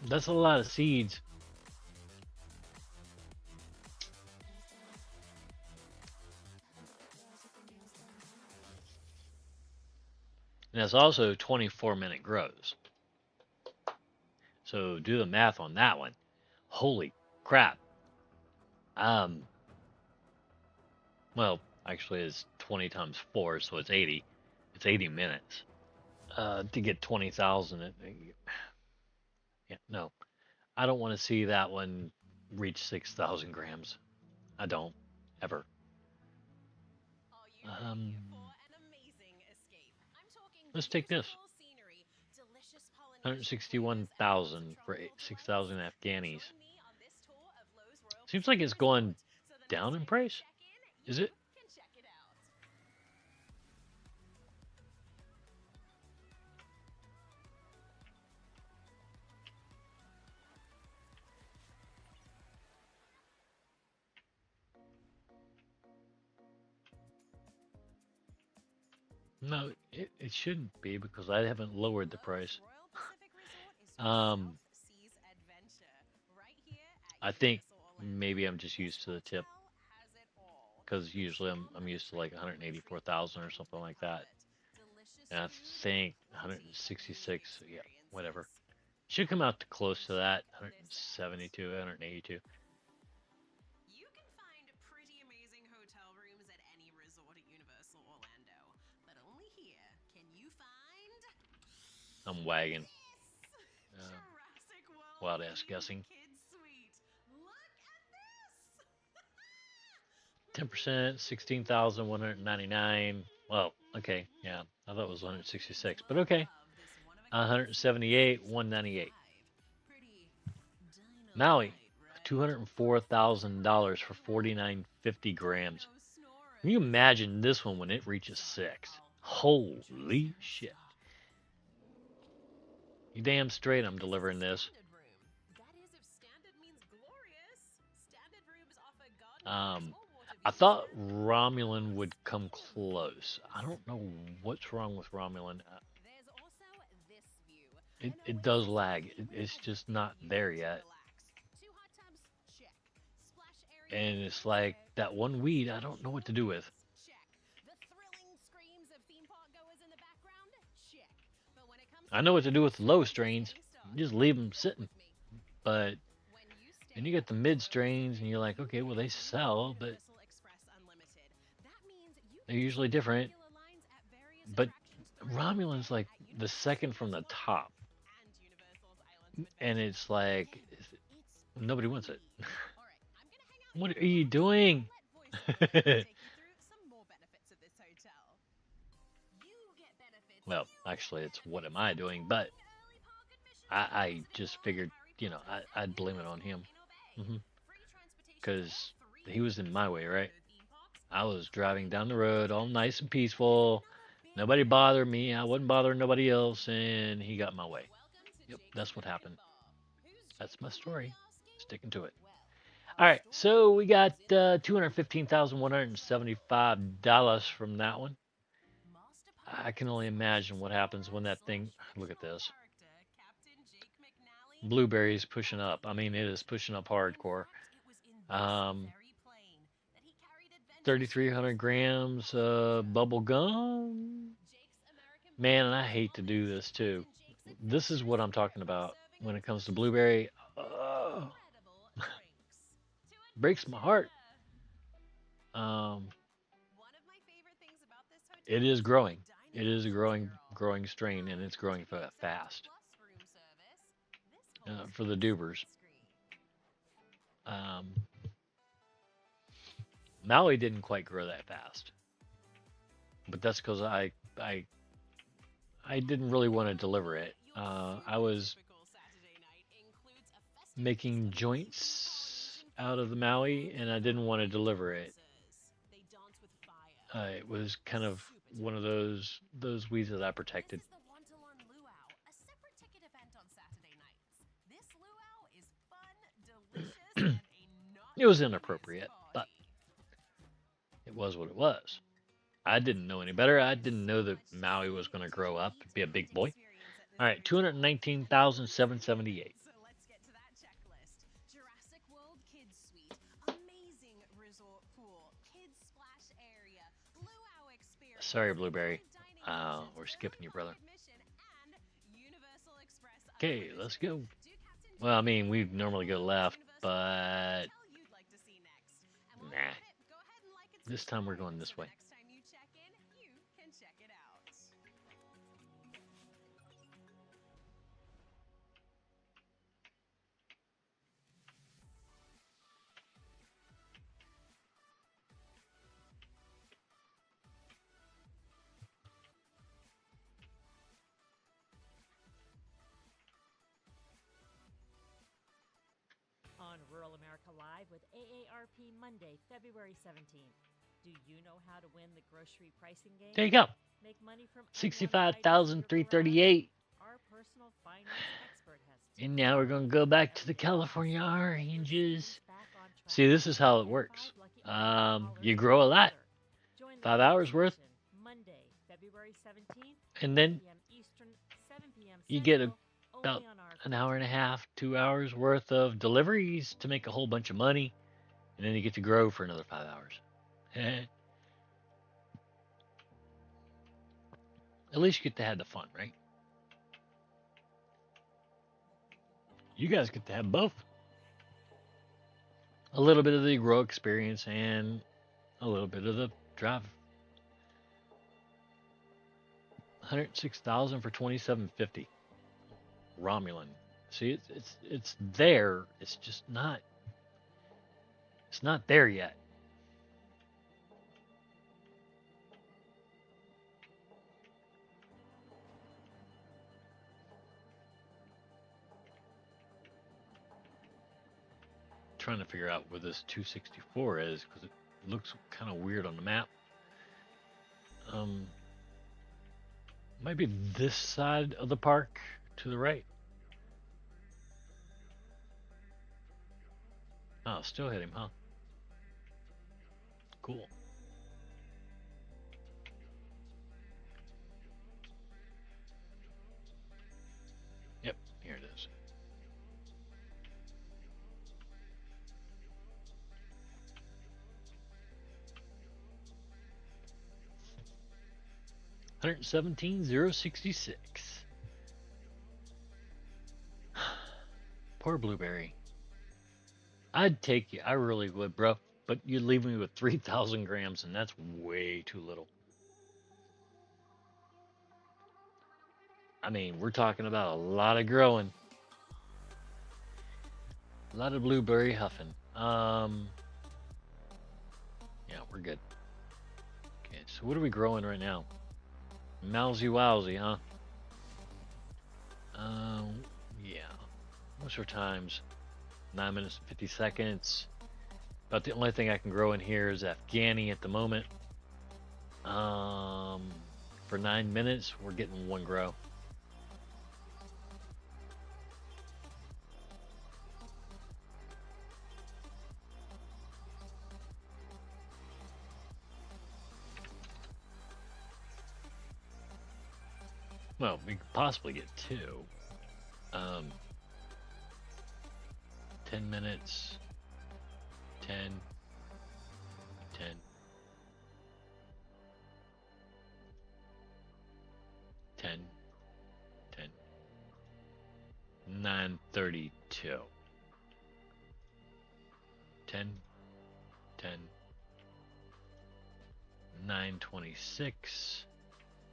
That's a lot of seeds. And that's also 24-minute grows. So do the math on that one. Holy crap. Um, well, actually it's 20 times 4, so it's 80. It's 80 minutes. To get 20,000. Yeah, no. I don't want to see that one reach 6,000 grams. I don't ever. Are you ready Um, for an amazing escape? I'm talking let's take this. beautiful scenery, delicious Polynesian flavors, and lots of 161,000 for tropical 6,000 delights. Afghanis. Join me on this tour of Lowe's Royal Seems like Pacific it's going Resort, so the down next in time you price. check in, Is you it? can check it out. No, it shouldn't be because I haven't lowered the price. Lowe's Royal Pacific Resort is your Um, South Seas adventure right here at I think Universal Orlando. maybe I'm just This used to the tip hotel has it all. because usually Sit I'm on the used to like Mediterranean retreat 184,000 or beneath something the like that. comfort. Delicious And I food think and plenty of unique 166, yeah, whatever. experiences. Should come out to close to that, Check this out. 172, 182. You can find pretty amazing hotel rooms at any resort at Universal Orlando, but only here can you find I'm wagging. this Jurassic World Wild ass themed guessing. kids suite. Look at this! 10%, 16,199. Well, okay, yeah. I thought it was 166, but okay. Love this one-of-a-kind 178, 198. Pretty Maui, dynamite, right? $204,000 for 4950 grams. Can you imagine this one when it reaches 6? Holy shit. You damn straight I'm delivering this. That is if standard means glorious. Standard rooms offer garden views or water I views. thought Romulan would come close. I don't know what's wrong with Romulan. There's also this view. It does lag. It's just not there yet. Two hot tubs, check. Splash area, And it's like that one weed I don't know what to do with. check. The thrilling screams of theme park goers in the background, check. But when it comes I know what to do with low to strains. getting started, Just leave them walk sitting. with me. But When you stay then you get the at mid Royal strains and Pacific, you're like, okay, well they sell, but Universal Express Unlimited. That means you they're can usually take different. regular lines at various But attractions throughout the Romulan's day like at the second from the top. and Universal's Islands of And Adventure. it's like It's nobody wants it. free. All right, I'm gonna hang out What here are you for doing? Let voiceover take you through some more benefits of this hotel. You get benefits. Well, actually, it's what am I doing? But Early park admission I tours just in figured, Harry Potter I'd and blame it on Disney him. in Bay. Hmm. Free transportation Because to all he was in my way, right? theme parks. I was driving down the road all nice and peaceful. Another big Nobody bothered me. I wasn't bothering nobody else. And he got in my way. Welcome to Yep, Jake's that's what American happened. Bar. Who's That's Jake, my you might be story. asking? Sticking to it. Well, All our right, story so we got is in $215,175 from that one. Master I can only imagine what happens when that thing. Look at this. character, Captain Jake McNally. Blueberry's pushing up. I mean, it is pushing up hardcore. In fact, it was in this Um, very plane that he carried adventures 3,300 grams bubble gum. Jake's American Man, and I hate to do this too. This is what I'm talking about when it comes to blueberry. Breaks my heart. One of my favorite things about this hotel It is growing. dining It is a options, growing girl. strain, and it's growing fast. Plus room service. This holds For the dubers. screen. Maui didn't quite grow that fast, but that's because I didn't really want to deliver it. I was Typical Saturday night includes a festive making feast of joints out of the Maui, and I didn't want to deliver it. They dance with fire. It was kind of one of those weeds that I protected. This is the one-to-one luau, a separate ticket event on Saturday nights. This luau is fun, delicious, and a not It was too inappropriate, nice but party. it was what it was. I didn't know any better. I didn't know that Maui was going to grow up and be a big boy. All right, 219,778. So let's get to that checklist. Jurassic World Kids Suite, amazing resort pool, kids splash area, luau experience. Sorry, Blueberry. live dining options, We're skipping you, brother. early admission, and Universal Express Okay, Unlimited. let's go. Do Captain Well, I Jack mean, we Sparrow normally go left, Universal but hotel you'd like to see next. And while nah. you're at it, go ahead and like and This time we're subscribe going this so the way. next time you check in, you can check it out. on Rural America Live with AARP Monday, February 17th. Do you know how to win the grocery pricing game? There you go. Make money from 65,338. Our personal finance expert has And now we're going to go back to the California oranges. See, this is how it works. You grow a lot. 5 hours worth. Monday, February 17th, And then Eastern, 7 p.m. you get Central, about only on our an hour and a half, 2 hours worth of deliveries to make a whole bunch of money. And then you get to grow for another 5 hours. At least you get to have the fun, right? You guys get to have both. A little bit of the grow experience and a little bit of the drive. 106,000 for 2750. Romulan. See, it's there. It's just not. It's not there yet. Trying to figure out where this 264 is because it looks kind of weird on the map. Might be this side of the park to the right. Oh, still hit him, huh? Cool. Yep, here it is. $117,066. Poor Blueberry. I'd take you. I really would, bro. But you'd leave me with 3,000 grams, and that's way too little. I mean, we're talking about a lot of growing. A lot of blueberry huffing. Yeah, we're good. Okay, so what are we growing right now? Mousy wowsy, huh? Yeah. What's our times? 9 minutes and 50 seconds. About the only thing I can grow in here is Afghani at the moment. For 9 minutes, we're getting one grow. Well, we could possibly get two. 10 minutes. 10. 10. 10. 10. 932. 10. 10. 926.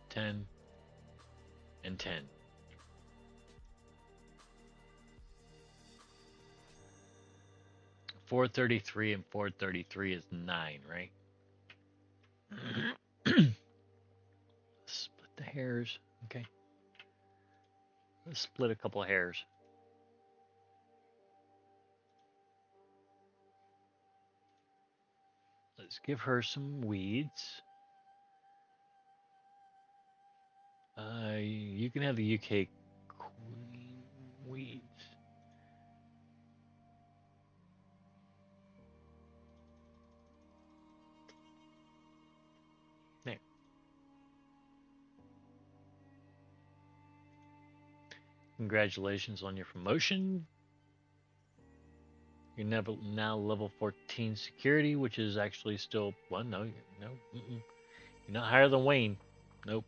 10. And 10. $433 and $433 is 9, right? Split the hairs. Okay. Let's split a couple of hairs. Let's give her some weeds. You can have the UK Queen weeds. There. Congratulations on your promotion. You're now level 14 security, which is actually still one. No, you're not higher than Wayne. Nope.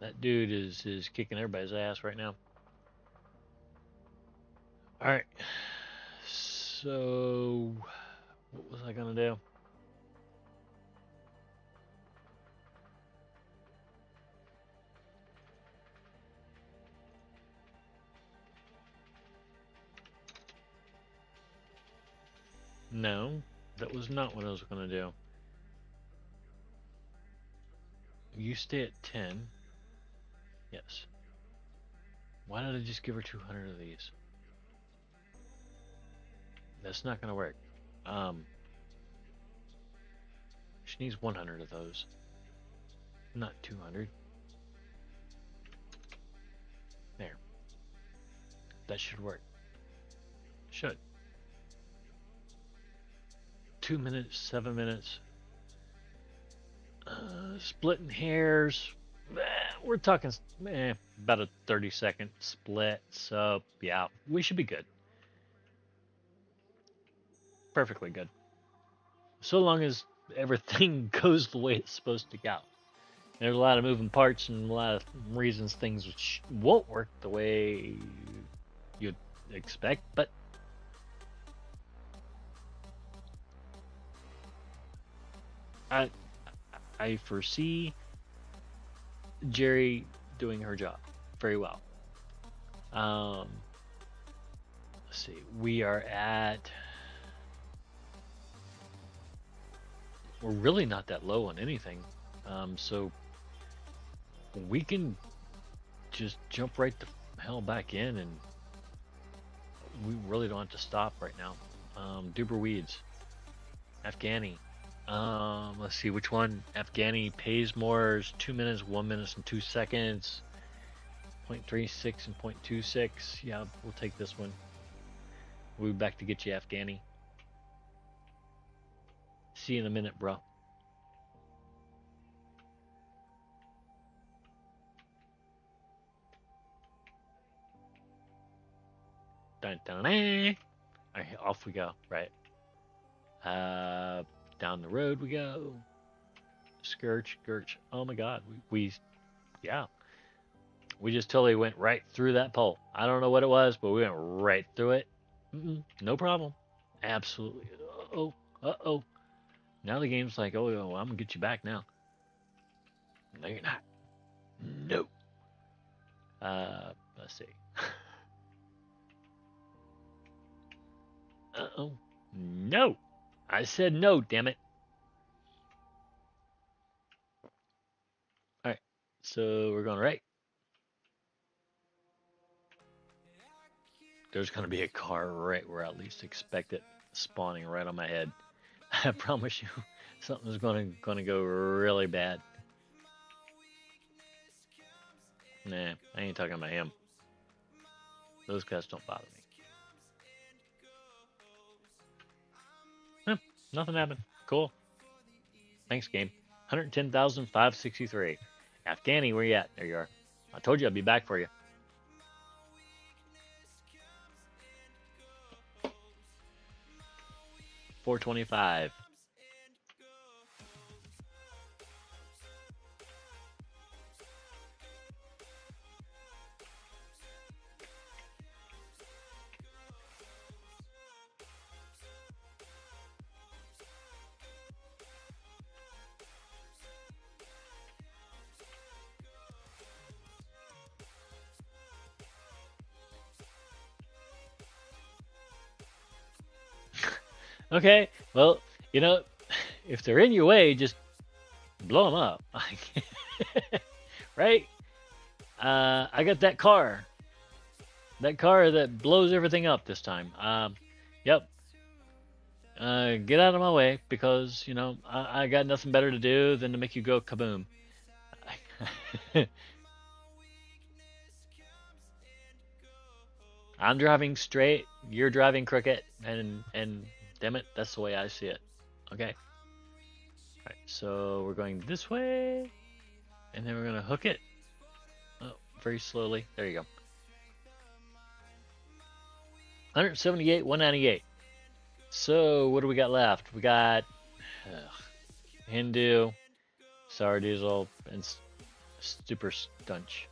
That dude is kicking everybody's ass right now. All right. So, what was I gonna do? No, that was not what I was gonna do. You stay at 10. Yes. Why did I just give her 200 of these? That's not gonna work. She needs 100 of those, not 200. There. That should work. Should. 2 minutes, 7 minutes. Splitting hairs. We're talking about a 30-second split. So, yeah, we should be good. Perfectly good. So long as everything goes the way it's supposed to go. There's a lot of moving parts and a lot of reasons things won't work the way you'd expect, but I foresee Jerry doing her job very well. Let's see. We're really not that low on anything. So we can just jump right the hell back in, and we really don't have to stop right now. Duber Weeds. Afghani. Let's see which one. Afghani pays more. Is 2 minutes, 1 minute, and 2 seconds. 0.36 and 0.26. Yeah, we'll take this one. We'll be back to get you, Afghani. See you in a minute, bro. Dun, dun, dun. All right, off we go. Right. Down the road we go. Skirch. Oh my God. Yeah. We just totally went right through that pole. I don't know what it was, but we went right through it. No problem. Absolutely. Uh-oh. Now the game's like, oh, I'm going to get you back now. No, you're not. No. Let's see. Uh-oh. No. I said no, damn it. All right. So we're going right. There's going to be a car right where I at least expect it, spawning right on my head. I promise you, something's going to go really bad. Nah, I ain't talking about him. Those guys don't bother me. Nothing happened. Cool. Thanks, game. 110,563. Afghani, where you at? There you are. I told you I'd be back for you. $425. Okay, well, if they're in your way, just blow them up. Right? I got that car. That car that blows everything up this time. Yep. Get out of my way because, I got nothing better to do than to make you go kaboom. I'm driving straight, you're driving crooked, and damn it, that's the way I see it. Okay. Alright, so we're going this way, and then we're going to hook it. Oh, very slowly. There you go. 178, 198. So, what do we got left? We got Hindu, Sour Diesel, and Super Stunch.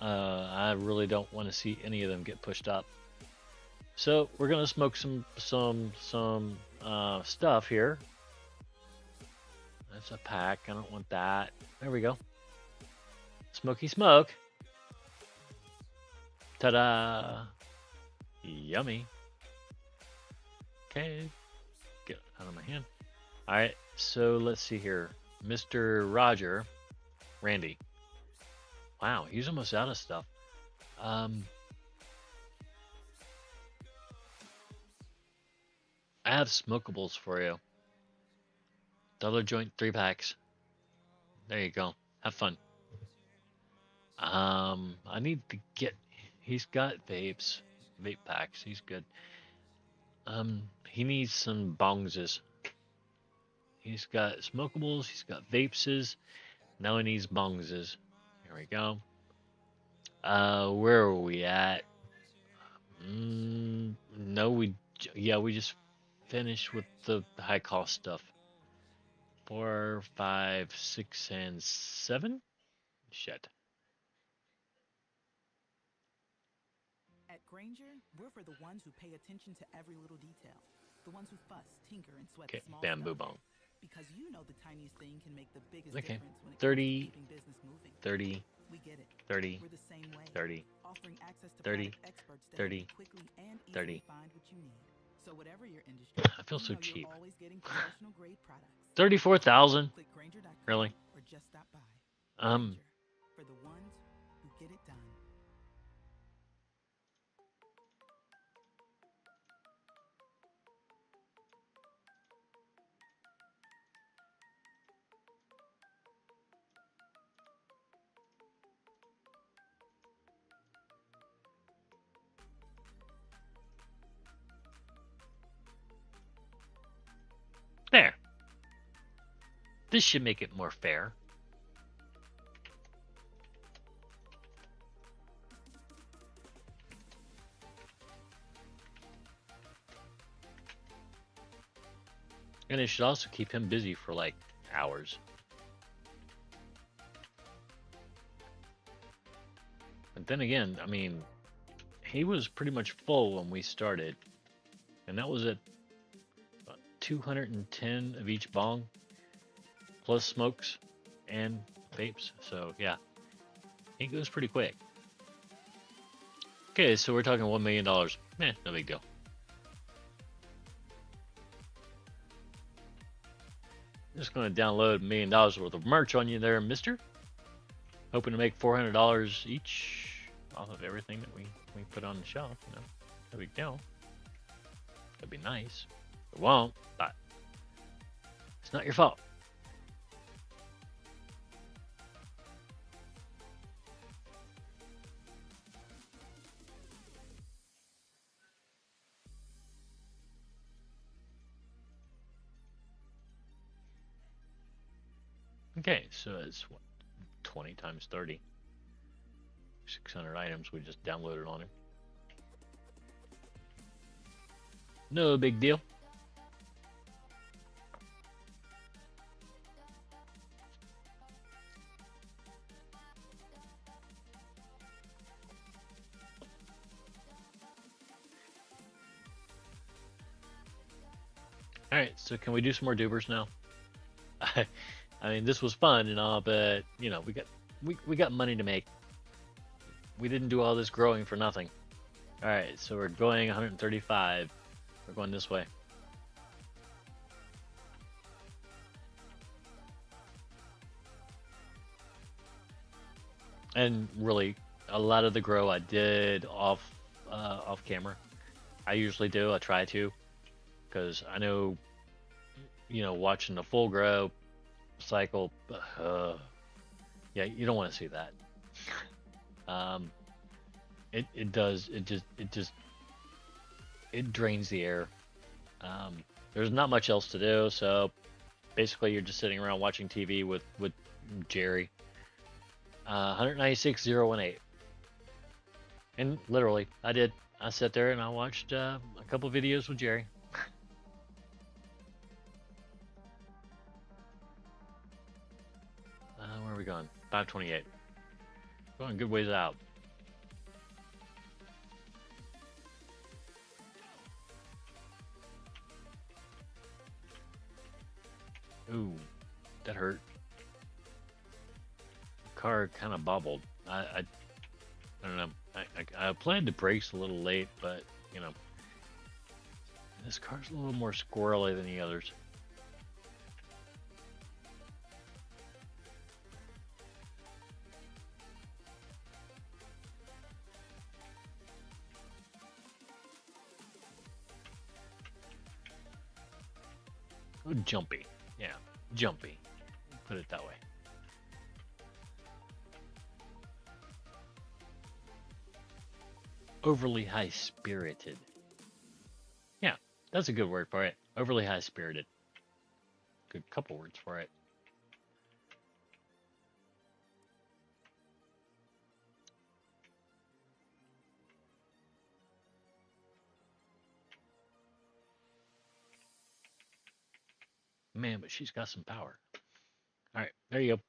I really don't want to see any of them get pushed up. So we're gonna smoke some stuff here. That's a pack. I don't want that. There we go. Smoky smoke. Ta-da! Yummy. Okay. Get out of my hand. All right. So let's see here. Mr. Roger, Randy. Wow, he's almost out of stuff. I have smokables for you. Dollar joint 3 packs. There you go. Have fun. I need to get. He's got vapes, vape packs. He's good. He needs some bongses. He's got smokables. He's got vapeses. Now he needs bongses. Here we go. Where are we at? No, we just finished with the high cost stuff. 4, 5, 6, and 7. Shit. At Granger, we're for the ones who pay attention to every little detail. The ones who fuss, tinker, and sweat Okay, the small bamboo stuff. bong. Because you know the tiniest thing can make the biggest Okay, difference when it 30, comes to keeping business moving. 30, We get it. 30, We're the same way. 30, offering access to 30, product experts to 30, help you quickly and easily 30. find what you need. So whatever your industry, I feel so you know cheap. you're always getting professional grade products. 34,000. Click Granger.com Really? or just stop by. Um, Granger, for the ones who get it done. there. This should make it more fair. And it should also keep him busy for like hours. But then again, I mean, he was pretty much full when we started. And that was at 210 of each bong, plus smokes and vapes. So yeah, it goes pretty quick. Okay, so we're talking $1 million. No big deal. Just going to download $1 million worth of merch on you there, mister. Hoping to make $400 each off of everything that we put on the shelf. You know, no big deal. That'd be nice. It won't, but it's not your fault. Okay, so it's what, 20 times 30. 600 items we just downloaded on him. No big deal. Alright, so can we do some more dubers now? I mean, this was fun and all, but you know, we got money to make. We didn't do all this growing for nothing. All right, so we're going 135. We're going this way. And really, a lot of the grow I did off camera. I usually do. I try to, because I know, you know, watching the full grow cycle. Yeah, you don't want to see that. It does. It drains the air. There's not much else to do, so basically you're just sitting around watching TV with Jerry. 196,018. And literally, I sat there and I watched a couple videos with Jerry. Where are we going? 528. Going a good ways out. Ooh, that hurt. The car kind of bobbled. I don't know. I applied the brakes a little late, but you know, this car's a little more squirrely than the others. Jumpy. Yeah, jumpy. Put it that way. Overly high spirited. Yeah, that's a good word for it. Overly high spirited. Good couple words for it. Man, but she's got some power. All right, there you go.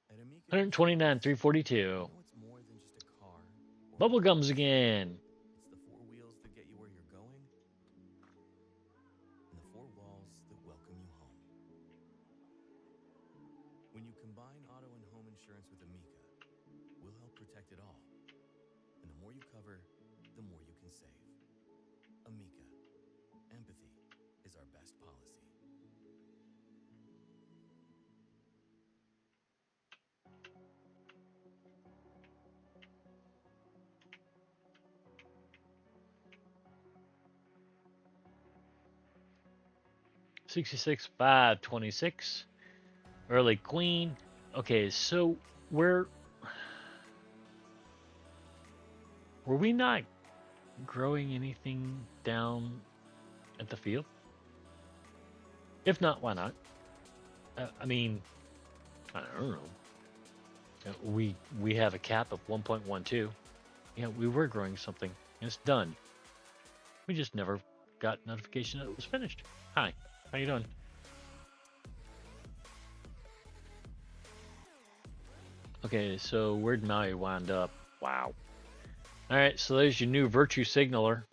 At Amica 129, Insurance, 342. you know it's more than just a car or a Bubblegums house. again. It's the four wheels that get you where you're going, and the four walls that welcome you home. When you combine auto and home insurance with Amica, we'll help protect it all. And the more you cover, the more you can save. Amica, empathy is our best policy. $66, 526. Early Queen. Okay, so were we not growing anything down at the field? If not, why not? I mean, I don't know. We have a cap of 1.12. Yeah, we were growing something, and it's done. We just never got notification that it was finished. Hi, how you doing? Okay, so where'd Maui wind up? Wow. All right, so there's your new virtue signaler.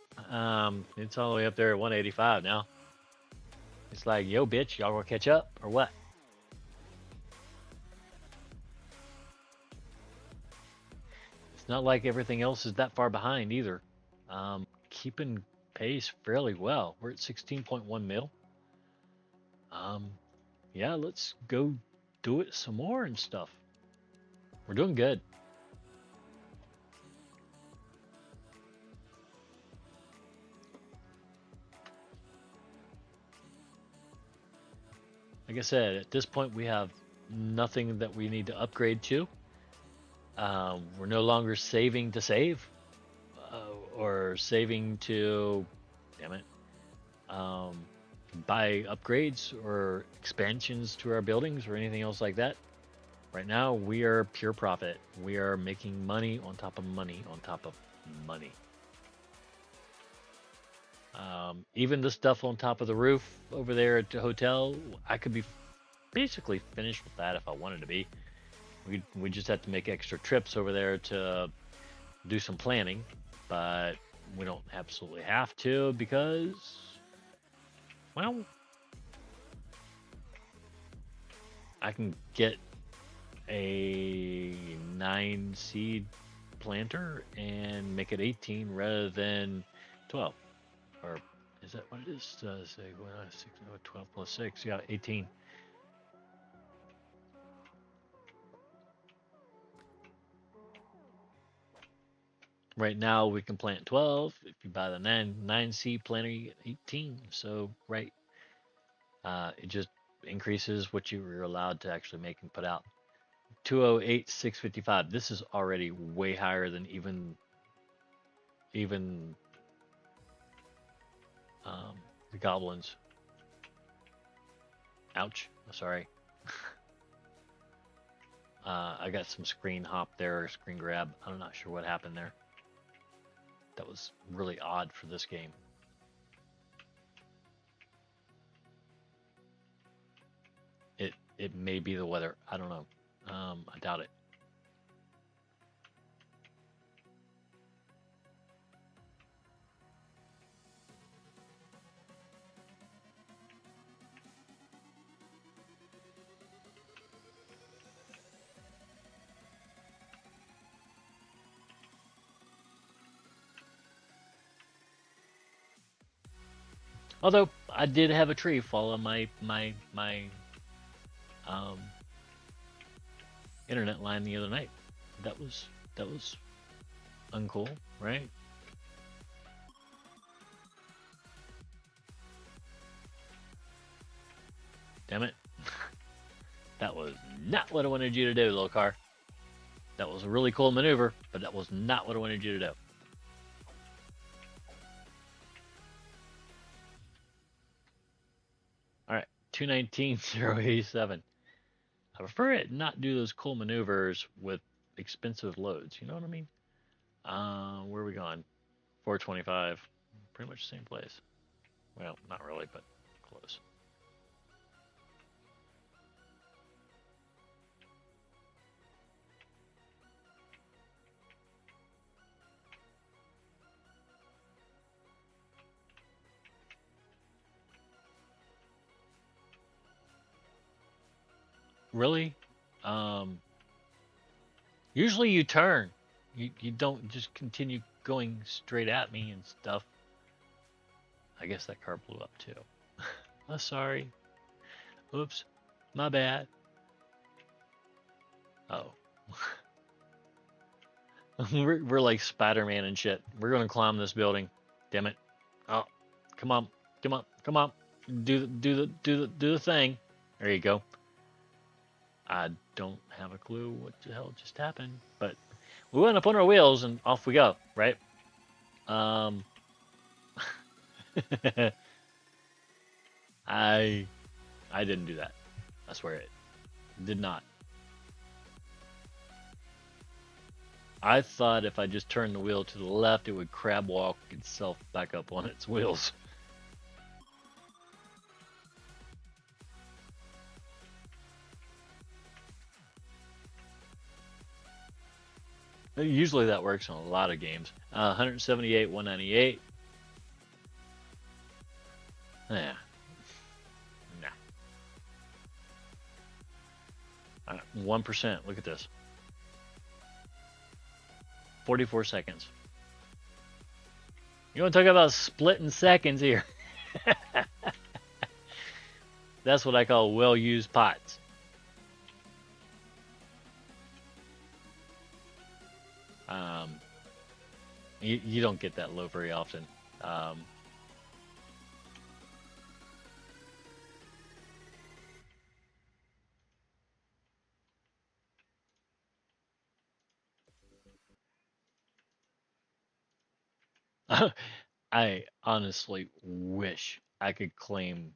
It's all the way up there at 185 now. It's like, yo, bitch, y'all gonna catch up or what? It's not like everything else is that far behind either. Keeping pace fairly well. We're at 16.1 mil. Yeah, let's go do it some more and stuff. We're doing good. Like I said, at this point we have nothing that we need to upgrade to. We're no longer saving to save or saving to, damn it, buy upgrades or expansions to our buildings or anything else like that. Right now, we are pure profit. We are making money on top of money on top of money. Even the stuff on top of the roof over there at the hotel, I could be basically finished with that if I wanted to be. We just have to make extra trips over there to do some planning, but we don't absolutely have to because, well, I can get a 9 seed planter and make it 18 rather than 12. Or is that what it is? Say 12 plus 6. Yeah, 18. Right now we can plant 12. If you buy the 9 seed planter, you get 18. So right, it just increases what you were allowed to actually make and put out. 208 655. This is already way higher than even the goblins. Ouch. Sorry. I got some screen hop there, screen grab. I'm not sure what happened there. That was really odd for this game. It may be the weather. I don't know. I doubt it. Although I did have a tree fall on my internet line the other night. That was uncool, right? Damn it. That was not what I wanted you to do, little car. That was a really cool maneuver, but that was not what I wanted you to do. Alright, 219,087. I prefer it not do those cool maneuvers with expensive loads. You know what I mean? Where are we going? 425. Pretty much the same place. Well, not really, but close. Really? Um, Usually you turn. You don't just continue going straight at me and stuff. I guess that car blew up too. Oh, sorry. Oops. My bad. Oh. we're like Spider-Man and shit. We're gonna climb this building. Damn it. Oh, come on. Come on. Come on. Do the thing. There you go. I don't have a clue what the hell just happened, but we went up on our wheels and off we go, right? Um, I didn't do that. I swear it did not. I thought if I just turned the wheel to the left, it would crab walk itself back up on its wheels. Usually that works on a lot of games. 178, 198. Yeah. Nah. 1%. Look at this. 44 seconds. You want to talk about splitting seconds here? That's what I call well-used pots. You don't get that low very often. I honestly wish I could claim.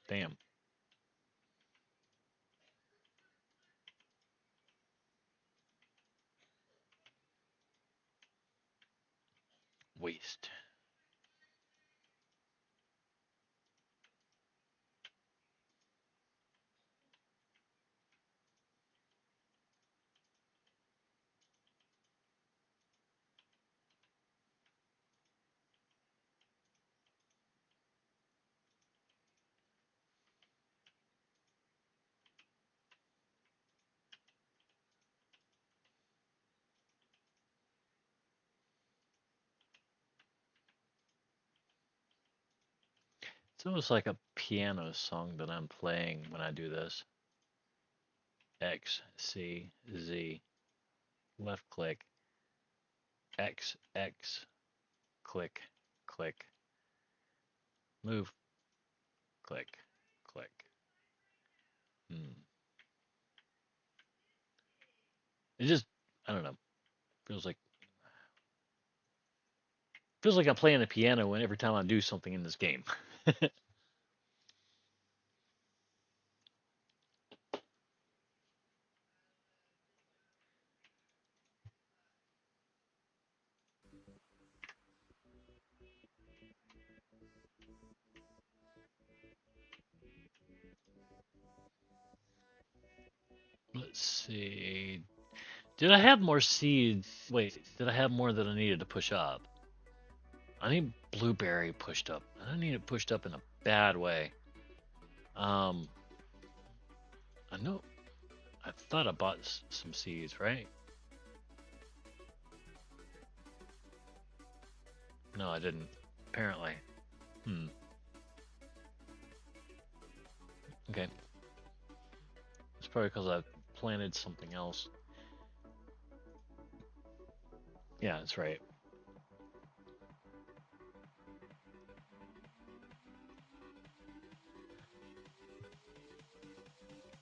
Damn. Waste. It's almost like a piano song that I'm playing when I do this. X, C, Z, left click, X, X, click, click, move, click, click. It just, I don't know, feels like I'm playing the piano and every time I do something in this game. Let's see. Did I have more seeds? Wait, did I have more that I needed to push up? I need blueberry pushed up. I need it pushed up in a bad way. I know. I thought I bought some seeds, right? No, I didn't. Apparently. Okay. It's probably because I planted something else. Yeah, that's right.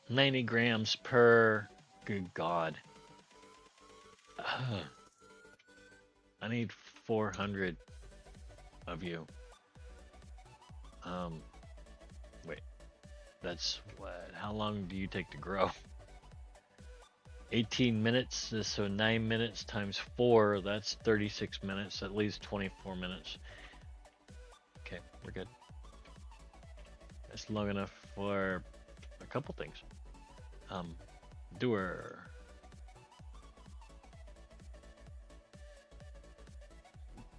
90 grams per. Good God. I need 400 of you. Um, wait. That's what? How long do you take to grow? 18 minutes, so 9 minutes times 4, that's 36 minutes, at least 24 minutes. Okay, we're good. That's long enough for a couple things. Doer.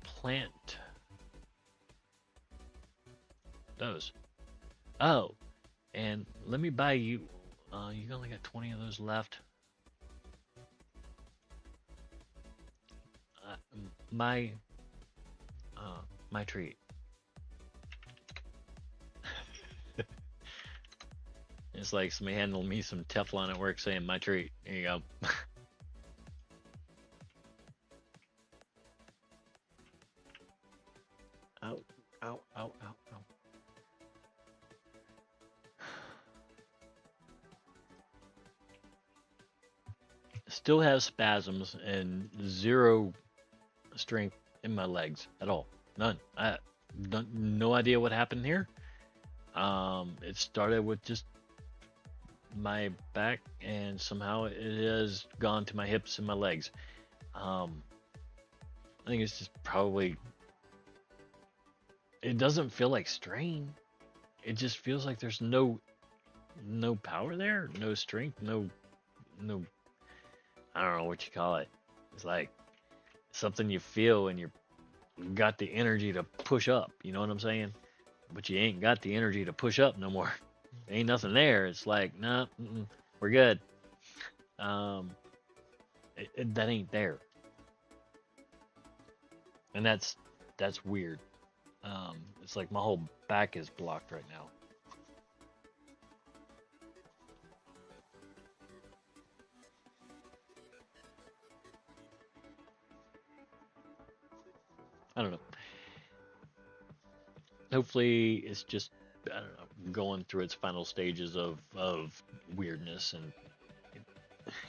Plant. Those. Oh, and let me buy you. You only got 20 of those left. Uh, my, my treat. It's like somebody handing me some Teflon at work saying my treat. There you go. Ow, ow, ow, ow, ow. Still have spasms and zero strength in my legs at all. None. I no idea what happened here. It started with just my back, and somehow it has gone to my hips and my legs. I think it's just probably. It doesn't feel like strain. It just feels like there's no power there, no strength, no. I don't know what you call it. It's like something you feel and you got the energy to push up. You know what I'm saying? But you ain't got the energy to push up no more. Ain't nothing there. It's like, nah, we're good. That ain't there, and that's weird. It's like my whole back is blocked right now. I don't know. Hopefully, it's just I don't know going through its final stages of weirdness, and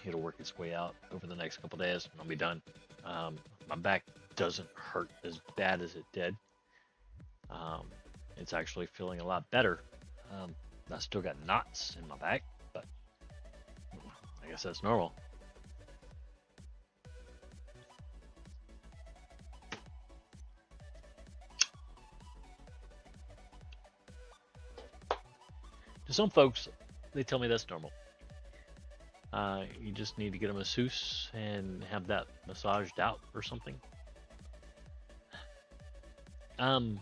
it'll work its way out over the next couple days, and I'll be done. My back doesn't hurt as bad as it did. Um, it's actually feeling a lot better. I still got knots in my back, but I guess that's normal. To some folks, they tell me that's normal. You just need to get a masseuse and have that massaged out or something. Um,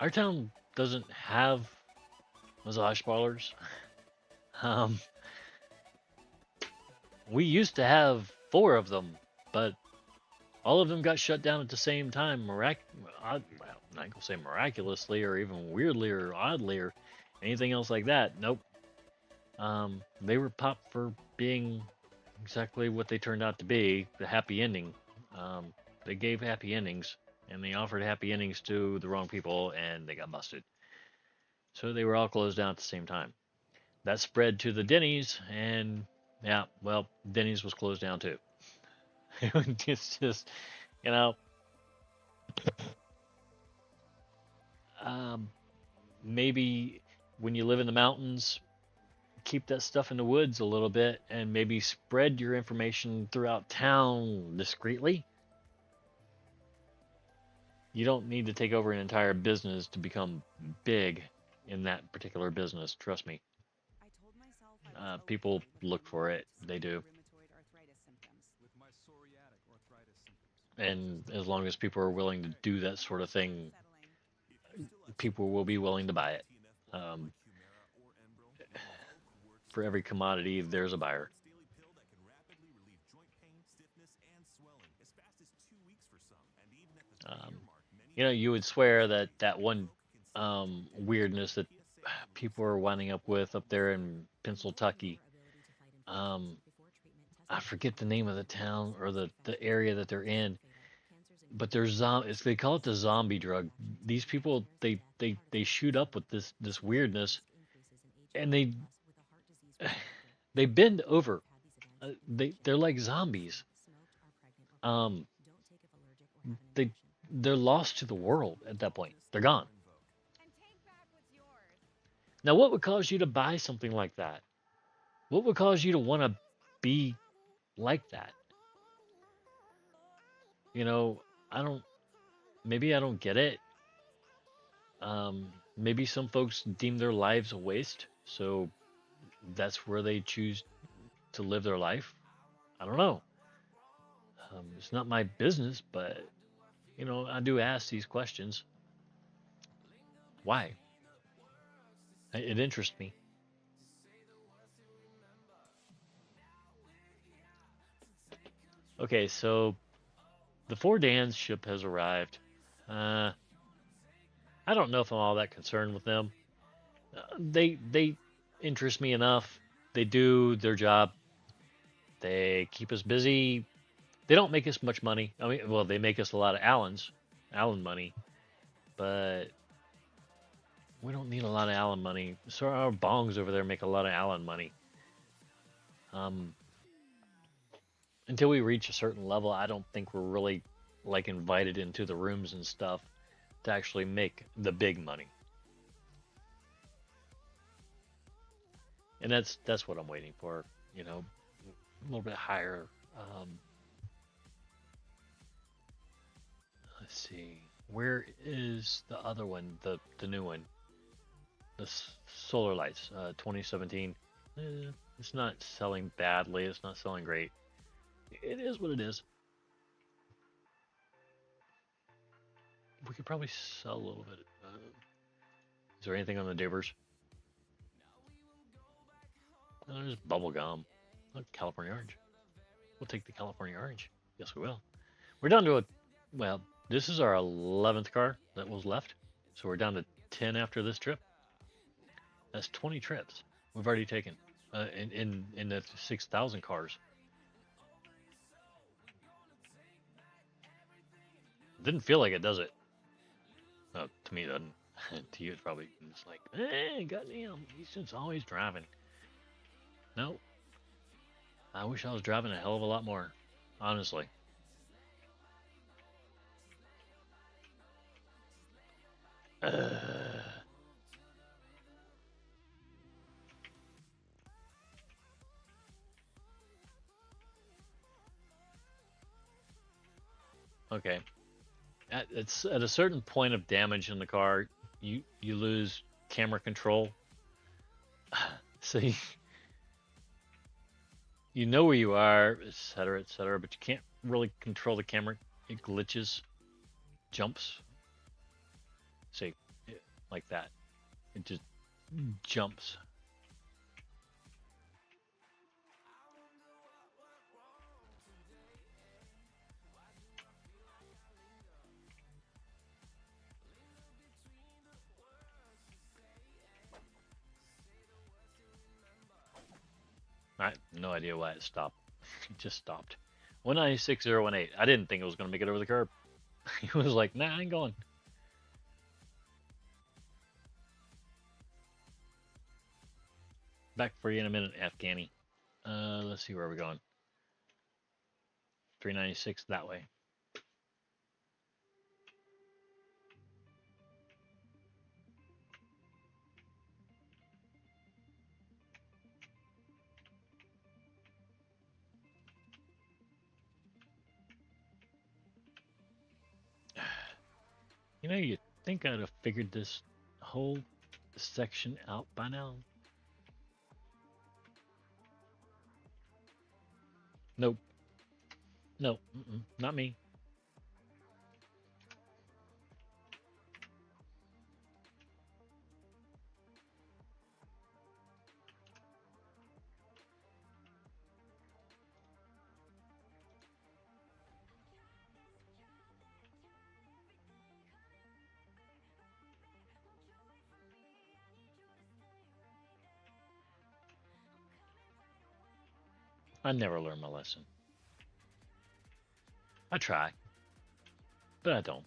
our town doesn't have massage parlors. Um, we used to have 4 of them, but all of them got shut down at the same time. Well, I'm not gonna say miraculously or even weirdly or oddly or anything else like that. Nope. They were popped for being exactly what they turned out to be, the happy ending. They gave happy endings, and they offered happy endings to the wrong people, and they got busted. So they were all closed down at the same time. That spread to the Denny's, and yeah, well, Denny's was closed down too. It's just, you know, um, maybe when you live in the mountains, keep that stuff in the woods a little bit and maybe spread your information throughout town discreetly. You don't need to take over an entire business to become big in that particular business. Trust me. People look for it. They do. And as long as people are willing to do that sort of thing, people will be willing to buy it. For every commodity, there's a buyer. Daily pill that can rapidly relieve joint pain, stiffness, and swelling as fast as 2 weeks for some, and even at the 3 year Um, mark, many you know, you would swear that that one weirdness that people are winding up with up there in Pennsylvania. Um, I forget the name of the town or the area that they're in, but there's it's they call it the zombie drug. These people they shoot up with this weirdness, and they bend over. They're like zombies. Um, they they're lost to the world at that point. They're gone. Now, what would cause you to buy something like that? What would cause you to want to be like that? You know, I don't. Maybe I don't get it. Maybe some folks deem their lives a waste, so that's where they choose to live their life. I don't know. It's not my business, but I do ask these questions. Why? It interests me. Okay, so the Four Dans ship has arrived. I don't know if I'm all that concerned with them. They interest me enough. They do their job. They keep us busy. They don't make us much money. I mean, well, they make us a lot of Allen money, but we don't need a lot of Allen money. So our bongs over there make a lot of Allen money. Um, until we reach a certain level, I don't think we're really like invited into the rooms and stuff to actually make the big money. And that's what I'm waiting for. A little bit higher. Um, let's see, where is the other one? The new one, the solar lights, 2017. It's not selling badly. It's not selling great. It is what it is. We could probably sell a little bit. Is there anything on the Dibbers? There's bubble gum. Look, California orange. We'll take the California orange. Yes, we will. We're down to well, this is our 11th car that was left. So we're down to 10 after this trip. That's 20 trips we've already taken in the 6,000 cars. Didn't feel like it, does it? To me, it doesn't. To you, it's probably it's like, goddamn, he's just always driving. No, I wish I was driving a hell of a lot more, honestly. Okay, it's at a certain point of damage in the car, you lose camera control. So you know where you are, etc., but you can't really control the camera. It glitches, jumps. Say, like that. It just jumps. I have no idea why it stopped. It just stopped. 196,018. I didn't think it was going to make it over the curb. He was like, nah, I ain't going. Back for you in a minute, Afghani. Let's see where we're going. 396 that way. You'd think I'd have figured this whole section out by now. Nope. Nope. Not me. I never learn my lesson. I try, but I don't.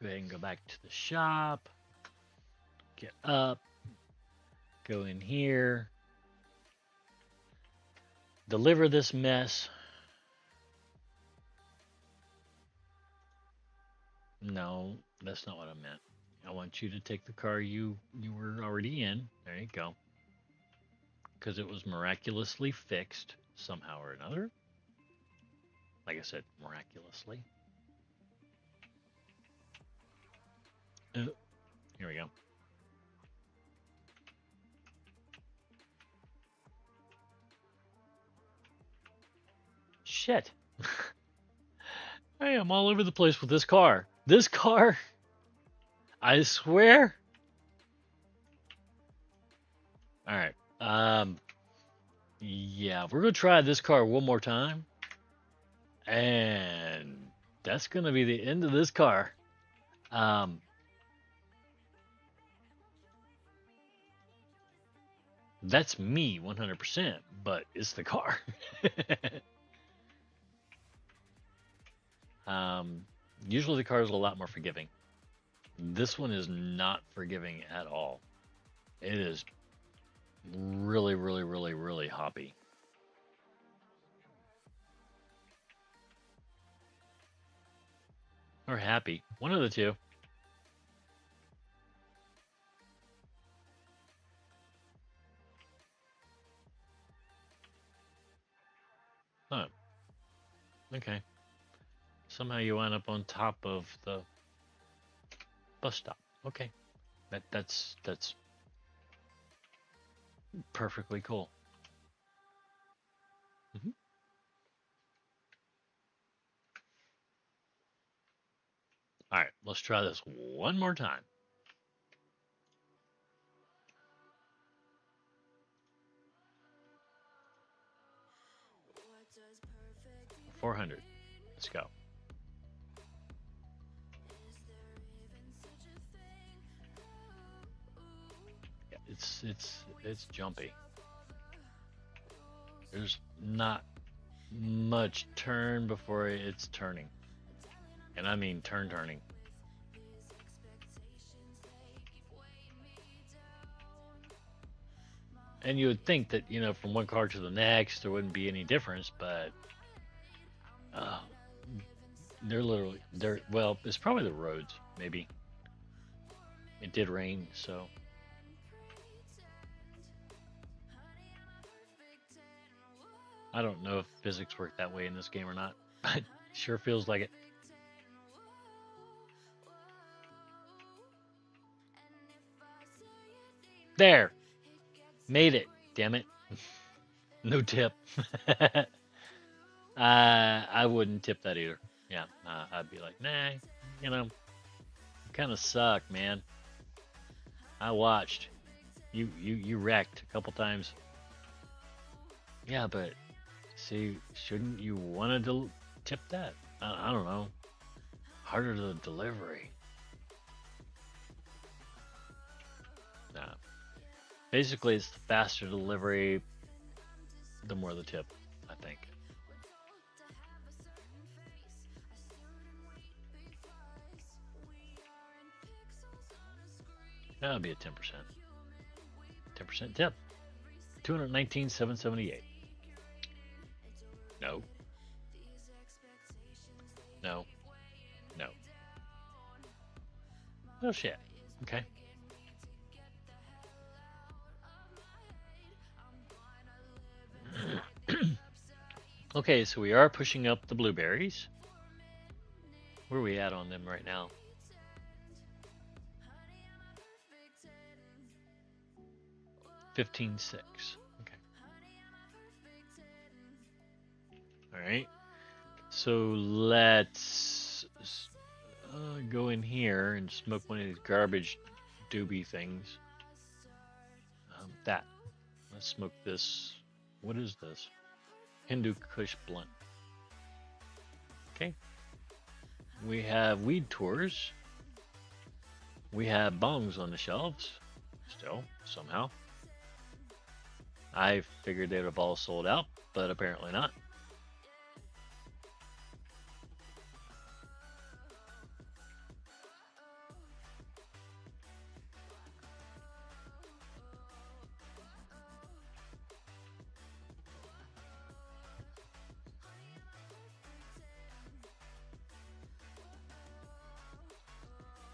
Go ahead and go back to the shop. Get up. Go in here. Deliver this mess. No, that's not what I meant. I want you to take the car you were already in. There you go. Because it was miraculously fixed somehow or another. Like I said, miraculously. Here we go. Shit. I am all over the place with this car. This car, I swear. All right. Yeah, we're gonna try this car one more time, and that's gonna be the end of this car. That's me 100%, but it's the car. Usually the car is a lot more forgiving. This one is not forgiving at all. It is really, really, really, really hoppy. Or happy. One of the two. Oh. Okay. Somehow you wind up on top of the bus stop. Okay. That's perfectly cool. Mm-hmm. All right, let's try this one more time. 400. Let's go. Yeah, it's jumpy. There's not much turn before it's turning. And I mean turning. And you would think that, from one car to the next, there wouldn't be any difference, but well, it's probably the roads, maybe. It did rain, so. I don't know if physics work that way in this game or not, but sure feels like it. There! Made it, damn it. No tip. I wouldn't tip that either. Yeah, I'd be like, nah, you kind of suck, man. I watched. You wrecked a couple times. Yeah, but see, shouldn't you want to tip that? I don't know. Harder to delivery. Nah. Basically, it's the faster delivery, the more the tip, I think. That would be a 10%. 10% tip. 219,778. No. No. No. No shit. Okay. Okay, so we are pushing up the blueberries. Where are we at on them right now? 15.6. Okay. All right. So let's go in here and smoke one of these garbage doobie things. That. Let's smoke this. What is this? Hindu Kush blunt. Okay. We have weed tours. We have bongs on the shelves. Still, somehow. I figured they would have all sold out, but apparently not.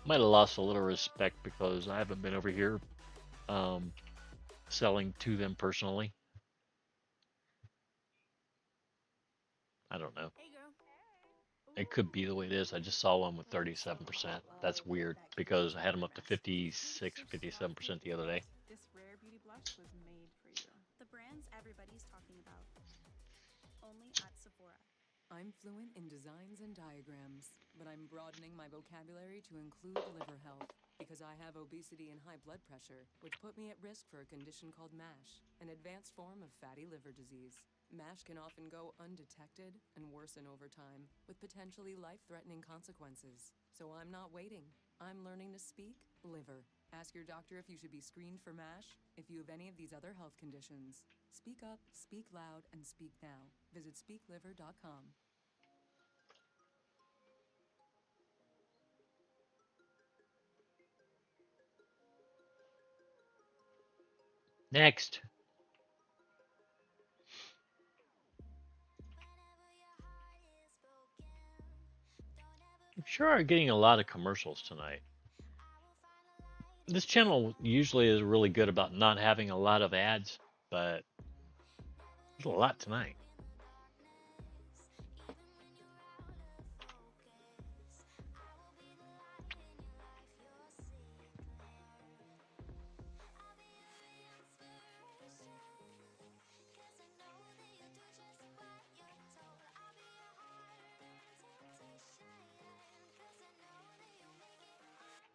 Might have lost a little respect because I haven't been over here um, selling to them personally. I don't know. It could be the way it is. I just saw one with 37%. That's weird because I had them up to 56 or 57% the other day. This rare beauty blush was made for you. The brands everybody's talking about. Only at Sephora. I'm fluent in designs and diagrams, but I'm broadening my vocabulary to include liver health because I have obesity and high blood pressure, which put me at risk for a condition called MASH, an advanced form of fatty liver disease. MASH can often go undetected and worsen over time, with potentially life-threatening consequences. So I'm not waiting. I'm learning to speak liver. Ask your doctor if you should be screened for MASH if you have any of these other health conditions. Speak up, speak loud, and speak now. Visit speakliver.com. Next. I'm sure I'm getting a lot of commercials tonight. This channel usually is really good about not having a lot of ads, but there's a lot tonight.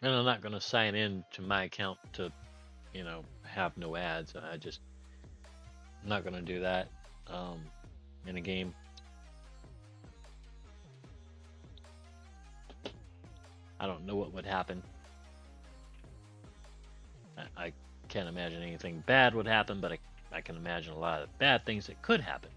And I'm not going to sign in to my account to, have no ads. I'm not going to do that in a game. I don't know what would happen. I can't imagine anything bad would happen, but I can imagine a lot of bad things that could happen.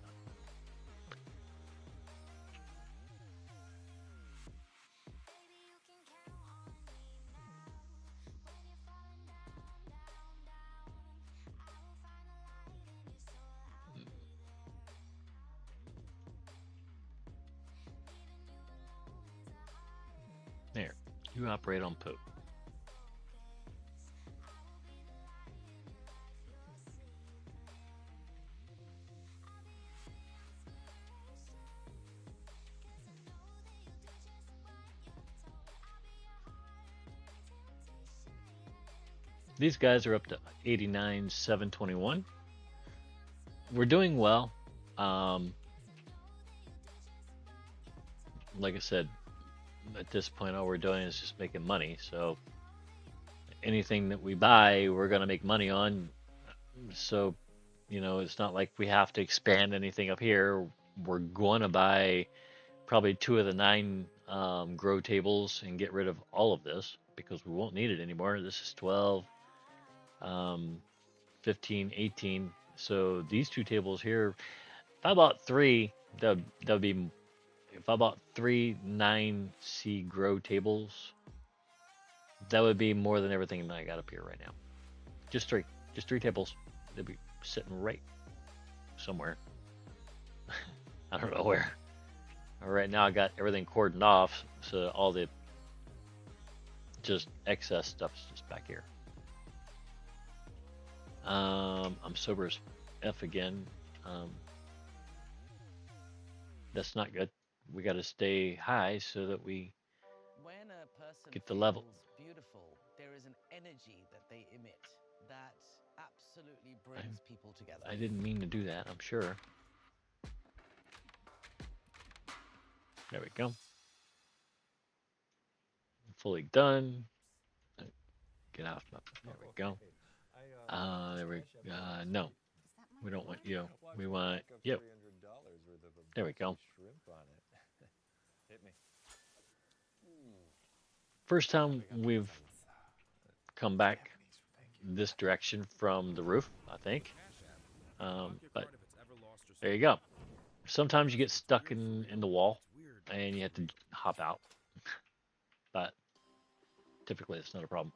There, you operate on poop. These guys are up to 89,721. We're doing well. Like I said, at this point, all we're doing is just making money. So anything that we buy, we're going to make money on. So, it's not like we have to expand anything up here. We're going to buy probably 2 of the 9 grow tables and get rid of all of this because we won't need it anymore. This is 12, 15, 18. So these 2 tables here, if I bought 3, that would be, if I bought 3 9C grow tables, that would be more than everything that I got up here right now. Just 3 tables. They'd be sitting right somewhere. I don't know where. Right now I got everything cordoned off, so all the just excess stuff's just back here. I'm sober as F again. That's not good. We got to stay high so that we get the level. Beautiful. There is an energy that they emit that absolutely brings people together. I didn't mean to do that, I'm sure. There we go. fully done. Get off my. There we go. There we. No, we don't want you. We want you. There we go. Hit me. First time we've come back this direction from the roof, I think. But there you go. Sometimes you get stuck in the wall and you have to hop out. But typically it's not a problem.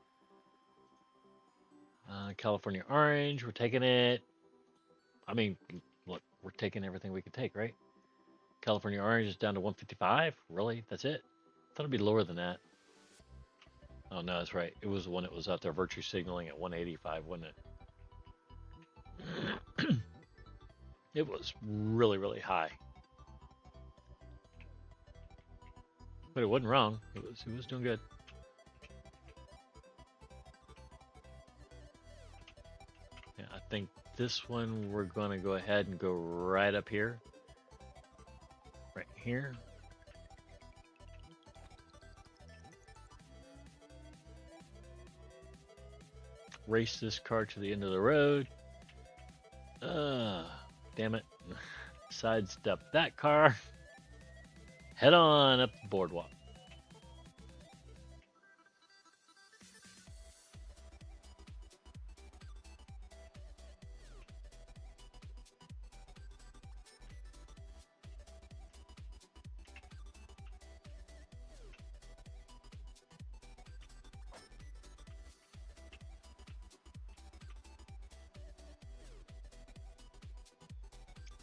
California orange, we're taking it. I mean, look, we're taking everything we can take, right? California orange is down to 155. Really? That's it? I thought it'd be lower than that. Oh no, that's right. It was the one that was out there virtue signaling at 185, wasn't it? It was really, really high. But it wasn't wrong. It was doing good. Yeah, I think this one we're going to go ahead and go right up here. Right here. Race this car to the end of the road. Damn it. Sidestep that car. Head on up the boardwalk.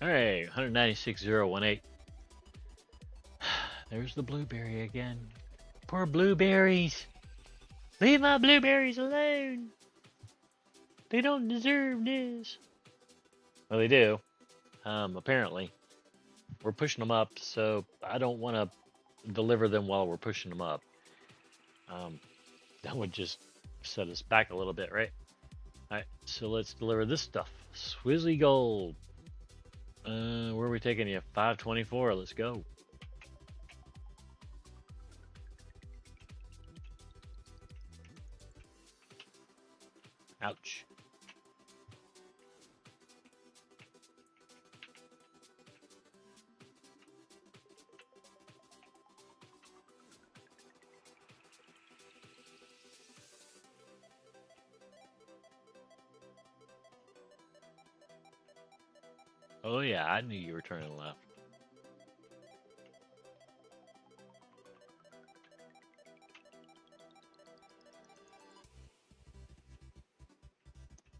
All right, 196,018. There's the blueberry again. Poor blueberries. Leave my blueberries alone. They don't deserve this. Well, they do. Apparently. We're pushing them up, so I don't want to deliver them while we're pushing them up. That would just set us back a little bit, right? All right, so let's deliver this stuff. Swizzy Gold. Where are we taking you? 524. Let's go. Ouch. Oh yeah, I knew you were turning left.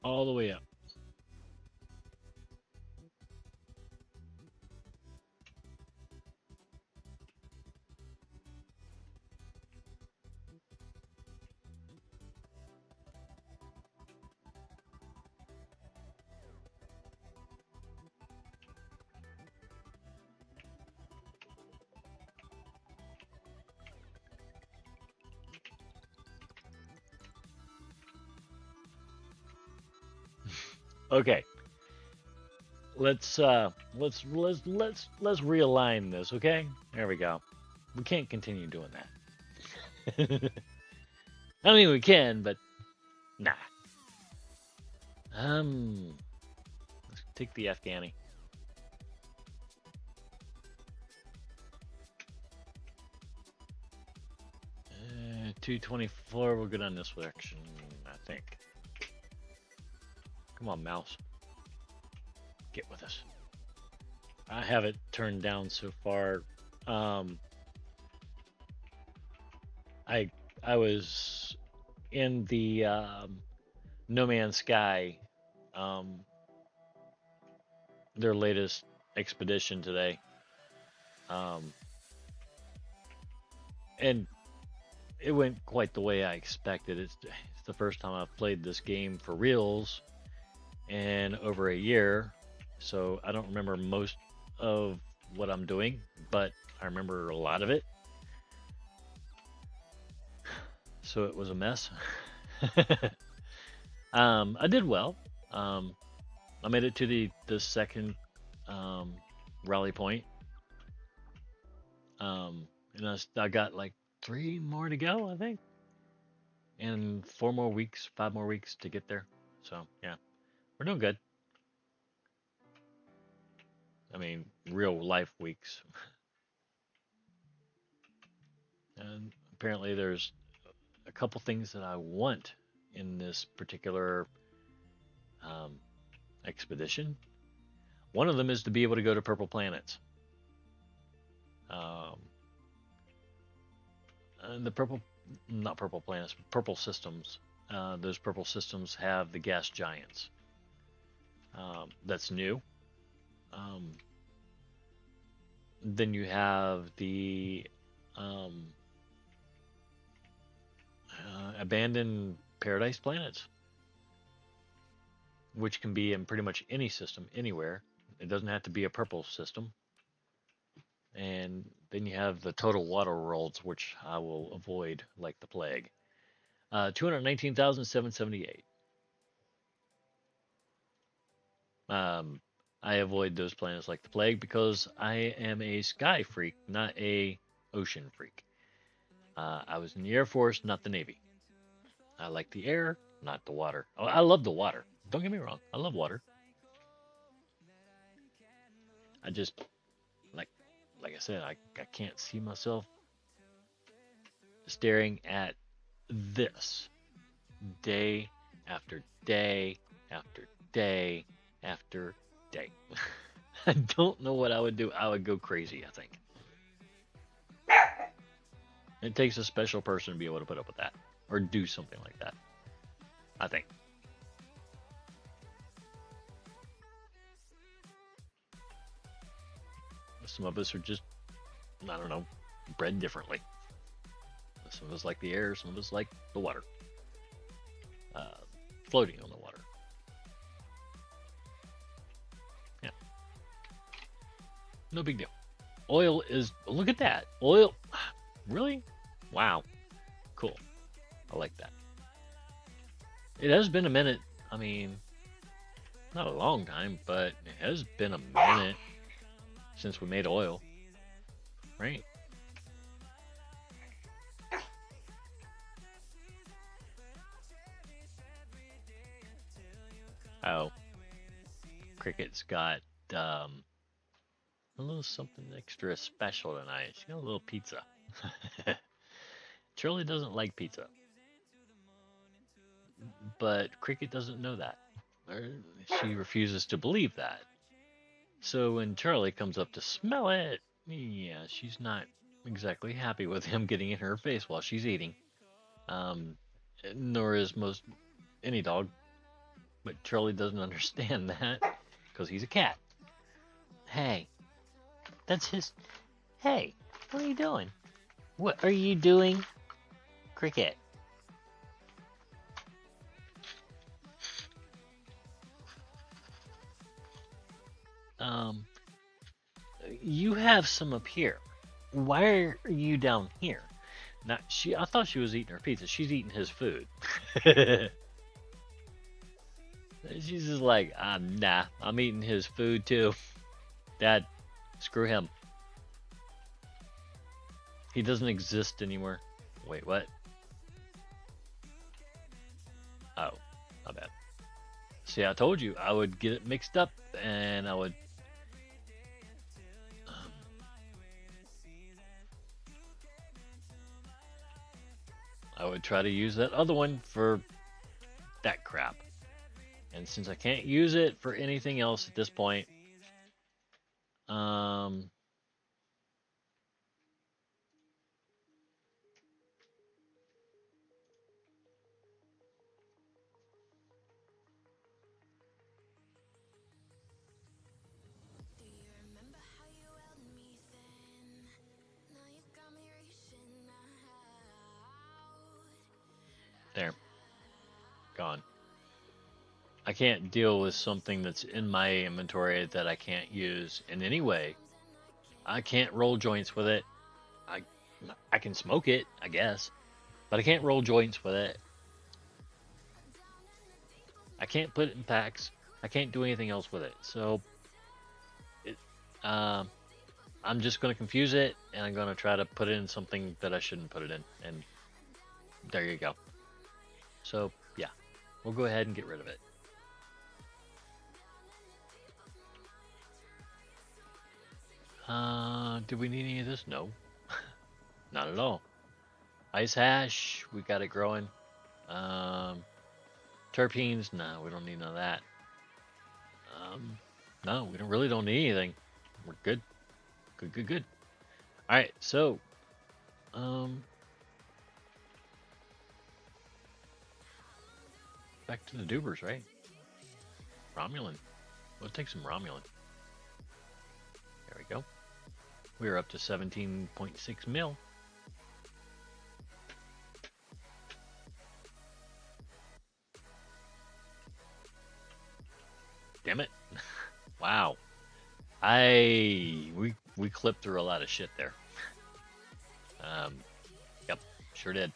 All the way up. Okay. Let's realign this, okay? There we go. We can't continue doing that. I mean we can, but nah. Let's take the Afghani. 224, we're good on this direction, I think. Come on, mouse. Get with us. I have it turned down so far. I was in the No Man's Sky, their latest expedition today, and it went quite the way I expected. It's the first time I've played this game for reals in over a year, so I don't remember most of what I'm doing, but I remember a lot of it. So it was a mess. I did well. I made it to the second rally point. And I got like 3 more to go, I think, and 4 more weeks, 5 more weeks to get there. So yeah, we're doing good. I mean, real life weeks. And apparently, there's a couple things that I want in this particular um, expedition. One of them is to be able to go to purple planets. Um, and the purple, not purple planets, but purple systems. Those purple systems have the gas giants. That's new. Um, then you have the um, abandoned paradise planets, which can be in pretty much any system, anywhere. It doesn't have to be a purple system. And then you have the total water worlds, which I will avoid like the plague. 219,778. I avoid those planets like the plague because I am a sky freak, not a ocean freak. I was in the Air Force, not the Navy. I like the air, not the water. Oh, I love the water. Don't get me wrong. I love water. I just like I said, I can't see myself staring at this day after day after day after day. I don't know what I would do. I would go crazy, I think. It takes a special person to be able to put up with that or do something like that, I think. Some of us are just, I don't know, bred differently. Some of us like the air, some of us like the water. Floating on the water. Yeah. No big deal. Oil is, look at that. Oil, really? Wow. Cool. I like that. It has been a minute. I mean, not a long time, but it has been a minute since we made oil. Right? Oh. Cricket's got a little something extra special tonight. She got a little pizza. Charlie doesn't like pizza. But Cricket doesn't know that. Or she refuses to believe that. So when Charlie comes up to smell it, yeah, she's not exactly happy with him getting in her face while she's eating. Um, Nor is most any dog. But Charlie doesn't understand that because he's a cat. Hey, that's his. Hey, what are you doing? What are you doing? Cricket. You have some up here. Why are you down here? Now, I thought she was eating her pizza. She's eating his food. She's just like, nah, I'm eating his food too. Dad, screw him. He doesn't exist anymore. Wait, what? Oh, my bad. See, I told you I would get it mixed up and I would. I would try to use that other one for that crap. And since I can't use it for anything else at this point, there. Gone. I can't deal with something that's in my inventory that I can't use in any way. I can't roll joints with it. I can smoke it, I guess, but I can't roll joints with it. I can't put it in packs. I can't do anything else with it. So, I I'm just going to confuse it, and I'm going to try to put it in something that I shouldn't put it in. And there you go. So, yeah, we'll go ahead and get rid of it. Do we need any of this? No. Not at all. Ice hash, we got it growing. Terpenes, no, we don't need none of that. No, we really don't need anything. We're good. Good. All right, so, back to the dubers, right? Romulan. We'll take some Romulan. There we go. We're up to 17.6 mil. Damn it. Wow. We clipped through a lot of shit there. Yep, sure did.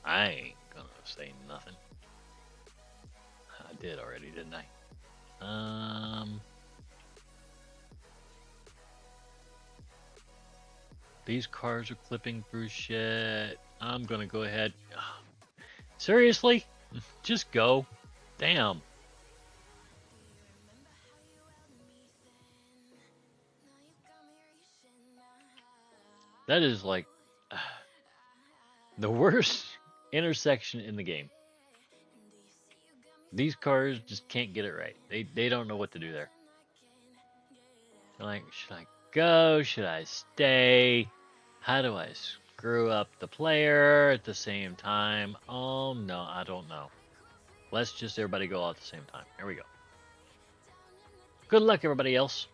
I ain't gonna say nothing. I did already, didn't I? These cars are clipping through shit. I'm gonna go ahead. Seriously? Just go. Damn. That is like the worst intersection in the game. These cars just can't get it right. They don't know what to do there. They're like, should I go? Should I stay? How do I screw up the player at the same time? Oh no, I don't know. Let's just everybody go all at the same time. Here we go. Good luck, everybody else.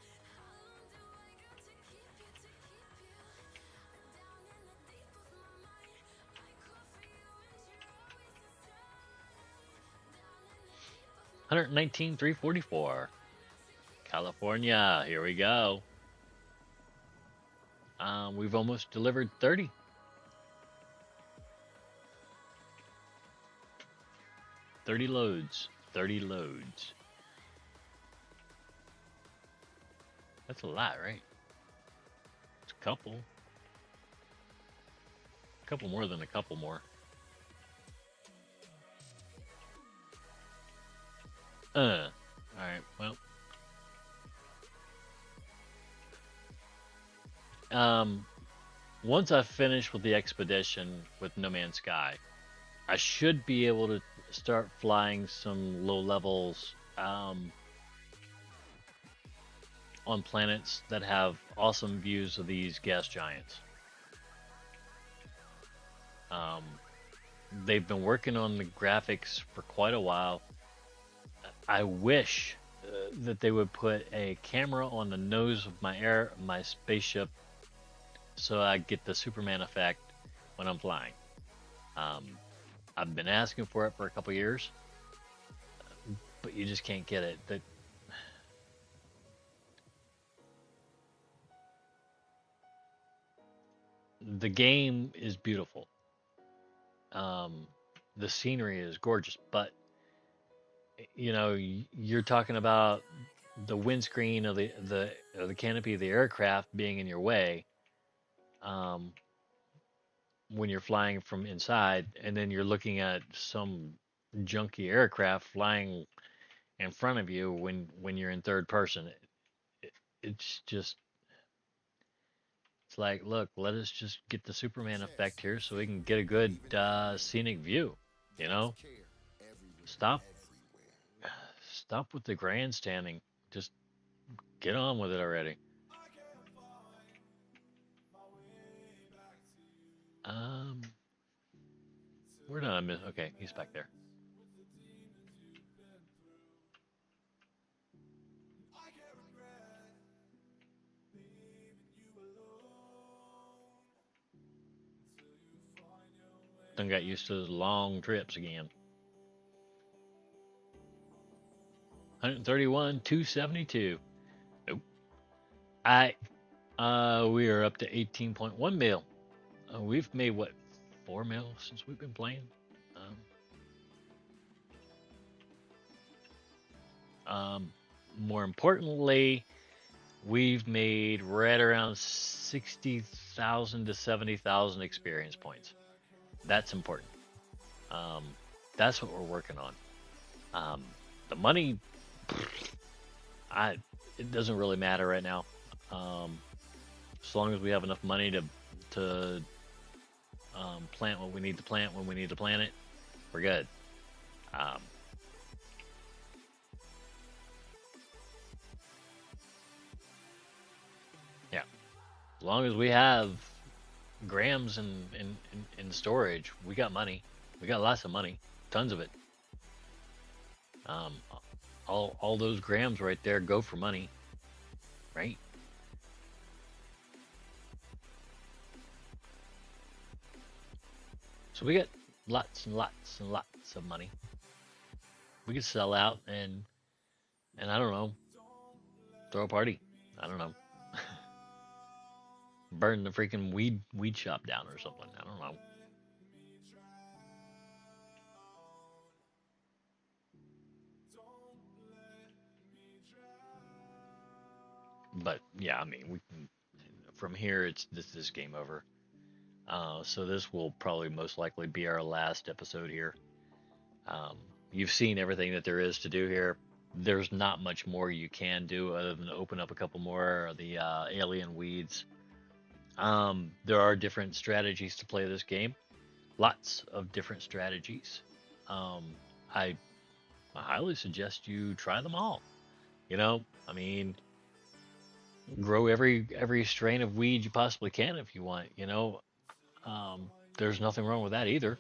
$119,344. California, here we go. We've almost delivered 30. 30 loads. 30 loads. That's a lot, right? It's a couple. A couple more than a couple more. Alright, well. Once I finish with the expedition with No Man's Sky, I should be able to start flying some low levels on planets that have awesome views of these gas giants. They've been working on the graphics for quite a while. I wish that they would put a camera on the nose of my spaceship, so I get the Superman effect when I'm flying. I've been asking for it for a couple years, but you just can't get it. The game is beautiful. The scenery is gorgeous, but you're talking about the windscreen of the canopy of the aircraft being in your way when you're flying from inside, and then you're looking at some junky aircraft flying in front of you when you're in third person. It's just, it's like, look, let us just get the Superman effect here so we can get a good scenic view. Stop with the grandstanding. Just get on with it already. Where did I miss? Okay, he's back there. Done got used to those long trips again. 131, 272. Nope. We are up to 18.1 mil. We've made what, 4 mil since we've been playing. more importantly, we've made right around 60,000 to 70,000 experience points. That's important. Um, that's what we're working on. Um, the money, I it doesn't really matter right now. Um, as long as we have enough money to plant what we need to plant when we need to plant it, we're good. Um, yeah, as long as we have grams in storage, we got money. We got lots of money, tons of it. Um, all those grams right there go for money, right? So we got lots and lots and lots of money. We could sell out and I don't know, throw a party. I don't know, burn the freaking weed shop down or something. I don't know. But yeah, I mean, we can, from here it's this is game over. So this will probably most likely be our last episode here. Um, you've seen everything that there is to do here. There's not much more you can do other than open up a couple more of the alien weeds. There are different strategies to play this game. Lots of different strategies. Um, I, I highly suggest you try them all. I mean, grow every strain of weed you possibly can if you want. There's nothing wrong with that either.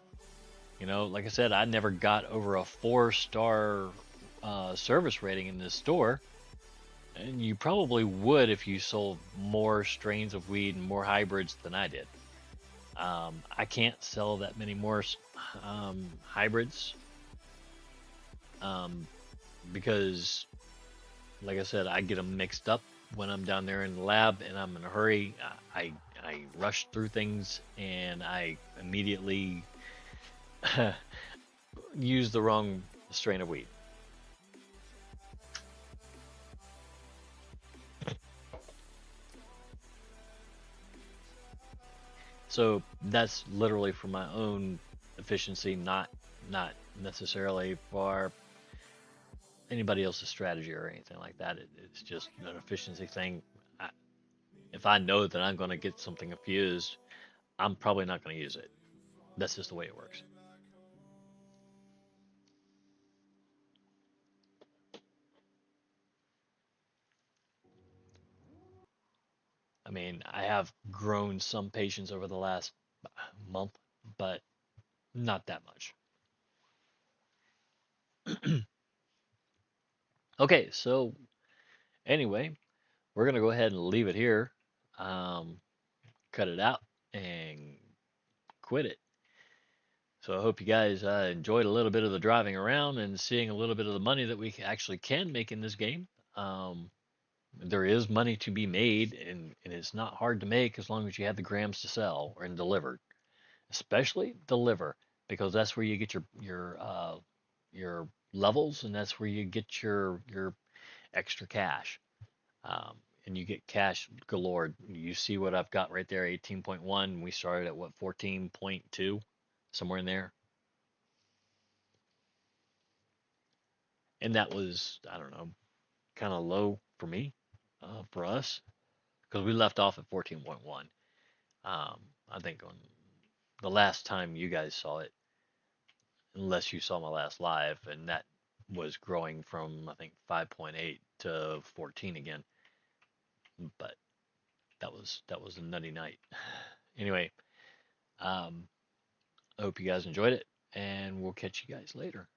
Like I said, I never got over a 4-star service rating in this store, and you probably would if you sold more strains of weed and more hybrids than I did. I can't sell that many more hybrids um, because, like I said, I get them mixed up when I'm down there in the lab and I'm in a hurry. I rush through things and I immediately use the wrong strain of weed. So that's literally for my own efficiency, not necessarily for anybody else's strategy or anything like that. It's just an efficiency thing. I, if I know that I'm going to get something infused, I'm probably not going to use it. That's just the way it works. I mean, I have grown some patience over the last month, but not that much. Okay, so anyway, we're going to go ahead and leave it here. Um, cut it out and quit it. So I hope you guys enjoyed a little bit of the driving around and seeing a little bit of the money that we actually can make in this game. Um, there is money to be made, and it's not hard to make as long as you have the grams to sell and deliver. Especially deliver, because that's where you get your levels, and that's where you get your extra cash. Um, and you get cash galore. You see what I've got right there, 18.1. We started at what, 14.2, somewhere in there. And that was, I don't know, kind of low for me, for us, because we left off at 14.1. I think on the last time you guys saw it, unless you saw my last live, and that was growing from I think 5.8 to 14 again. But that was a nutty night. Anyway, I hope you guys enjoyed it, and we'll catch you guys later.